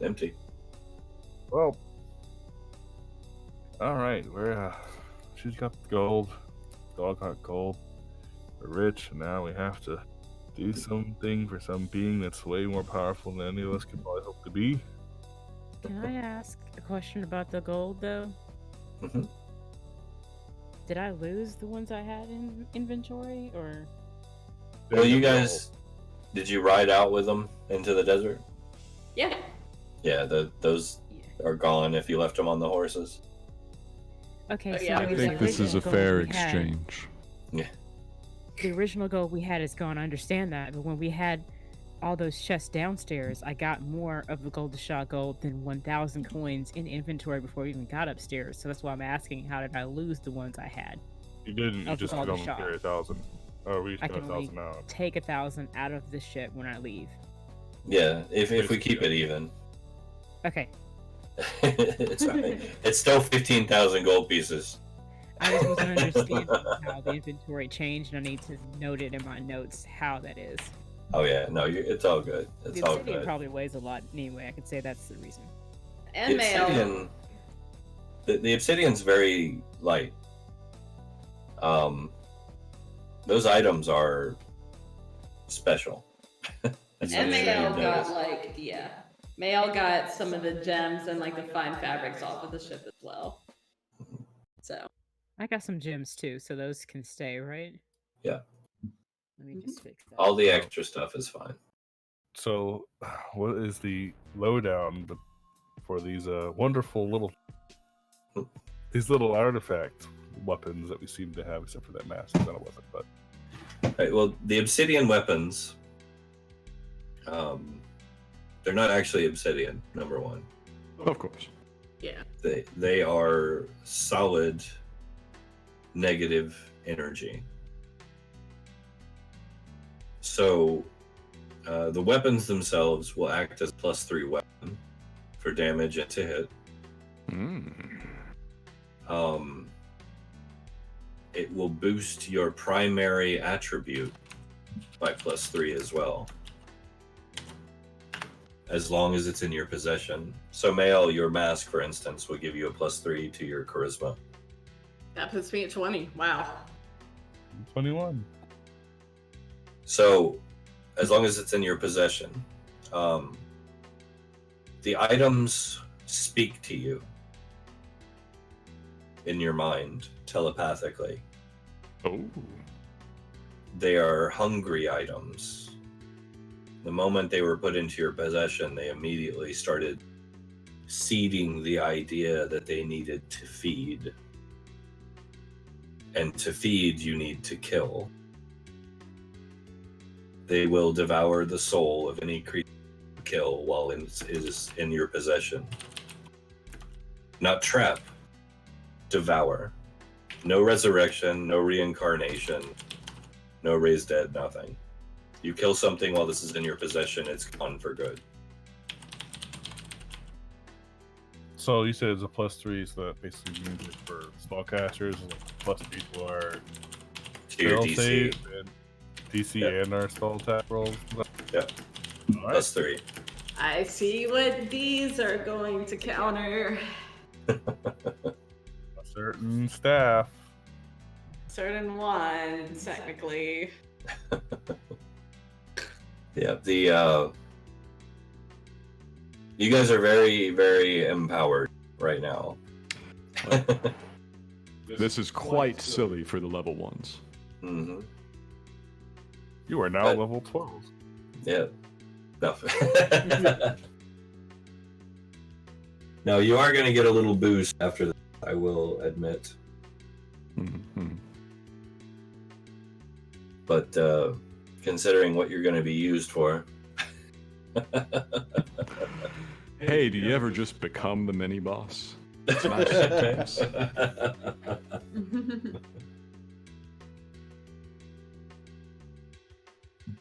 Empty. Well, all right. She's got gold. Dog got gold. We're rich. Now we have to do something for some being that's way more powerful than any of us could probably hope to be. Can I ask a question about the gold, though? Mm-hmm. Did I lose the ones I had in inventory, or? Well, you guys, did you ride out with them into the desert? Yeah. Yeah, those are gone if you left them on the horses. Okay, Oh, so yeah, there I was think the this is a original fair gold we had. exchange. The original gold we had is gone. I understand that, but when we had all those chests downstairs, I got more of the gold to shot gold than 1,000 coins in inventory before we even got upstairs. So that's why I'm asking, how did I lose the ones I had? You didn't. You Of just all could the only shop. carry 1,000. Oh, we I spent can only 1,000 out. take 1,000 out of the ship when I leave. Yeah, if we keep it even. Okay. it's fine. It's still 15,000 gold pieces. I just wasn't understanding how the inventory changed, and I need to note it in my notes how that is. Oh yeah, no, it's all good. It's The all obsidian good. probably weighs a lot anyway. I could say that's the reason. And The mail. obsidian, the obsidian's very light. Those items are special. That's And what Mail it got is. Mail got some of the gems and like the fine fabrics off of the ship as well. So I got some gems too, so those can stay, right? Yeah. Let me just fix that. All the extra stuff is fine. So, what is the lowdown for these wonderful little artifact weapons that we seem to have, except for that mask? It's not a weapon, but Right, well, the obsidian weapons, they're not actually obsidian. Number one, Of course. yeah. they are solid negative energy. So the weapons themselves will act as +3 weapon for damage and to hit. It will boost your primary attribute by +3 as well, as long as it's in your possession. So Mail, your mask, for instance, will give you a +3 to your charisma. That puts me at 20. Wow. 21. So, as long as it's in your possession, the items speak to you in your mind telepathically. Oh. They are hungry items. The moment they were put into your possession, they immediately started seeding the idea that they needed to feed. And to feed, you need to kill. They will devour the soul of any creature you kill while it is in your possession. Not trap, devour. No resurrection, no reincarnation, no raised dead, nothing. You kill something while this is in your possession, it's gone for good. So you said it's a +3, so that basically means it for spellcasters, +3 to our To your spell DC, save and DC Yep. and our spell attack rolls. Yep. All right. +3. I see what these are going to counter. A certain staff. Certain one, technically. Yeah, You guys are very, very empowered right now. This is quite silly for the level 1s. Mm-hmm. You are now But- level 12. Yeah. No. No, you are going to get a little boost after this, I will admit. Mhm. But considering what you're going to be used for. Hey, do you ever just become the mini boss? It's nice sometimes.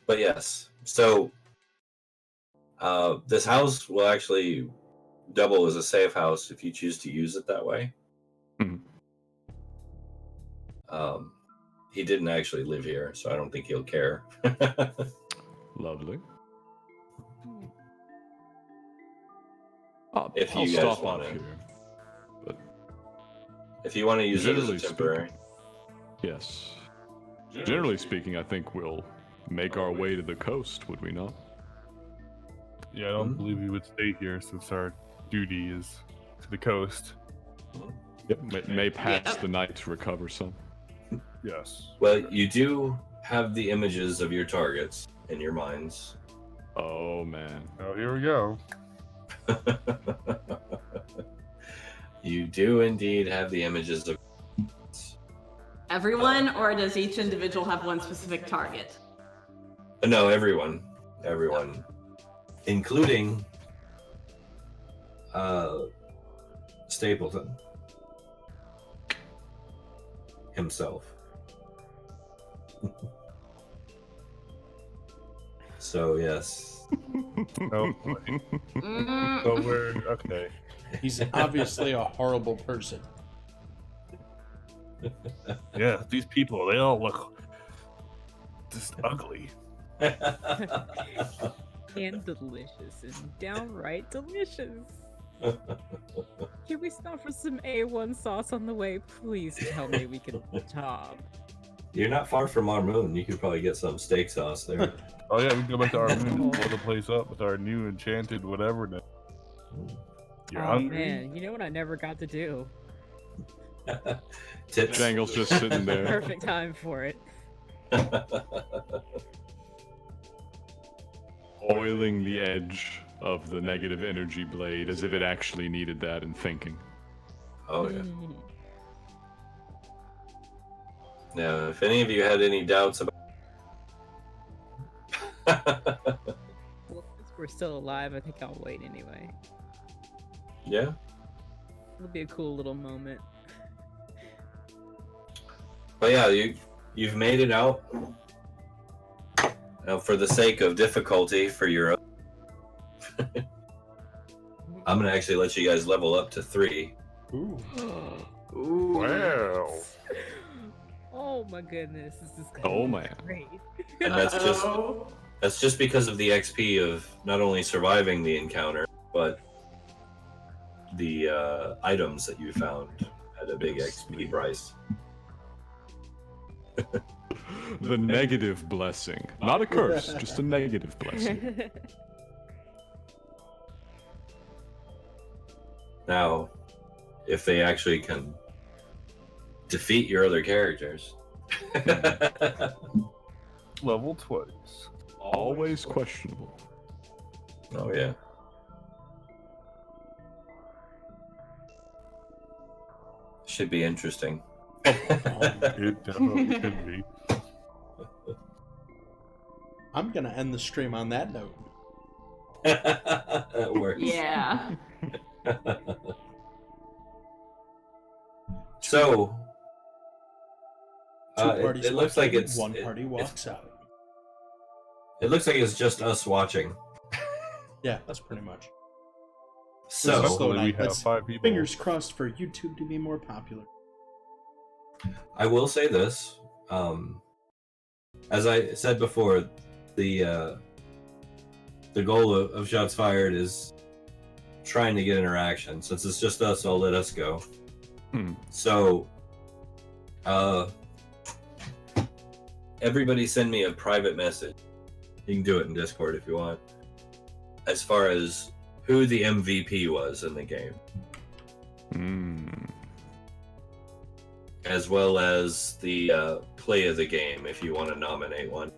But yes, so this house will actually double as a safe house if you choose to use it that way. Mhm. He didn't actually live here, so I don't think he'll care. Lovely. If I'll you guys stop want off it. here. But If you want to use it as a Generally temporary. yes. Generally speaking, I think we'll make our way to the coast, would we not? Yeah, I don't believe we would stay here since our duty is to the coast. Yep. May pass the night to recover some. Yes. Well, you do have the images of your targets in your minds. Oh man. Oh, here we go. You do indeed have the images of. Everyone, or does each individual have one specific target? No, everyone, including Stapleton himself. So yes, Oh, boy. Mm, So we're okay. He's obviously a horrible person. Yeah, these people, they all look just ugly. And delicious and downright delicious. Can we stop for some A1 sauce on the way? Please tell me we can top. You're not far from our moon. You could probably get some steak sauce there. Oh yeah, we can go back to our moon and blow the place up with our new enchanted whatever. Now. You're Oh hungry? man, you know what I never got to do? Tits. Jangle's just sitting there. Perfect time for it. Oiling the edge of the negative energy blade as if it actually needed that and thinking. Oh yeah. Mm. Now, if any of you had any doubts about. Well, since we're still alive, I think I'll wait anyway. Yeah. It'll be a cool little moment. But yeah, you've made it out. Now, for the sake of difficulty for your own, I'm gonna actually let you guys level up to 3. Ooh. Wow. Oh my goodness, this is gonna Oh be man. great. And that's just because of the XP of not only surviving the encounter, but the items that you found at a big XP price. The negative blessing. Not a curse, just a negative blessing. Now, if they actually can defeat your other characters. Level 20s. Always questionable. Oh yeah. Should be interesting. It definitely could be. I'm gonna end the stream on that note. That works. yeah. So, Two parties it looks walk like in, it's one party walks out. It looks like it's just us watching. Yeah, that's pretty much. So, Hopefully we have Let's- 5 people. Fingers crossed for YouTube to be more popular. I will say this. As I said before, the goal of Shots Fired is trying to get interaction. Since it's just us, I'll let us go. So, everybody send me a private message. You can do it in Discord if you want. As far as who the MVP was in the game, as well as the play of the game, if you want to nominate one.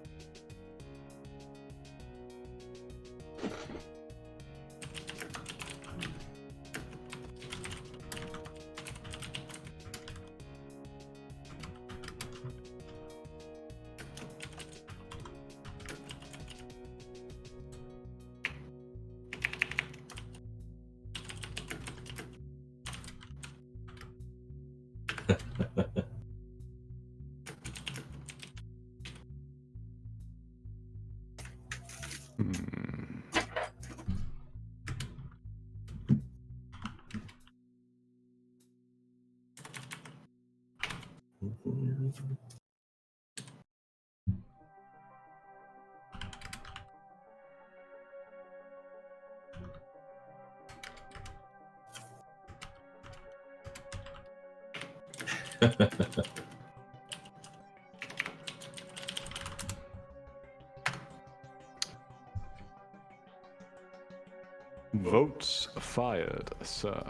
Votes fired, sir.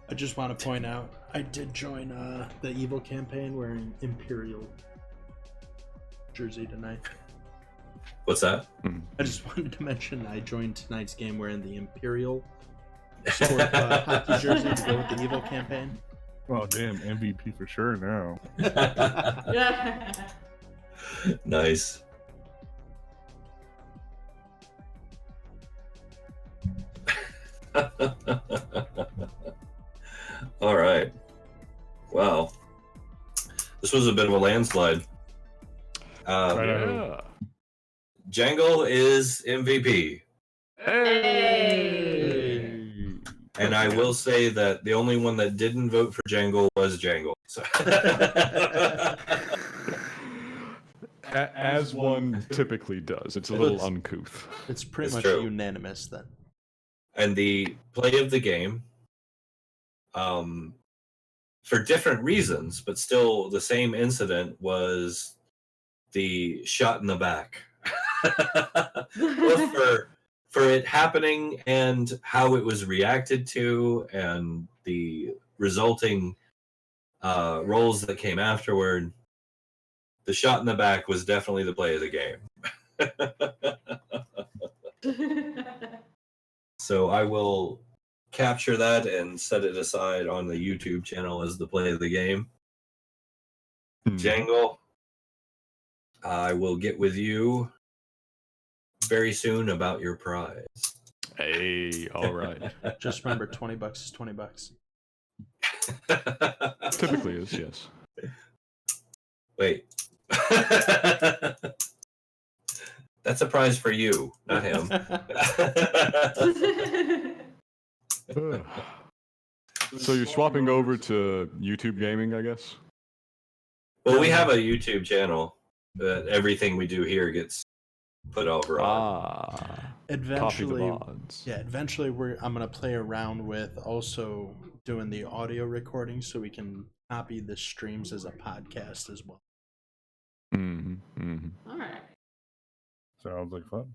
I just want to point out, I did join the Evil campaign wearing Imperial jersey tonight. What's that? I just wanted to mention I joined tonight's game wearing the Imperial sport hockey jersey to go with the Evil campaign. Oh damn, MVP for sure now. Nice. All right. Wow. This was a bit of a landslide. Yeah. Jangle is MVP. Hey! And I will say that the only one that didn't vote for Jangle was Jangle. So. As one typically does. It's a little uncouth. It's pretty It's much true. unanimous then. And the play of the game, for different reasons, but still the same incident, was the shot in the back. Both for it happening and how it was reacted to, and the resulting rolls that came afterward. The shot in the back was definitely the play of the game. So I will capture that and set it aside on the YouTube channel as the play of the game. Jangle, I will get with you very soon about your prize. Hey, all right. Just remember, $20 is $20. Typically is, yes. Wait. That's a prize for you, not him. So you're swapping over to YouTube gaming, I guess? Well, we have a YouTube channel that everything we do here gets put over on. Eventually, odds. yeah. Eventually, I'm gonna play around with also doing the audio recording so we can copy the streams as a podcast as well. All right. Sounds like fun.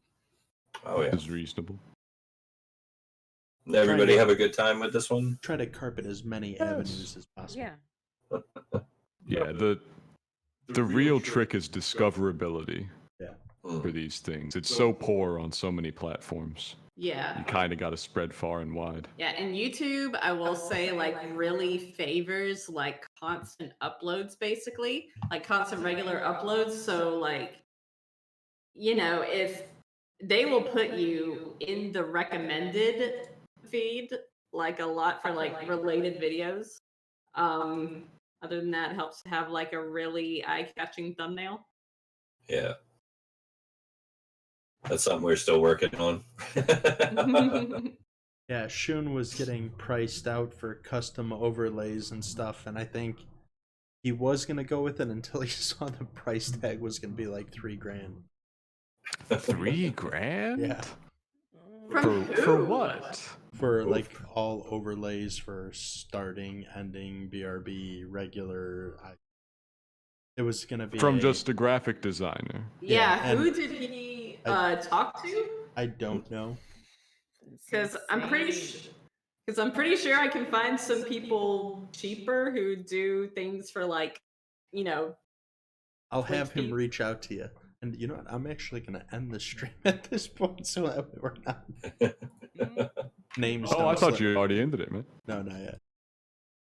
Oh yeah, Is reasonable. everybody have a good time with this one. Try to carpet as many avenues as possible. Yeah. Yeah, the real trick is discoverability. Yeah. For these things. It's so poor on so many platforms. Yeah. You kind of got to spread far and wide. Yeah, and YouTube, I will say, like, really favors, like, constant uploads, basically. Like, constant regular uploads. So, like, you know, if they will put you in the recommended feed, like, a lot for, like, related videos. Other than that, it helps to have, like, a really eye-catching thumbnail. Yeah. That's something we're still working on. Yeah, Shun was getting priced out for custom overlays and stuff, and I think he was gonna go with it until he saw the price tag was gonna be like $3,000. $3,000? Yeah. For what? For like all overlays for starting, ending, BRB, regular. It was gonna be From just a graphic designer. Yeah, and who did he talk to? I don't know. Because I'm pretty sure I can find some people cheaper who do things for like, you know. I'll have him Please. reach out to you. And you know what? I'm actually going to end the stream at this point so that way we're not names. Oh, I thought you already ended it, man. No, not yet.